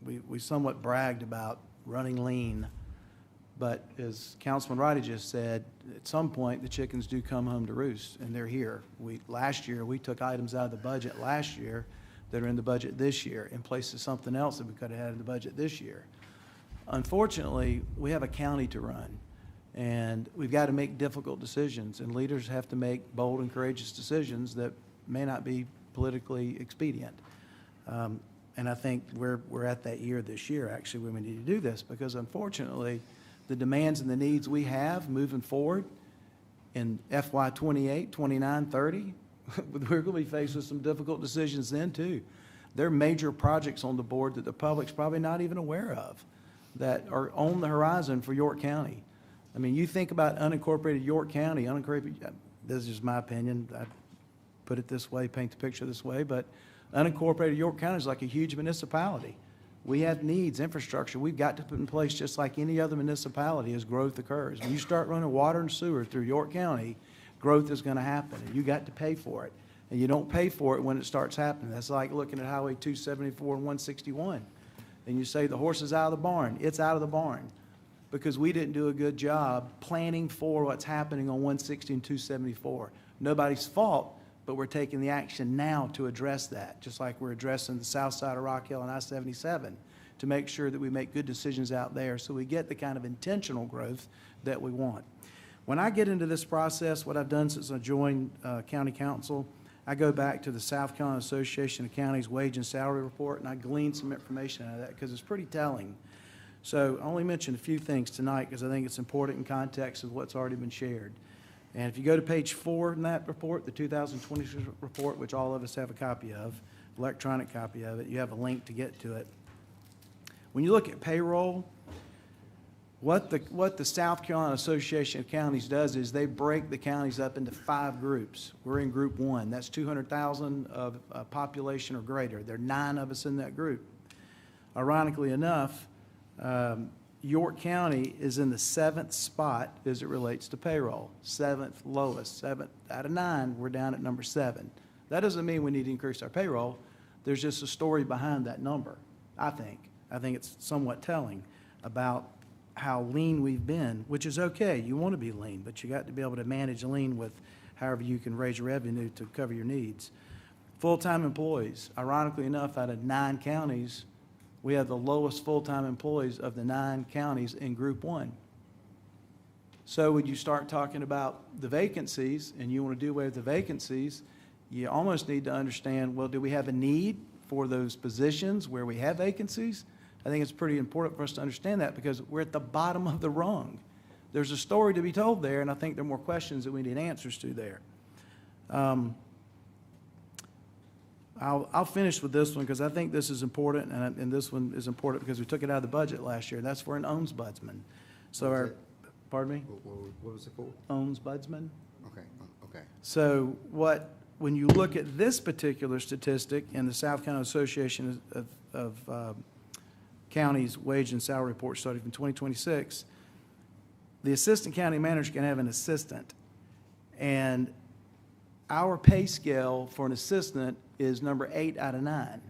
we somewhat bragged about running lean, but as Councilman Roddy just said, at some point the chickens do come home to roost, and they're here. Last year, we took items out of the budget last year that are in the budget this year in place of something else that we could have had in the budget this year. Unfortunately, we have a county to run, and we've got to make difficult decisions, and leaders have to make bold and courageous decisions that may not be politically expedient. And I think we're at that year this year, actually, when we need to do this, because unfortunately, the demands and the needs we have moving forward in FY 28, 29, 30, we're going to be faced with some difficult decisions then, too. There are major projects on the board that the public's probably not even aware of that are on the horizon for York County. I mean, you think about unincorporated York County, this is my opinion, I put it this way, paint the picture this way, but unincorporated York County is like a huge municipality. We have needs, infrastructure we've got to put in place just like any other municipality as growth occurs. When you start running water and sewer through York County, growth is going to happen, and you got to pay for it. And you don't pay for it when it starts happening. That's like looking at Highway 274 and 161. And you say the horse is out of the barn. It's out of the barn because we didn't do a good job planning for what's happening on 160 and 274. Nobody's fault, but we're taking the action now to address that, just like we're addressing the south side of Rock Hill and I-77 to make sure that we make good decisions out there so we get the kind of intentional growth that we want. When I get into this process, what I've done since I joined county council, I go back to the South Carolina Association of Counties Wage and Salary Report, and I glean some information out of that because it's pretty telling. So I only mentioned a few things tonight because I think it's important in context of what's already been shared. And if you go to page 4 in that report, the 2020 report, which all of us have a copy of, electronic copy of it, you have a link to get to it. When you look at payroll, what the South Carolina Association of Counties does is they break the counties up into 5 groups. We're in group 1. That's 200,000 of population or greater. There are 9 of us in that group. Ironically enough, York County is in the 7th spot as it relates to payroll. 7th lowest. 7th out of 9, we're down at number 7. That doesn't mean we need to increase our payroll. There's just a story behind that number, I think. I think it's somewhat telling about how lean we've been, which is okay. You want to be lean, but you got to be able to manage lean with however you can raise your revenue to cover your needs. Full-time employees. Ironically enough, out of 9 counties, we have the lowest full-time employees of the 9 counties in Group 1. So when you start talking about the vacancies and you want to do away with the vacancies, you almost need to understand, well, do we have a need for those positions where we have vacancies? I think it's pretty important for us to understand that because we're at the bottom of the rung. There's a story to be told there, and I think there are more questions that we need answers to there. I'll finish with this one because I think this is important, and this one is important because we took it out of the budget last year. That's for an ombudsman. So pardon me? What was it for? Ombudsman. Okay. So when you look at this particular statistic in the South Carolina Association of Counties Wage and Salary Report starting from 2026, the assistant county manager can have an assistant. And our pay scale for an assistant is number 8 out of 9.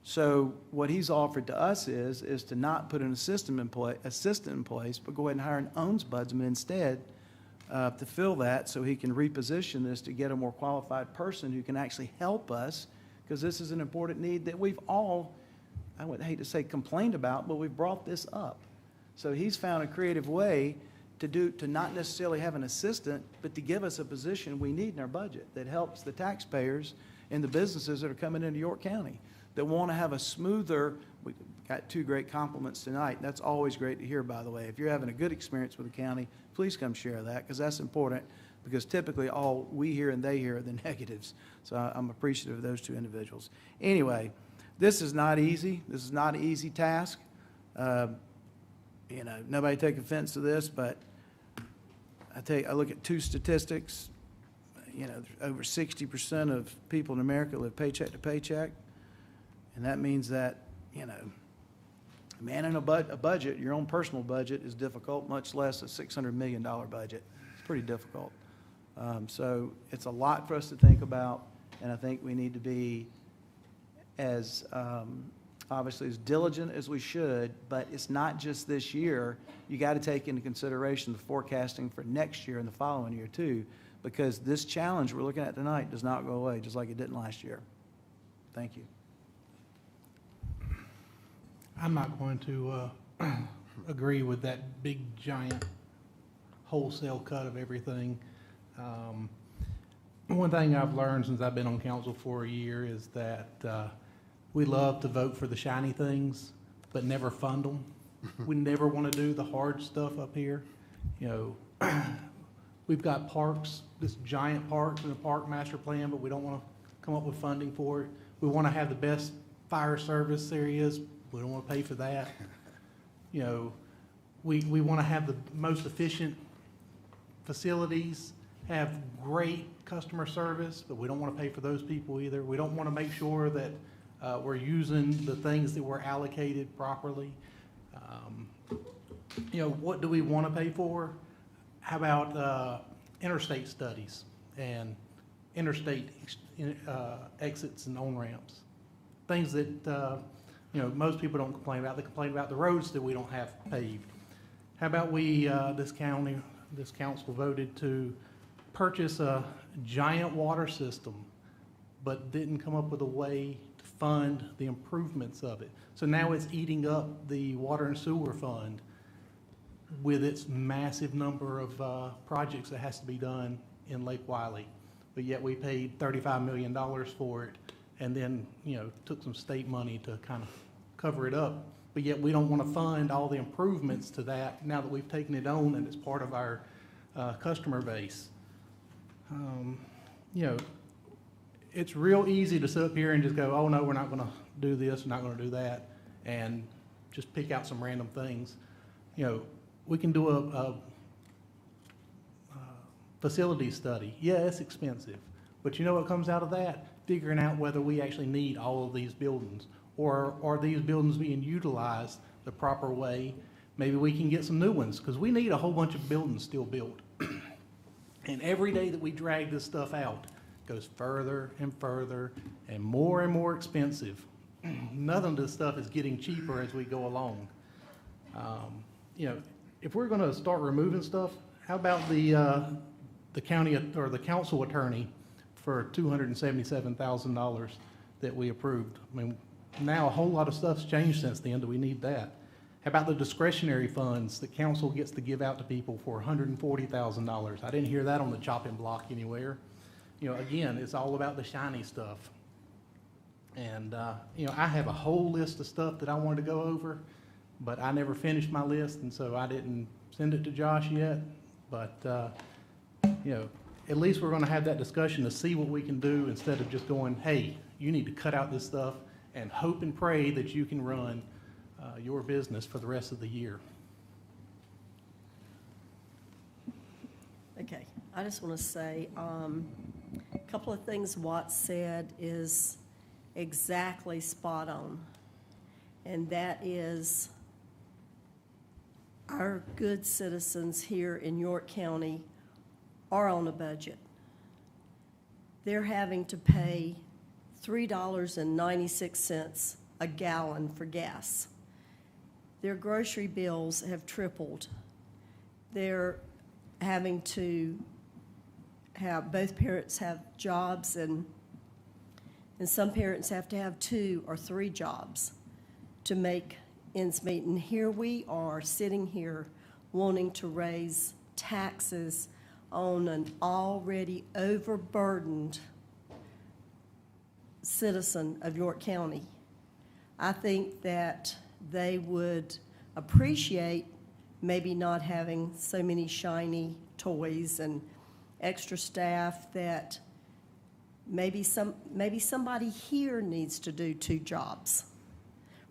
So what he's offered to us is to not put an assistant in place, but go ahead and hire an ombudsman instead to fill that so he can reposition this to get a more qualified person who can actually help us, because this is an important need that we've all, I would hate to say complained about, but we've brought this up. So he's found a creative way to not necessarily have an assistant, but to give us a position we need in our budget that helps the taxpayers and the businesses that are coming into York County that want to have a smoother, we got 2 great compliments tonight. That's always great to hear, by the way. If you're having a good experience with the county, please come share that, because that's important, because typically all we hear and they hear are the negatives. So I'm appreciative of those 2 individuals. Anyway, this is not easy. This is not an easy task. You know, nobody take offense to this, but I look at 2 statistics. You know, over 60% of people in America live paycheck to paycheck. And that means that, you know, managing a budget, your own personal budget, is difficult, much less a $600 million budget. It's pretty difficult. So it's a lot for us to think about, and I think we need to be as, obviously, as diligent as we should, but it's not just this year. You got to take into consideration the forecasting for next year and the following year too, because this challenge we're looking at tonight does not go away, just like it didn't last year. Thank you. I'm not going to agree with that big, giant wholesale cut of everything. One thing I've learned since I've been on council for a year is that we love to vote for the shiny things, but never fund them. We never want to do the hard stuff up here. You know, we've got parks, this giant parks and a park master plan, but we don't want to come up with funding for it. We want to have the best fire service there is. We don't want to pay for that. You know, we want to have the most efficient facilities, have great customer service, but we don't want to pay for those people either. We don't want to make sure that we're using the things that were allocated properly. You know, what do we want to pay for? How about interstate studies and interstate exits and on-ramps? Things that, you know, most people don't complain about. They complain about the roads that we don't have paved. How about we, this council voted to purchase a giant water system, but didn't come up with a way to fund the improvements of it. So now it's eating up the water and sewer fund with its massive number of projects that has to be done in Lake Wiley. But yet we paid $35 million for it, and then, you know, took some state money to kind of cover it up. But yet we don't want to fund all the improvements to that now that we've taken it on and it's part of our customer base. You know, it's real easy to sit up here and just go, oh no, we're not going to do this, we're not going to do that, and just pick out some random things. You know, we can do a facility study. Yeah, it's expensive, but you know what comes out of that? Figuring out whether we actually need all of these buildings, or are these buildings being utilized the proper way? Maybe we can get some new ones, because we need a whole bunch of buildings still built. And every day that we drag this stuff out, it goes further and further and more expensive. None of this stuff is getting cheaper as we go along. You know, if we're going to start removing stuff, how about the county or the council attorney for $277,000 that we approved? I mean, now a whole lot of stuff's changed since then. Do we need that? How about the discretionary funds that council gets to give out to people for $140,000? I didn't hear that on the chopping block anywhere. You know, again, it's all about the shiny stuff. And, you know, I have a whole list of stuff that I wanted to go over, but I never finished my list, and so I didn't send it to Josh yet. But, you know, at least we're going to have that discussion to see what we can do instead of just going, hey, you need to cut out this stuff and hope and pray that you can run your business for the rest of the year. Okay, I just want to say a couple of things Watt said is exactly spot on, and that is our good citizens here in York County are on a budget. They're having to pay $3.96 a gallon for gas. Their grocery bills have tripled. They're having to have, both parents have jobs, and some parents have to have 2 or 3 jobs to make ends meet. And here we are sitting here wanting to raise taxes on an already overburdened citizen of York County. I think that they would appreciate maybe not having so many shiny toys and extra staff, that maybe somebody here needs to do 2 jobs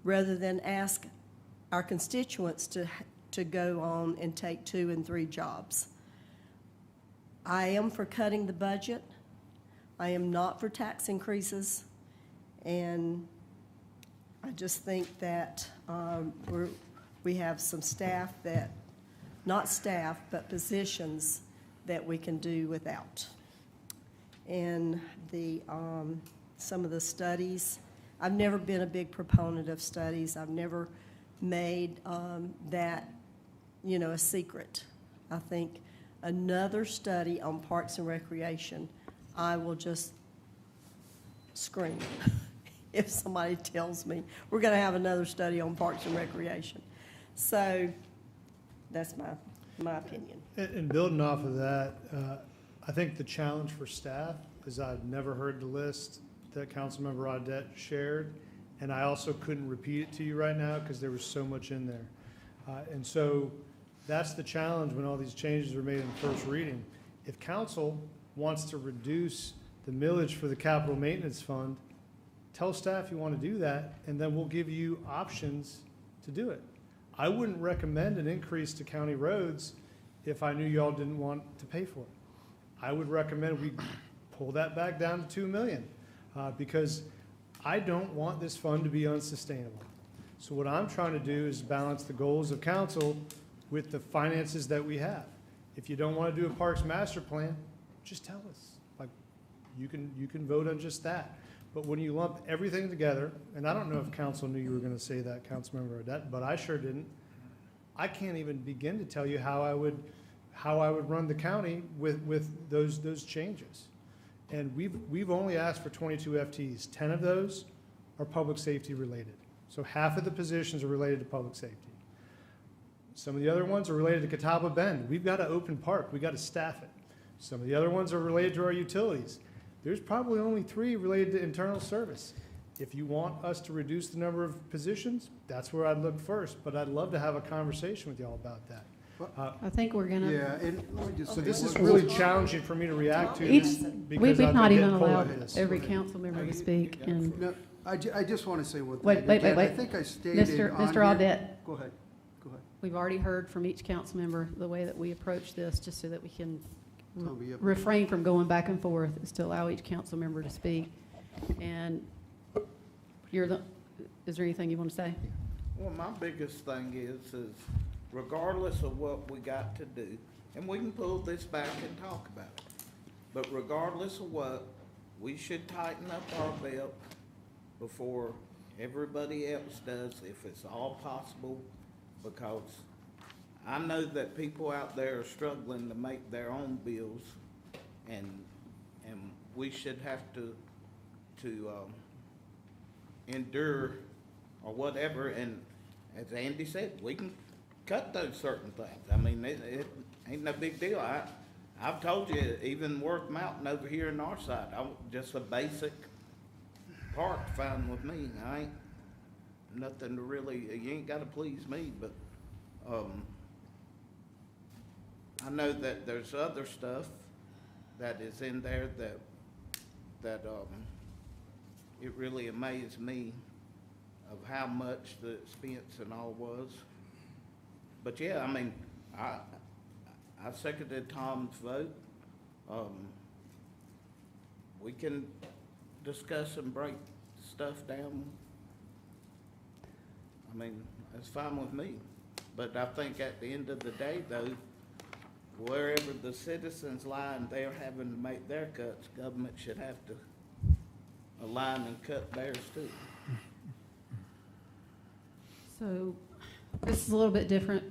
rather than ask our constituents to go on and take 2 and 3 jobs. I am for cutting the budget. I am not for tax increases. And I just think that we have some staff that, not staff, but positions that we can do without. And some of the studies, I've never been a big proponent of studies. I've never made that, a secret. I think another study on Parks and Recreation, I will just scream if somebody tells me we're going to have another study on Parks and Recreation. So that's my opinion. And building off of that, I think the challenge for staff is I've never heard the list that Councilmember Audette shared, and I also couldn't repeat it to you right now because there was so much in there. And so that's the challenge when all these changes are made in the first reading. If council wants to reduce the millage for the capital maintenance fund, tell staff you want to do that, and then we'll give you options to do it. I wouldn't recommend an increase to county roads if I knew y'all didn't want to pay for it. I would recommend we pull that back down to 2 million because I don't want this fund to be unsustainable. So what I'm trying to do is balance the goals of council with the finances that we have. If you don't want to do a parks master plan, just tell us. Like, you can vote on just that. But when you lump everything together, and I don't know if council knew you were going to say that, Councilmember Audette, but I sure didn't. I can't even begin to tell you how I would run the county with those changes. And we've only asked for 22 FTEs. 10 of those are public safety related. So half of the positions are related to public safety. Some of the other ones are related to Catawba Bend. We've got to open park. We've got to staff it. Some of the other ones are related to our utilities. There's probably only 3 related to internal service. If you want us to reduce the number of positions, that's where I'd look first. But I'd love to have a conversation with y'all about that. I think we're gonna. Yeah, and let me just So say, this is look, really challenging for me to react to We've I've not been even pulled allowed at this. every council member to speak, and. No, I just want to say one thing. Wait. Again, I think I stated Mr. on Audette. here- Go ahead. We've already heard from each council member the way that we approach this, just so that we can Toby, yep. refrain from going back and forth, is to allow each council member to speak. And is there anything you want to say? Well, my biggest thing is regardless of what we got to do, and we can pull this back and talk about it, but regardless of what, we should tighten up our belt before everybody else does, if it's all possible, because I know that people out there are struggling to make their own bills, and we should have to endure or whatever. And as Andy said, we can cut those certain things. I mean, it ain't no big deal. I've told you, even Worth Mountain over here on our side, just a basic park fine with me. I ain't nothing to really, you ain't gotta please me, but I know that there's other stuff that is in there that it really amazed me of how much the expense and all was. But yeah, I mean, I seconded Tom's vote. We can discuss and break stuff down. I mean, that's fine with me. But I think at the end of the day, though, wherever the citizens lie and they're having to make their cuts, government should have to align and cut theirs too. So this is a little bit different.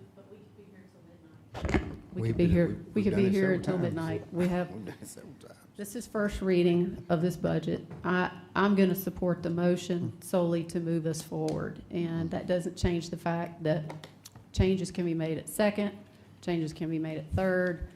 We We could be here, we could be done it here several until times. midnight. We have, We've done it several times. this is first reading of this budget. I'm going to support the motion solely to move us forward. And that doesn't change the fact that changes can be made at second, changes can be made at third.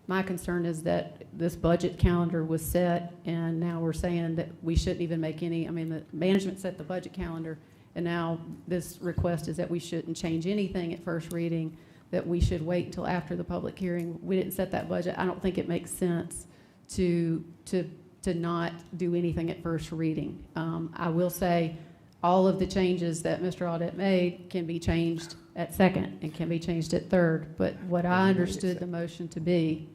My concern is that this budget calendar was set, and now we're saying that we shouldn't even make any, I mean, the management set the budget calendar, and now this request is that we shouldn't change anything at first reading, that we should wait until after the public hearing. We didn't set that budget. I don't think it makes sense to not do anything at first reading. I will say all of the changes that Mr. Audette made can be changed at second and can be changed at third, but what I understood the motion to be,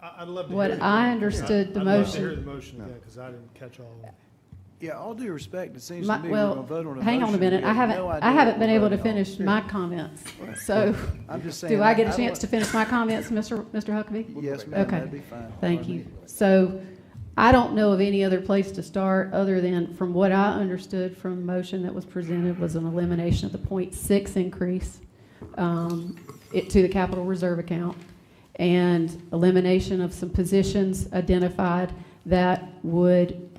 I'd love to what hear it. I understood the I'd love to hear motion. the motion, yeah, because I didn't catch all of it. Yeah, all due respect, it seems My- to me we're well, gonna vote on a hang on a motion minute. we have no I idea haven't what been we're able to voting on. finish my comments. So, I'm just saying, do I get I a don't chance want- to finish my comments, Mr. Huckabee? Yes, ma'am, Okay. that'd be fine. Thank you. So, I don't know of any other place to start other than, from what I understood from the motion that was presented, was an elimination of the .6 increase to the capital reserve account, and elimination of some positions identified that would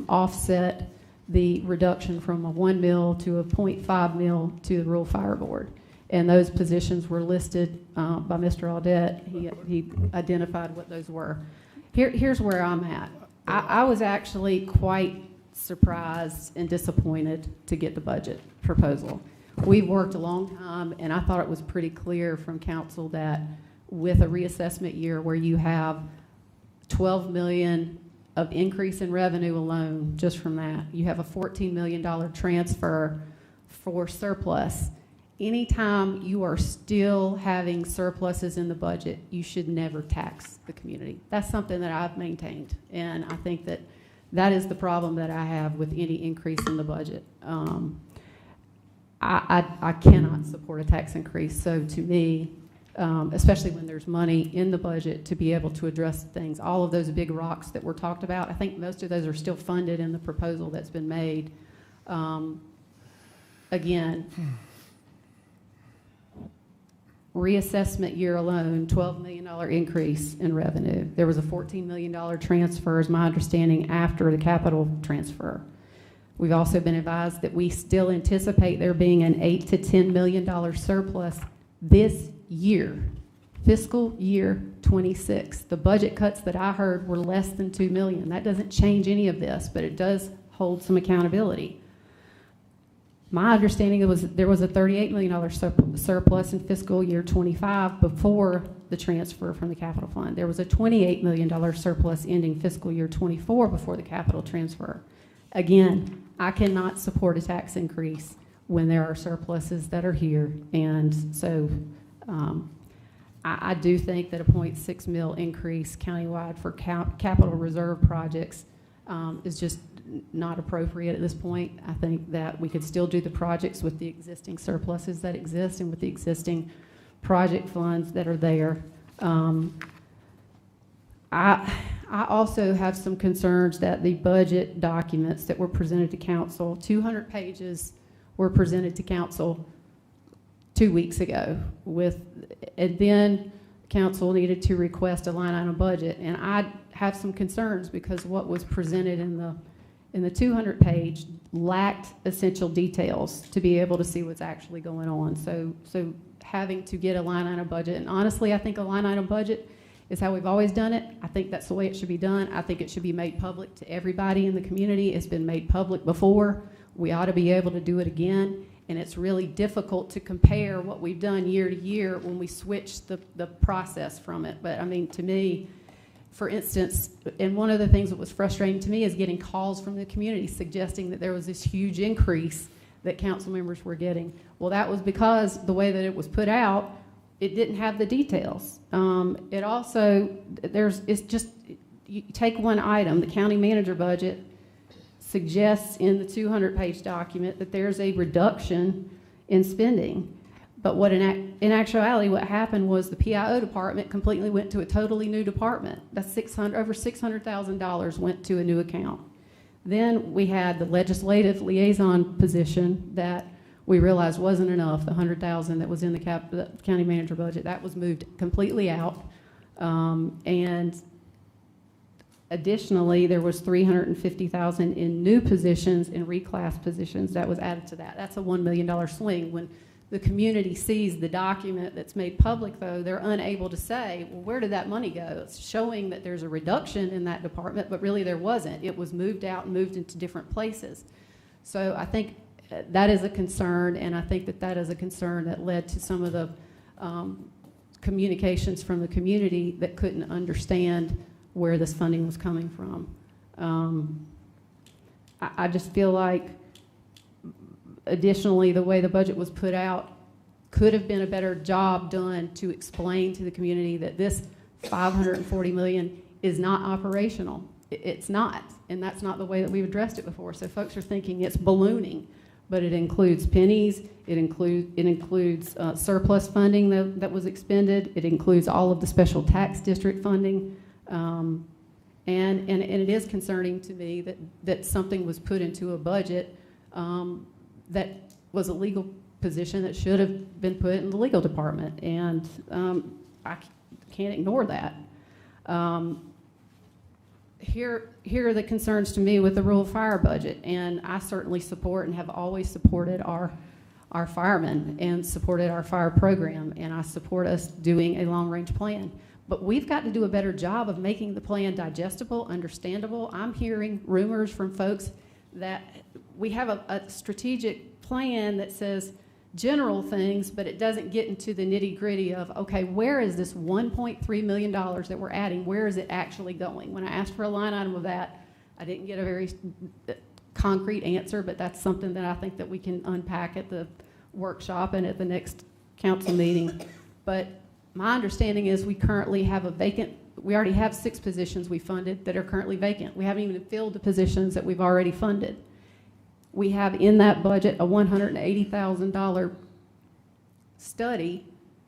offset the reduction from a 1 mil to a .5 mil to the rural fire board. And those positions were listed by Mr. Audette. He identified what those were. Here's where I'm at. I was actually quite surprised and disappointed to get the budget proposal. We've worked a long time, and I thought it was pretty clear from council that with a reassessment year where you have 12 million of increase in revenue alone, just from that, you have a $14 million transfer for surplus. Anytime you are still having surpluses in the budget, you should never tax the community. That's something that I've maintained, and I think that that is the problem that I have with any increase in the budget. I cannot support a tax increase, so to me, especially when there's money in the budget to be able to address things, all of those big rocks that were talked about, I think most of those are still funded in the proposal that's been made. Again, reassessment year alone, $12 million increase in revenue. There was a $14 million transfer, is my understanding, after the capital transfer. We've also been advised that we still anticipate there being an $8 to $10 million surplus this year, fiscal year 26. The budget cuts that I heard were less than $2 million. That doesn't change any of this, but it does hold some accountability. My understanding was there was a $38 million surplus in fiscal year 25 before the transfer from the capital fund. There was a $28 million surplus ending fiscal year 24 before the capital transfer. Again, I cannot support a tax increase when there are surpluses that are here. And so I do think that a .6 mil increase countywide for capital reserve projects is just not appropriate at this point. I think that we could still do the projects with the existing surpluses that exist and with the existing project funds that are there. I also have some concerns that the budget documents that were presented to council, 200 pages were presented to council 2 weeks ago and then council needed to request a line item budget. And I have some concerns because what was presented in the 200 page lacked essential details to be able to see what's actually going on. So having to get a line item budget, and honestly, I think a line item budget is how we've always done it. I think that's the way it should be done. I think it should be made public to everybody in the community. It's been made public before. We ought to be able to do it again. And it's really difficult to compare what we've done year to year when we switch the process from it. But I mean, to me, for instance, and one of the things that was frustrating to me is getting calls from the community suggesting that there was this huge increase that council members were getting. Well, that was because the way that it was put out, it didn't have the details. It also, it's just, you take one item, the county manager budget suggests in the 200-page document that there's a reduction in spending. But what in actuality, what happened was the PIO department completely went to a totally new department. That's over $600,000 went to a new account. Then we had the legislative liaison position that we realized wasn't enough, the 100,000 that was in the county manager budget, that was moved completely out. And additionally, there was 350,000 in new positions and reclass positions that was added to that. That's a $1 million swing. When the community sees the document that's made public, though, they're unable to say, well, where did that money go? It's showing that there's a reduction in that department, but really there wasn't. It was moved out and moved into different places. So I think that is a concern, and I think that that is a concern that led to some of the communications from the community that couldn't understand where this funding was coming from. I just feel like, additionally, the way the budget was put out could have been a better job done to explain to the community that this $540 million is not operational. It's not, and that's not the way that we've addressed it before. So folks are thinking it's ballooning, but it includes pennies, it includes surplus funding that was expended, it includes all of the special tax district funding, and it is concerning to me that something was put into a budget that was a legal position that should have been put in the legal department, and I can't ignore that. Here are the concerns to me with the rural fire budget, and I certainly support and have always supported our firemen and supported our fire program, and I support us doing a long-range plan. But we've got to do a better job of making the plan digestible, understandable. I'm hearing rumors from folks that we have a strategic plan that says general things, but it doesn't get into the nitty-gritty of, okay, where is this $1.3 million that we're adding? Where is it actually going? When I asked for a line item of that, I didn't get a very concrete answer, but that's something that I think that we can unpack at the workshop and at the next council meeting. But my understanding is we currently have we already have 6 positions we funded that are currently vacant. We haven't even filled the positions that we've already funded. We have in that budget a $180,000 study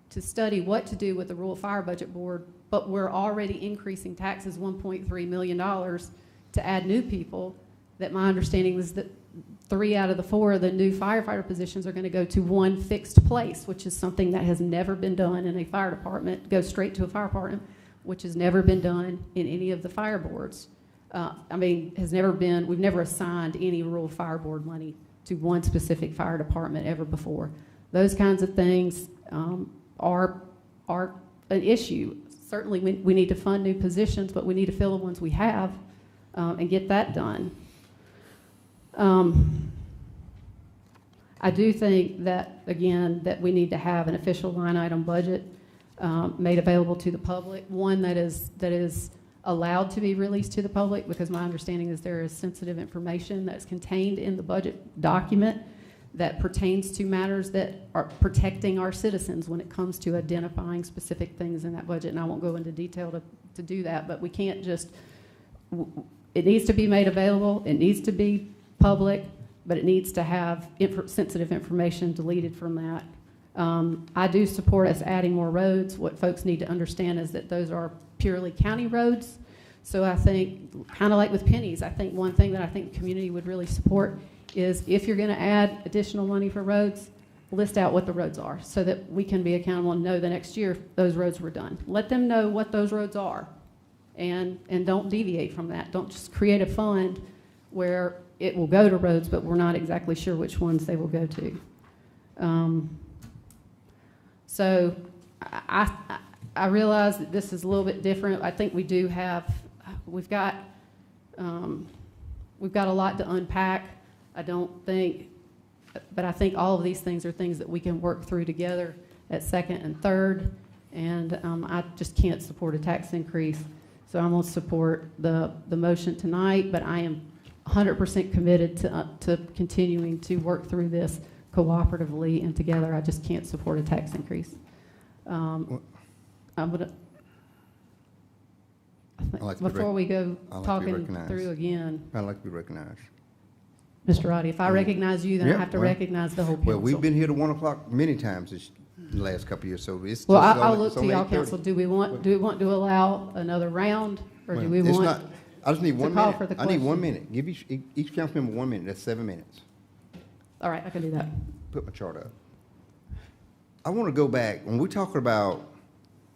to study what to do with the Rural Fire Budget Board, but we're already increasing taxes $1.3 million to add new people. That my understanding is that 3 out of the 4 of the new firefighter positions are going to go to one fixed place, which is something that has never been done in a fire department, go straight to a fire department, which has never been done in any of the fire boards. We've never assigned any rural fire board money to one specific fire department ever before. Those kinds of things are an issue. Certainly we need to fund new positions, but we need to fill the ones we have and get that done. I do think that, again, that we need to have an official line item budget made available to the public, one that is allowed to be released to the public, because my understanding is there is sensitive information that's contained in the budget document that pertains to matters that are protecting our citizens when it comes to identifying specific things in that budget. And I won't go into detail to do that, but we can't just, it needs to be made available, it needs to be public, but it needs to have sensitive information deleted from that. I do support us adding more roads. What folks need to understand is that those are purely county roads. So I think, kind of like with pennies, I think one thing that I think the community would really support is if you're going to add additional money for roads, list out what the roads are so that we can be accountable and know the next year those roads were done. Let them know what those roads are and don't deviate from that. Don't just create a fund where it will go to roads, but we're not exactly sure which ones they will go to. So I realize that this is a little bit different. I think we do have, we've got a lot to unpack. I don't think, but I think all of these things are things that we can work through together at second and third. And I just can't support a tax increase. So I'm going to support the motion tonight, but I am 100% committed to continuing to work through this cooperatively and together. I just can't support a tax increase. I'm gonna, before we go talking through again. I'd like to be recognized. Mr. Roddy, if I recognize you, then I have to recognize the whole council. Well, we've been here to 1 o'clock many times in the last couple of years, so it's well, just I'll look to y'all, council. Do we want to allow another round, or do we it's want not, I just need 1 call minute. for the I need 1 question? minute. Give each council member 1 minute. That's 7 minutes. All right, I can do that. put my chart up. I want to go back, when we're talking about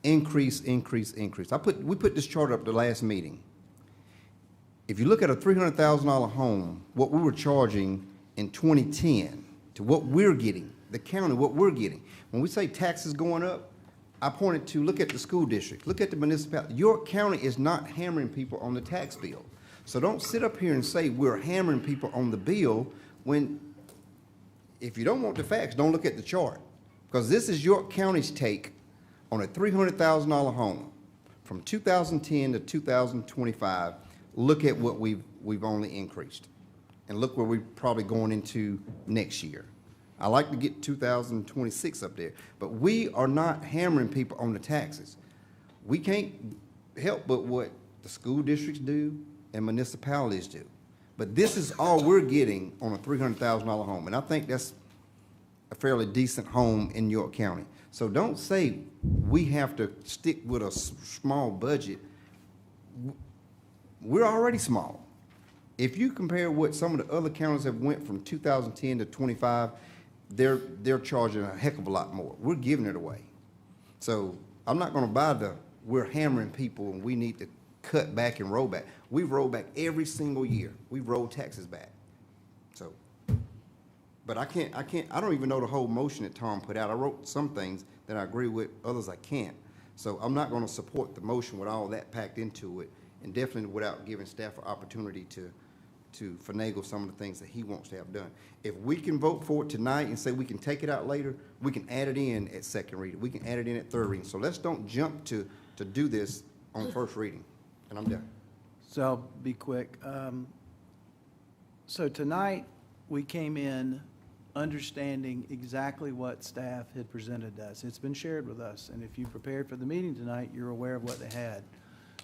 increase. We put this chart up the last meeting. If you look at a $300,000 home, what we were charging in 2010 to what we're getting, the county, what we're getting. When we say taxes going up, I pointed to, look at the school district, look at the municipality. York County is not hammering people on the tax bill. So don't sit up here and say we're hammering people on the bill when, if you don't want the facts, don't look at the chart. Because this is York County's take on a $300,000 home from 2010 to 2025. Look at what we've only increased. And look where we're probably going into next year. I like to get 2026 up there, but we are not hammering people on the taxes. We can't help but what the school districts do and municipalities do. But this is all we're getting on a $300,000 home, and I think that's a fairly decent home in York County. So don't say we have to stick with a small budget. We're already small. If you compare what some of the other counties have went from 2010 to 25, they're charging a heck of a lot more. We're giving it away. So I'm not gonna buy we're hammering people and we need to cut back and roll back. We've rolled back every single year. We've rolled taxes back. So, but I don't even know the whole motion that Tom put out. I wrote some things that I agree with, others I can't. So I'm not gonna support the motion with all that packed into it, and definitely without giving staff an opportunity to finagle some of the things that he wants to have done. If we can vote for it tonight and say we can take it out later, we can add it in at second reading. We can add it in at third reading. So let's don't jump to do this on first reading. And I'm done. So I'll be quick. So tonight, we came in understanding exactly what staff had presented to us. It's been shared with us, and if you prepared for the meeting tonight, you're aware of what they had.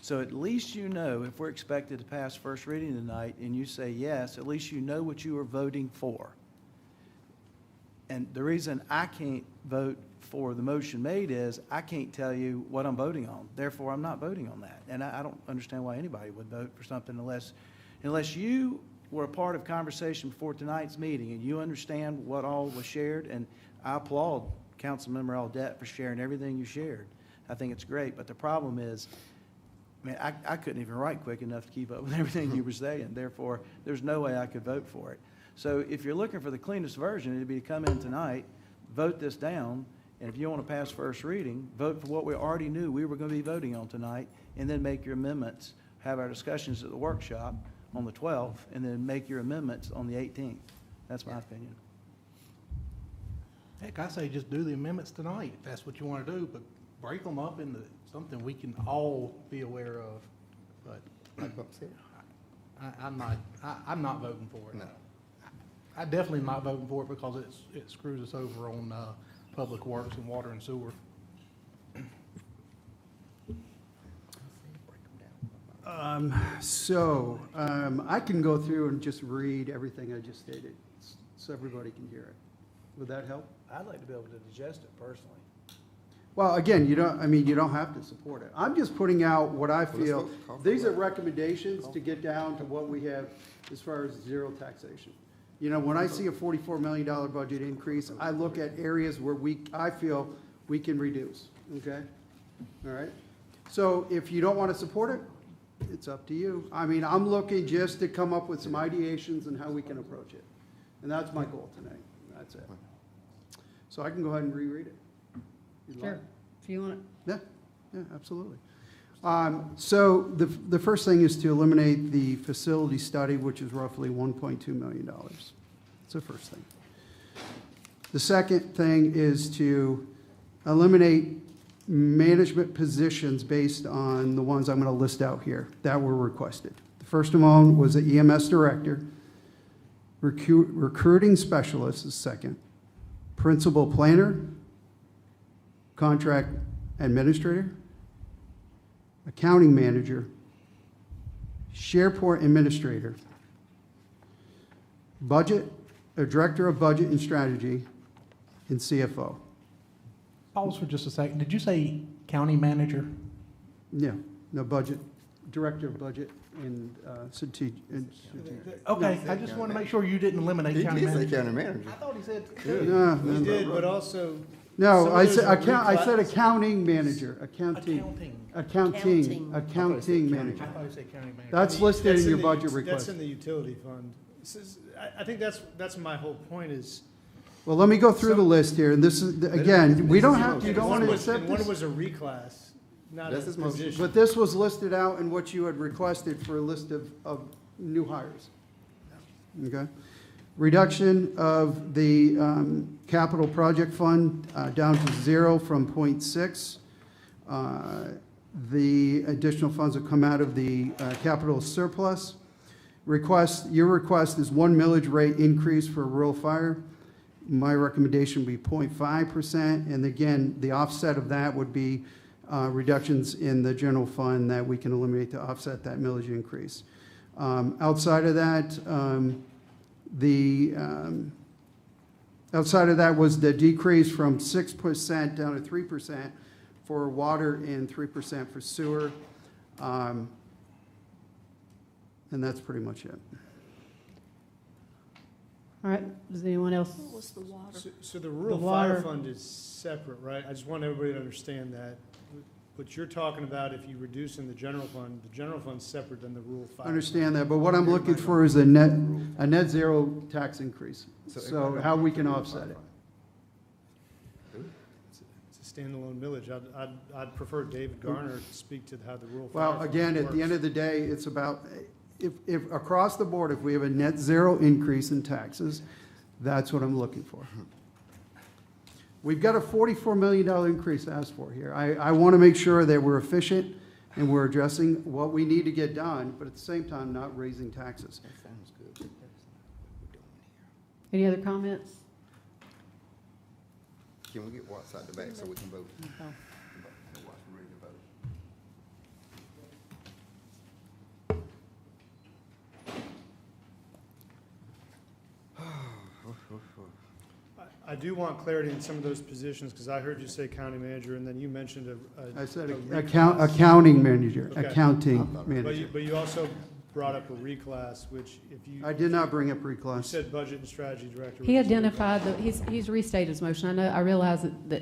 So at least you know, if we're expected to pass first reading tonight and you say yes, at least you know what you are voting for. And the reason I can't vote for the motion made is I can't tell you what I'm voting on. Therefore, I'm not voting on that. And I don't understand why anybody would vote for something unless you were a part of conversation before tonight's meeting and you understand what all was shared. And I applaud Councilmember Aldette for sharing everything you shared. I think it's great. But the problem is, man, I couldn't even write quick enough to keep up with everything you were saying. Therefore, there's no way I could vote for it. So if you're looking for the cleanest version, it'd be to come in tonight, vote this down, and if you want to pass first reading, vote for what we already knew we were going to be voting on tonight, and then make your amendments, have our discussions at the workshop on the 12th, and then make your amendments on the 18th. That's my opinion. Heck, I say just do the amendments tonight, if that's what you want to do, but break them up into something we can all be aware of. But I'm not voting for it. No. I definitely am not voting for it because it screws us over on public works and water and sewer. I can go through and just read everything I just stated, so everybody can hear it. Would that help? I'd like to be able to digest it personally. Well, again, you don't have to support it. I'm just putting out what I feel. These are recommendations to get down to what we have as far as zero taxation. You know, when I see a $44 million budget increase, I look at areas where I feel we can reduce, okay? All right? So if you don't want to support it, it's up to you. I mean, I'm looking just to come up with some ideations and how we can approach it. And that's my goal tonight. That's it. So I can go ahead and reread it. Sure, if you want it. Yeah, absolutely. So the first thing is to eliminate the facility study, which is roughly $1.2 million. That's the first thing. The second thing is to eliminate management positions based on the ones I'm going to list out here that were requested. The first one was the EMS director. Recruiting specialist is second. Principal planner. Contract administrator. Accounting manager. SharePoint administrator. Director of budget and strategy, and CFO. Pause for just a second. Did you say county manager? Yeah, no, budget Director of Budget and strategic. Okay, I just want to make sure you didn't eliminate county He did say manager. county manager. I thought he said. No, We no, did, but also. no, some I of those said, are I said reclass- accounting manager, accounting manager. I thought he said county manager. That's listed That's in your the budget ut- request. That's in the utility fund. This is, I think that's my whole point is. Well, let me go through the list here, and this is, again, we don't have, you don't want to accept And one this. was a reclass, not a That's his motion. position. But this was listed out in what you had requested for a list of new hires. Okay? Reduction of the capital project fund down to 0 from 0.6. The additional funds will come out of the capital surplus. Your request is 1 millage rate increase for rural fire. My recommendation would be 0.5%, and again, the offset of that would be reductions in the general fund that we can eliminate to offset that millage increase. Outside of that, outside of that was the decrease from 6% down to 3% for water and 3% for sewer. And that's pretty much it. All right, does anyone else? So the rural The fire water- fund is separate, right? I just want everybody to understand that. What you're talking about, if you reduce in the general fund's separate than the rural fire. I understand that, but what I'm looking for is a net zero tax increase. So how we can offset it. It's a standalone millage. I'd prefer David Garner to speak to how the rural fire. Well, fund again, at the end works. of the day, it's about, if across the board, if we have a net zero increase in taxes, that's what I'm looking for. We've got a $44 million increase asked for here. I want to make sure that we're efficient and we're addressing what we need to get done, but at the same time, not raising taxes. Any other comments? Can we get Watts out the back so we can vote? Watts ready to vote. I do want clarity in some of those positions, because I heard you say county manager, and then you mentioned a. I said a accounting manager, Okay. accounting But manager. but you also brought up a reclass, which if you. I did not bring up You reclass. said budget and strategy director. He which is a identified, he's restated his motion. I realize that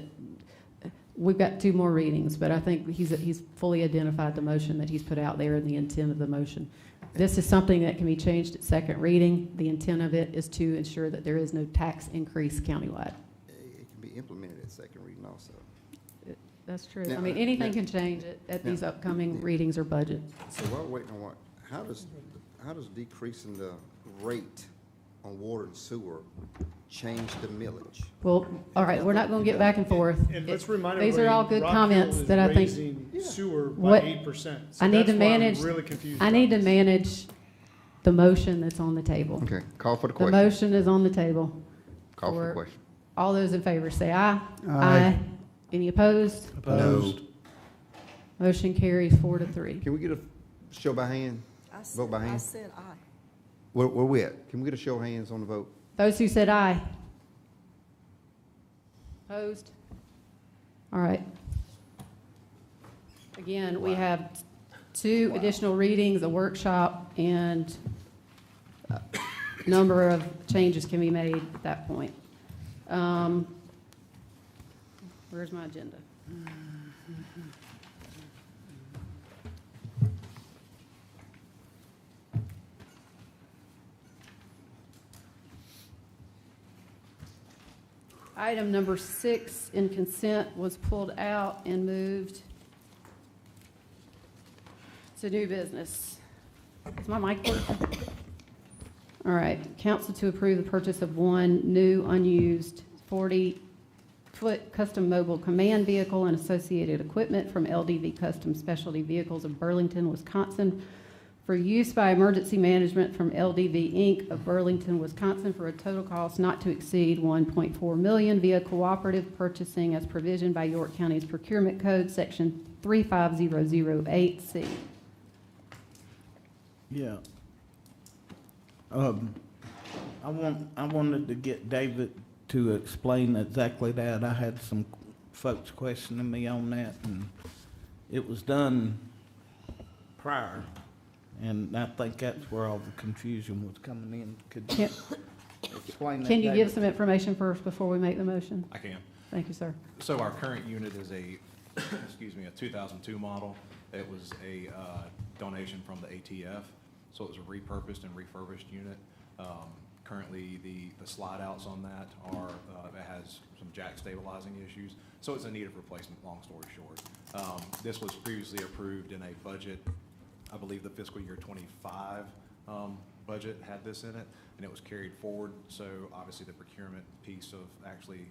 we've got 2 more readings, but I think he's fully identified the motion that he's put out there and the intent of the motion. This is something that can be changed at second reading. The intent of it is to ensure that there is no tax increase countywide. It can be implemented at second reading also. That's true. Now, I mean, anything now- can change at these now- upcoming readings or budget. So while we're waiting on what, how does decreasing the rate on water and sewer change the millage? Well, all right, we're not going to get back and forth. And let's remind These are all everybody, good Rockville comments is that I think. raising sewer by What- 8%. I need to that's why I'm manage, really confused I about need to this. manage the motion that's on the table. Okay, call for the The question. motion is on the table. Call for the question. All those in favor say aye. Aye. Any opposed? Opposed. Motion carries 4-3. Can we get a show by hand? Vote by hand? said aye. Where we at? Can we get a show of hands on the vote? Those who said aye. Opposed? All right. Again, we have 2 additional readings, a workshop, and a number of changes can be made at that point. Where's my agenda? Item number 6 in consent was pulled out and moved to new business. Is my mic working? All right, council to approve the purchase of 1 new unused 40-foot custom mobile command vehicle and associated equipment from LDV Custom Specialty Vehicles of Burlington, Wisconsin, for use by Emergency Management from LDV Inc. of Burlington, Wisconsin, for a total cost not to exceed $1.4 million via cooperative purchasing as provisioned by York County's Procurement Code, Section 35008C. Yeah. I wanted to get David to explain exactly that. I had some folks questioning me on that, and it was done prior. And I think that's where all the confusion was coming in. Could you Can explain that? can you give David? some information first before we make the motion? I can. Thank you, sir. So our current unit is a, excuse me, a 2002 model. It was a donation from the ATF, so it was a repurposed and refurbished unit. Currently, the slide outs on that are, it has some jack stabilizing issues, so it's in need of replacement, long story short. This was previously approved in a budget, I believe the fiscal year 25 budget had this in it, and it was carried forward, so obviously the procurement piece of actually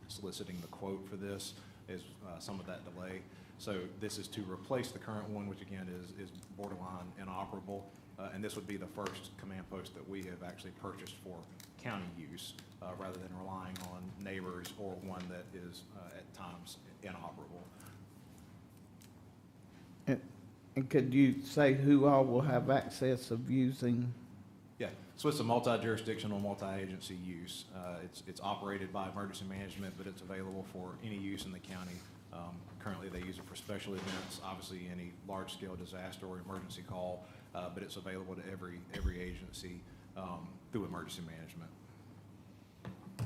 soliciting the quote for this is some of that delay. So this is to replace the current one, which again is borderline inoperable. And this would be the first command post that we have actually purchased for county use, rather than relying on neighbors or one that is at times inoperable. And could you say who all will have access of using? Yeah, so it's a multi-jurisdictional, multi-agency use. It's operated by emergency management, but it's available for any use in the county. Currently, they use it for special events, obviously any large-scale disaster or emergency call, but it's available to every agency through emergency management.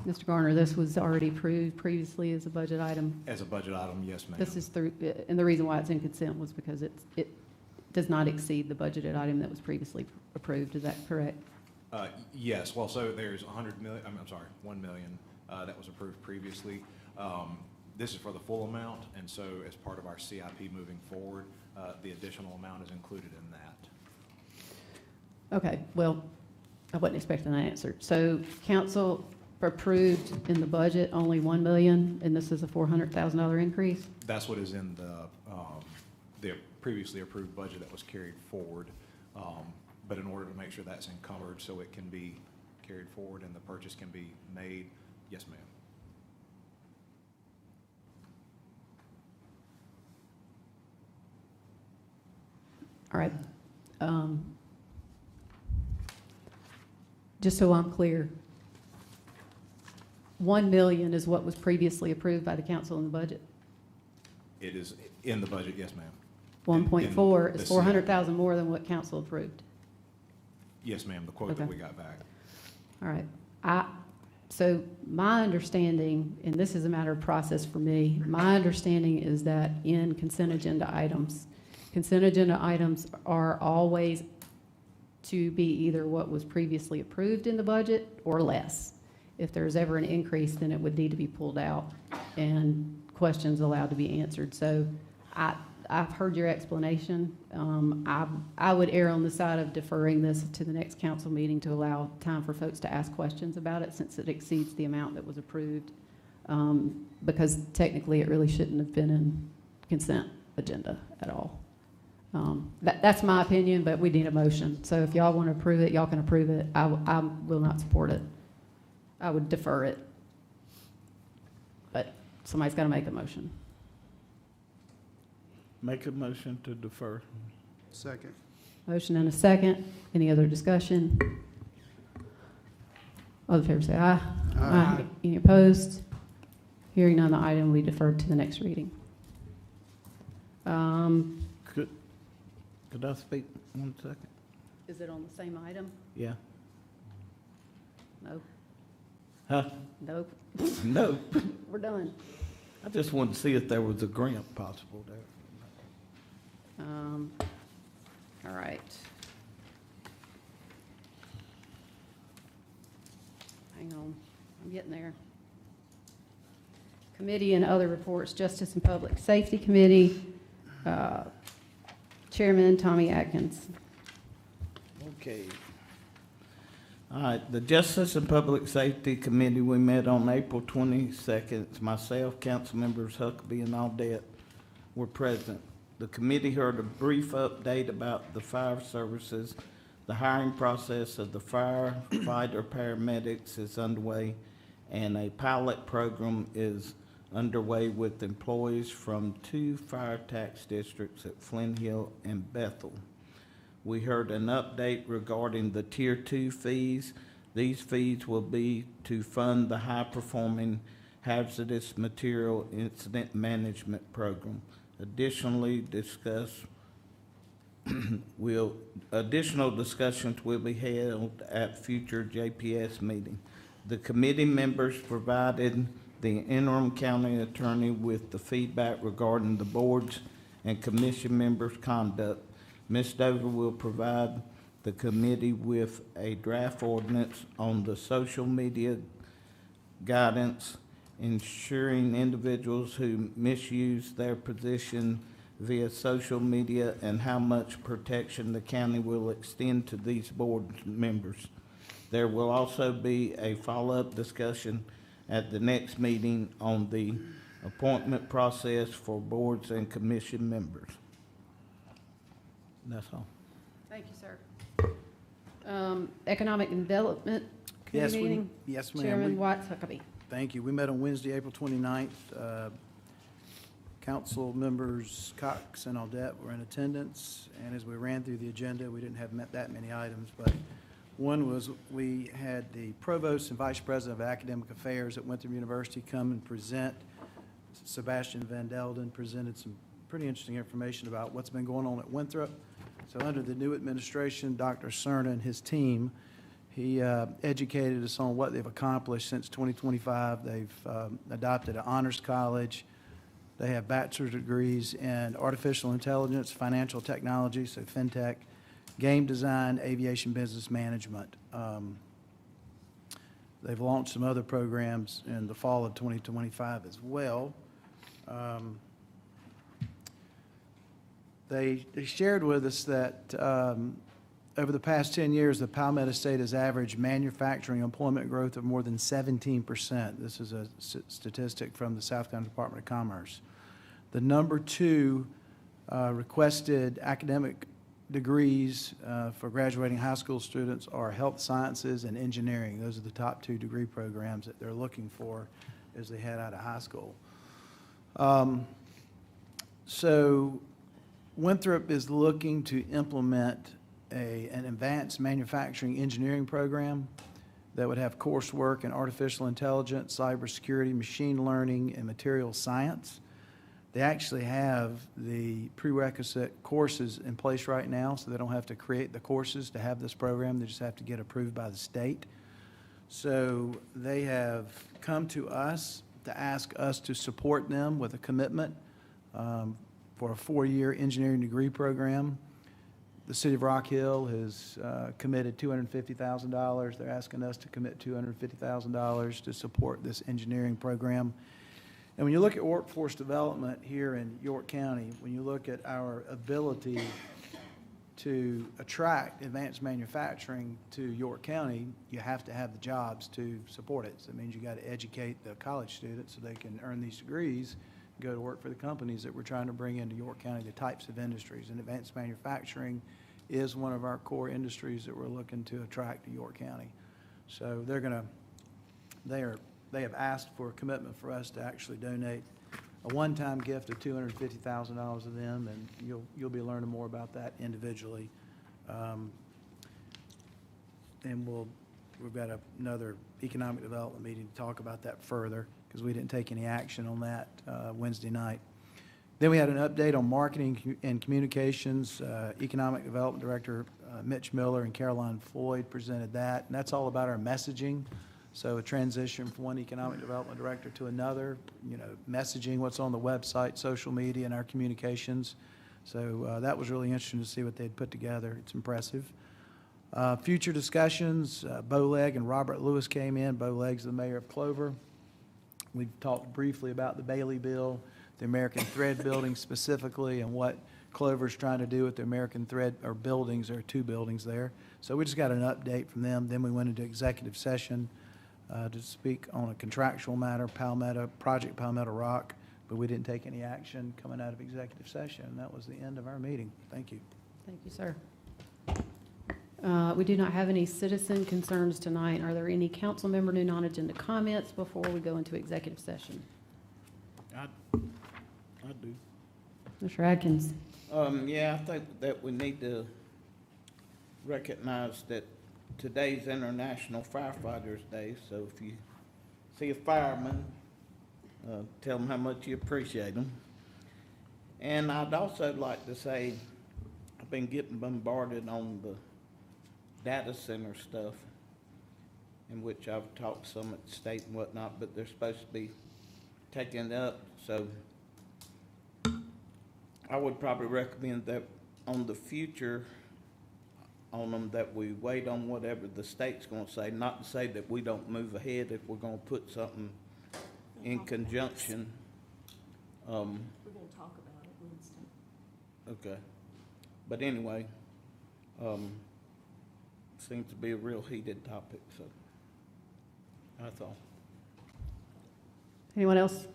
Mr. Garner, this was already approved previously as a budget item. As a budget item, yes, ma'am. This is through, and the reason why it's in consent was because it does not exceed the budgeted item that was previously approved. Is that correct? Yes, well, so there's 100 million, I'm sorry, 1 million that was approved previously. This is for the full amount, and so as part of our CIP moving forward, the additional amount is included in that. Okay, well, I wasn't expecting that answer. So council approved in the budget only 1 million, and this is a $400,000 increase? That's what is in the previously approved budget that was carried forward. But in order to make sure that's encumbered so it can be carried forward and the purchase can be made, yes, ma'am. All right. Just so I'm clear, 1 million is what was previously approved by the council in the budget? It is in the budget, yes, ma'am. 1.4 in is the 400,000 more than what council approved? Yes, ma'am, the quote Okay. that we got back. All right. So my understanding, and this is a matter of process for me, my understanding is that in consent agenda items are always to be either what was previously approved in the budget or less. If there's ever an increase, then it would need to be pulled out and questions allowed to be answered. So I've heard your explanation. I would err on the side of deferring this to the next council meeting to allow time for folks to ask questions about it since it exceeds the amount that was approved. Because technically it really shouldn't have been in consent agenda at all. That's my opinion, but we need a motion. So if y'all want to approve it, y'all can approve it. I will not support it. I would defer it. But somebody's got to make a motion. Make a motion to defer. Second. Motion and a second. Any other discussion? All in favor say aye. Aye. Any opposed? Hearing none, the item will be deferred to the next reading. Could I speak 1 second? Is it on the same item? Yeah. No. Huh? Nope. No. We're done. I just wanted to see if there was a grant possible there. All right. Hang on, I'm getting there. Committee and other reports, Justice and Public Safety Committee, Chairman Tommy Atkins. Okay. All right, the Justice and Public Safety Committee, we met on April 22nd. Myself, council members Huckabee and Audette were present. The committee heard a brief update about the fire services. The hiring process of the firefighter paramedics is underway, and a pilot program is underway with employees from 2 fire tax districts at Flint Hill and Bethel. We heard an update regarding the Tier 2 fees. These fees will be to fund the high-performing hazardous material incident management program. Additionally, discuss additional discussions will be held at future JPS meeting. The committee members provided the interim county attorney with the feedback regarding the board's and commission members' conduct. Ms. Dover will provide the committee with a draft ordinance on the social media guidance, ensuring individuals who misuse their position via social media and how much protection the county will extend to these board members. There will also be a follow-up discussion at the next meeting on the appointment process for boards and commission members. That's all. Thank you, sir. Economic Development Committee meeting? Yes, ma'am. Chairman Watts Huckabee. Thank you. We met on Wednesday, April 29th. Council members Cox and Audette were in attendance, and as we ran through the agenda, we didn't have that many items, but one was we had the Provost and Vice President of Academic Affairs at Winthrop University come and present. Sebastian Van Delden presented some pretty interesting information about what's been going on at Winthrop. So under the new administration, Dr. Cerna and his team, he educated us on what they've accomplished since 2025. They've adopted an honors college. They have bachelor's degrees in artificial intelligence, financial technology, so fintech, game design, aviation business management. They've launched some other programs in the fall of 2025 as well. They shared with us that over the past 10 years, the Palmetto State has averaged manufacturing employment growth of more than 17%. This is a statistic from the South Carolina Department of Commerce. The number 2 requested academic degrees for graduating high school students are health sciences and engineering. Those are the top 2 degree programs that they're looking for as they head out of high school. So Winthrop is looking to implement an advanced manufacturing engineering program that would have coursework in artificial intelligence, cybersecurity, machine learning, and material science. They actually have the prerequisite courses in place right now, so they don't have to create the courses to have this program. They just have to get approved by the state. So they have come to us to ask us to support them with a commitment for a 4-year engineering degree program. The city of Rock Hill has committed $250,000. They're asking us to commit $250,000 to support this engineering program. And when you look at workforce development here in York County, when you look at our ability to attract advanced manufacturing to York County, you have to have the jobs to support it. So it means you got to educate the college students so they can earn these degrees, go to work for the companies that we're trying to bring into York County, the types of industries. And advanced manufacturing is one of our core industries that we're looking to attract to York County. So they have asked for a commitment for us to actually donate a one-time gift of $250,000 to them, and you'll be learning more about that individually. And we've got another economic development meeting to talk about that further, because we didn't take any action on that Wednesday night. Then we had an update on marketing and communications. Economic Development Director Mitch Miller and Caroline Floyd presented that, and that's all about our messaging. So a transition from one economic development director to another, messaging, what's on the website, social media, and our communications. So that was really interesting to see what they'd put together. It's impressive. Future discussions, Bo Legg and Robert Lewis came in. Bo Legg's the mayor of Clover. We talked briefly about the Bailey Bill, the American Thread building specifically, and what Clover's trying to do with the American Thread, or buildings. There are 2 buildings there. So we just got an update from them. Then we went into executive session to speak on a contractual matter, Project Palmetto Rock, but we didn't take any action coming out of executive session. That was the end of our meeting. Thank you. Thank you, sir. We do not have any citizen concerns tonight. Are there any council member new non-agenda comments before we go into executive session? I do. Mr. Adkins. Yeah, I think that we need to recognize that today's International Firefighters Day, so if you see a fireman, tell them how much you appreciate them. And I'd also like to say been getting bombarded on the data center stuff, in which I've talked some at the state and whatnot, but they're supposed to be taking it up, so I would probably recommend that on the future, on them, that we wait on whatever the state's gonna say, not to say that we don't move ahead if we're gonna put something in conjunction. We're gonna talk about it, Winston. Okay. But anyway, seems to be a real heated topic, so that's all. Anyone else?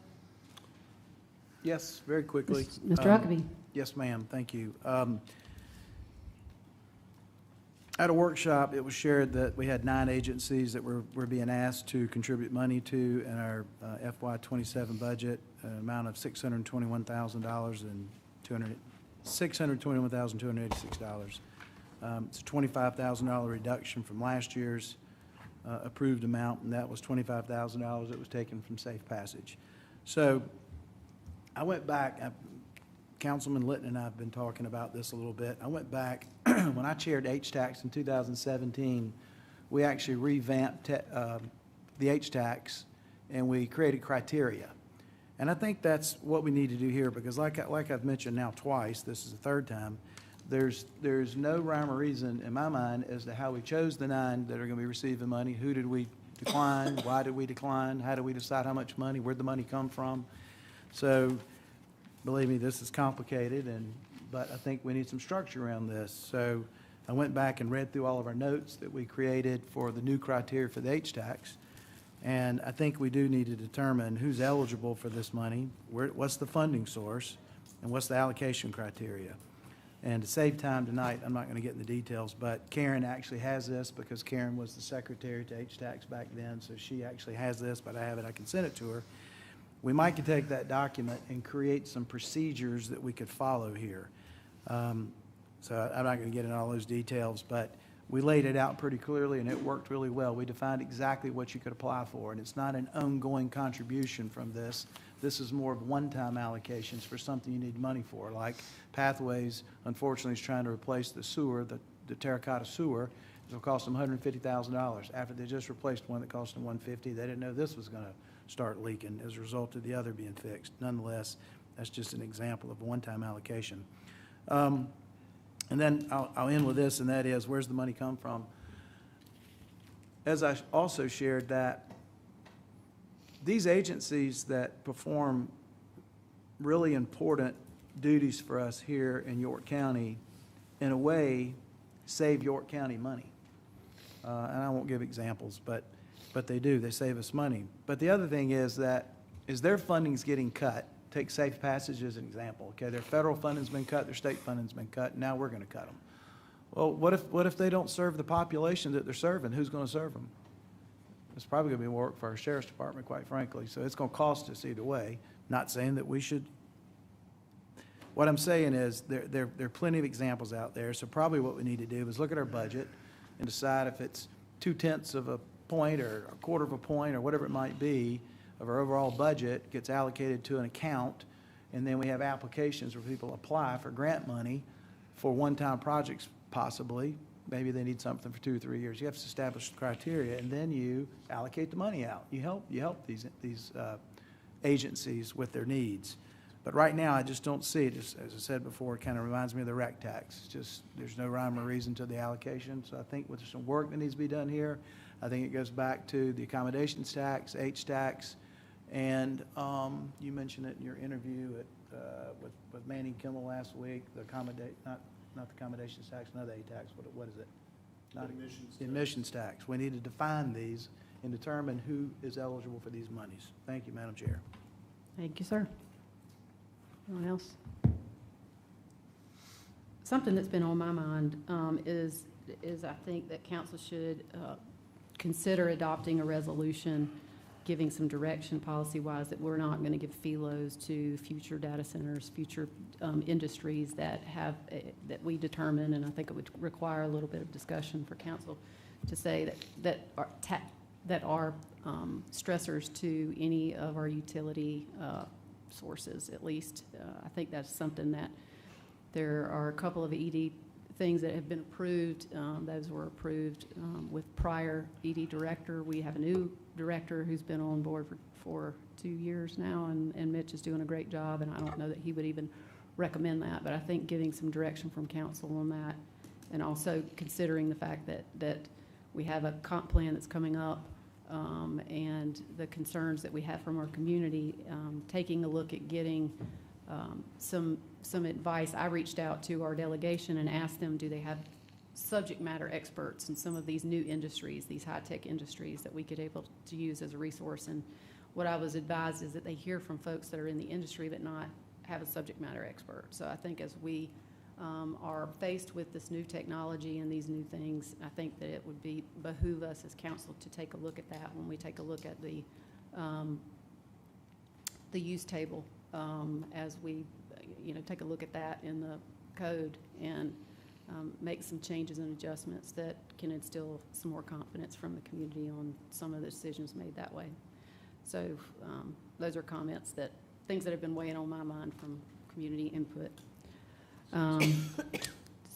Yes, very quickly. Mr. Huckabee. Yes, ma'am, thank you. At a workshop, it was shared that we had 9 agencies that were being asked to contribute money to in our FY27 budget, an amount of $621,286. It's a $25,000 reduction from last year's approved amount, and that was $25,000 that was taken from Safe Passage. So I went back, Councilman Litton and I have been talking about this a little bit. I went back, when I chaired HTAX in 2017, we actually revamped the HTAX and we created criteria. And I think that's what we need to do here, because like I've mentioned now twice, this is the third time, there's no rhyme or reason in my mind as to how we chose the 9 that are going to be receiving money. Who did we decline? Why did we decline? How do we decide how much money? Where'd the money come from? So, believe me, this is complicated, but I think we need some structure around this. So I went back and read through all of our notes that we created for the new criteria for the HTAX, and I think we do need to determine who's eligible for this money, what's the funding source, and what's the allocation criteria. And to save time tonight, I'm not going to get into the details, but Karen actually has this because Karen was the secretary to HTAX back then, so she actually has this, but I have it, I can send it to her. We might could take that document and create some procedures that we could follow here. So I'm not going to get into all those details, but we laid it out pretty clearly and it worked really well. We defined exactly what you could apply for, and it's not an ongoing contribution from this. This is more of one-time allocations for something you need money for, like Pathways, unfortunately, is trying to replace the sewer, the terracotta sewer. It'll cost them $150,000. After they just replaced one that cost them $150,000, they didn't know this was going to start leaking as a result of the other being fixed. Nonetheless, that's just an example of a one-time allocation. And then I'll end with this, and that is, where's the money come from? As I also shared, that these agencies that perform really important duties for us here in York County, in a way, save York County money. And I won't give examples, but they do. They save us money. But the other thing is that their funding's getting cut. Take Safe Passage as an example. Okay, their federal funding's been cut, their state funding's been cut, now we're going to cut them. Well, what if they don't serve the population that they're serving? Who's going to serve them? It's probably going to be work for our sheriff's department, quite frankly. So it's going to cost us either way. Not saying that we should. What I'm saying is there are plenty of examples out there. So probably what we need to do is look at our budget and decide if it's 0.2 of a point or 1/4 of a point or whatever it might be of our overall budget gets allocated to an account, and then we have applications where people apply for grant money for one-time projects possibly. Maybe they need something for 2 or 3 years. You have to establish the criteria, and then you allocate the money out. You help these agencies with their needs. But right now, I just don't see it. Just, as I said before, it kind of reminds me of the rec tax. It's just, there's no rhyme or reason to the allocation. So I think with some work that needs to be done here, I think it goes back to the accommodations tax, HTAX, and you mentioned it in your interview with Manning Kimmel last week, the not the accommodations tax, another A-tax, what is it? Not the emissions tax. We need to define these and determine who is eligible for these monies. Thank you, Madam Chair. Thank you, sir. Anyone else? Something that's been on my mind is I think that council should consider adopting a resolution giving some direction policy-wise that we're not going to give FELOs to future data centers, future industries that have, that we determine, and I think it would require a little bit of discussion for council to say that are stressors to any of our utility sources, at least. I think that's something that there are a couple of things that have been approved, those were approved with prior ED director. We have a new director who's been on board for 2 years now, and Mitch is doing a great job, and I don't know that he would even recommend that, but I think getting some direction from council on that, and also considering the fact that we have a comp plan that's coming up, and the concerns that we have from our community, taking a look at getting some advice. I reached out to our delegation and asked them, do they have subject matter experts in some of these new industries, these high-tech industries that we could able to use as a resource? And what I was advised is that they hear from folks that are in the industry but not have a subject matter expert. So I think as we are faced with this new technology and these new things, I think that it would behoove us as council to take a look at that when we take a look at the use table, as we, take a look at that in the code and make some changes and adjustments that can instill some more confidence from the community on some of the decisions made that way. So those are comments things that have been weighing on my mind from community input.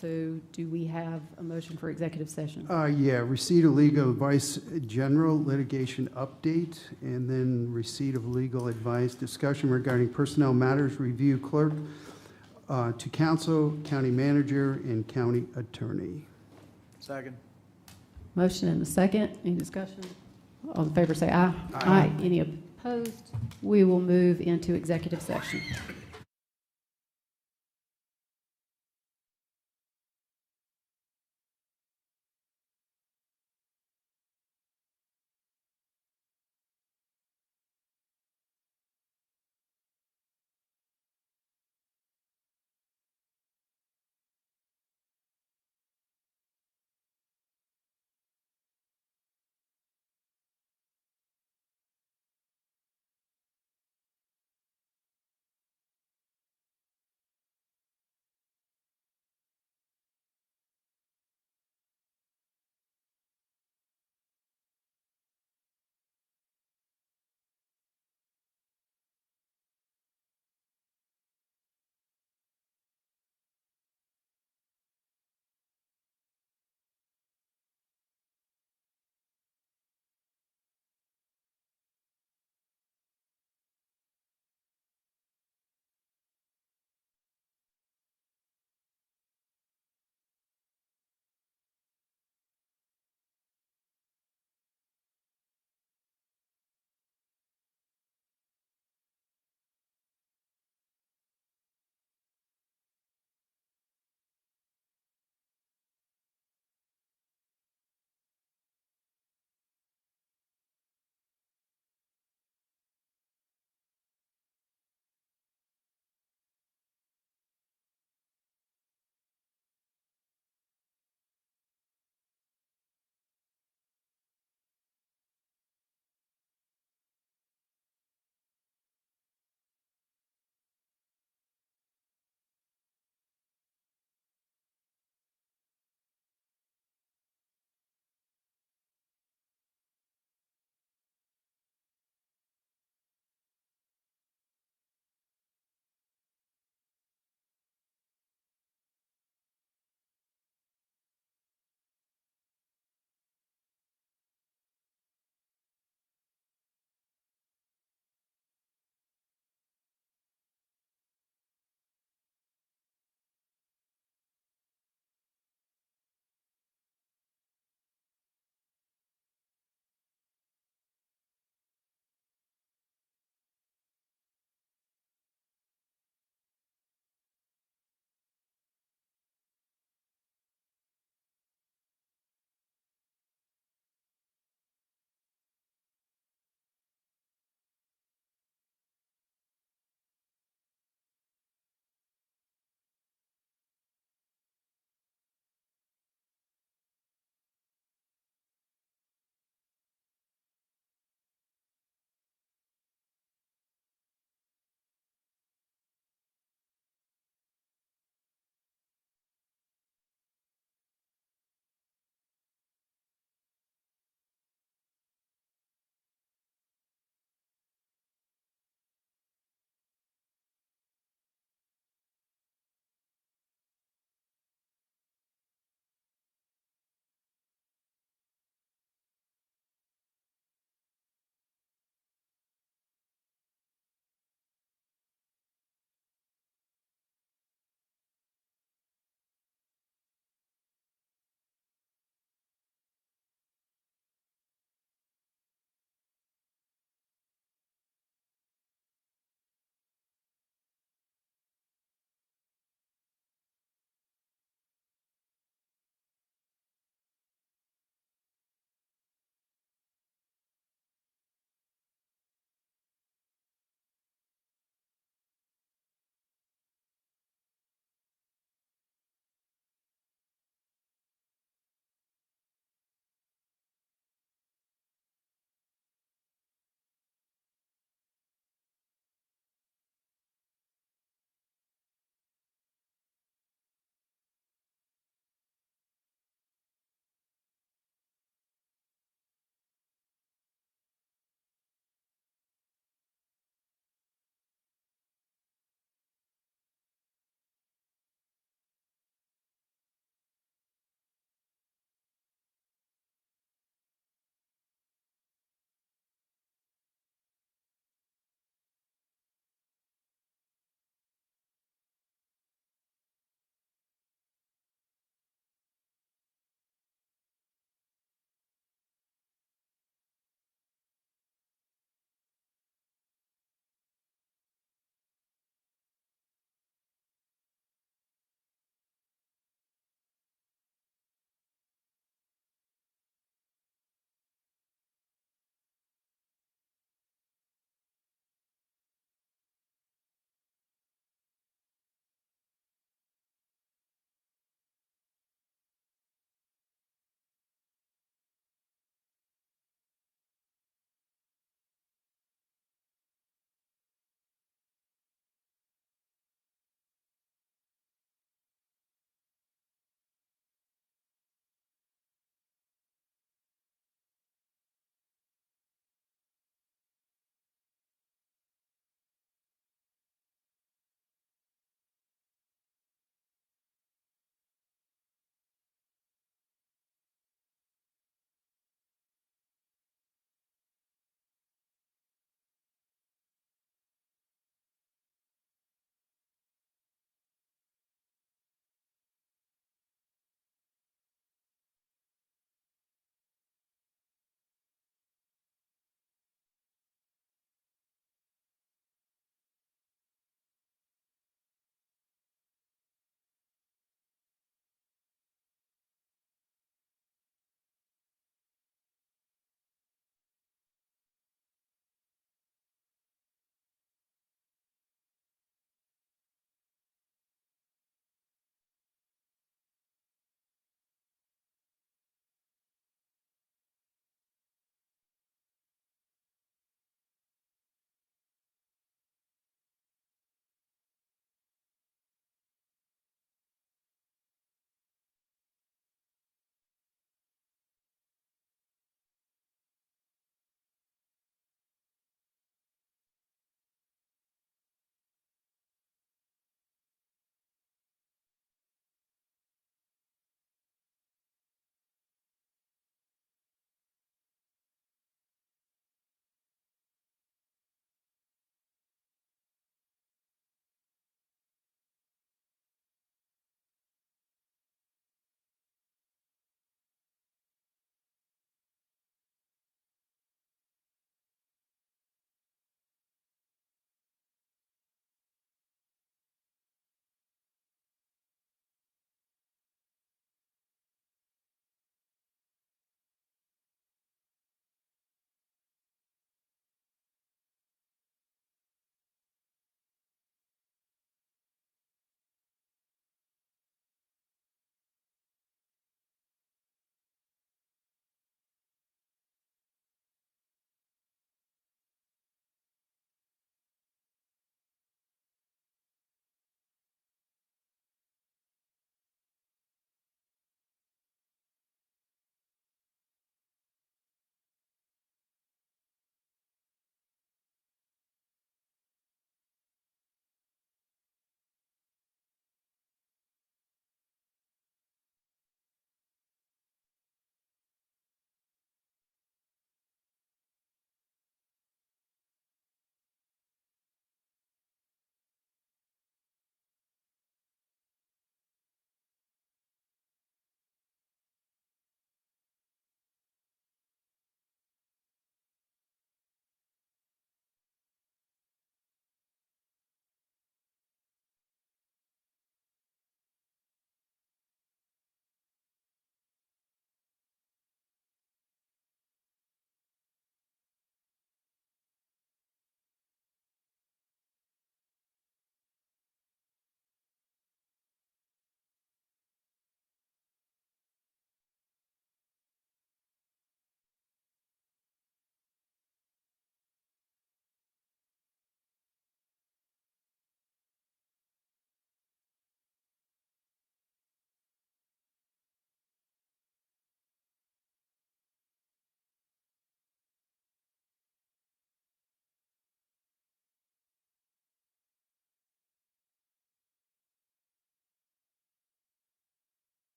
So do we have a motion for executive session? Yeah, receipt of legal advice, general litigation update, and then receipt of legal advice, discussion regarding personnel matters, review clerk to council, county manager, and county attorney. Second. Motion and a second. Any discussion? All in favor say aye. Aye. Any opposed? We will move into executive session.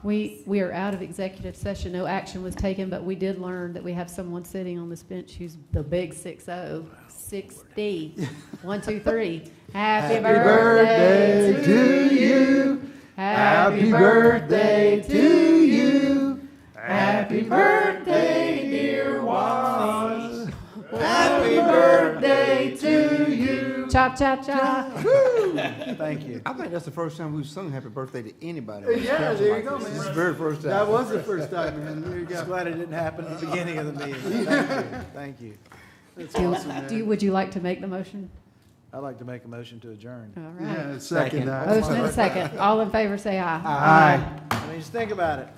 We are out of executive session. No action was taken, but we did learn that we have someone sitting on this bench who's the big 6-0. 60. 1, 2, 3. Happy birthday to you. Happy birthday to you. Happy birthday, dear Wallace. Happy birthday to you. Cha cha cha. Thank you. I think that's the first time we've sung happy birthday to anybody. on this Yeah, council there you like go, this. man. This is the very first time. That was the first time, man. There you Just go. glad it didn't happen at the beginning of the meeting. Thank you. Thank you. That's awesome, man. Would you like to make the motion? I'd like to make a motion to adjourn. All right. Yeah, second that. Motion and second. All in favor, say aye. Aye. I mean, just think about it.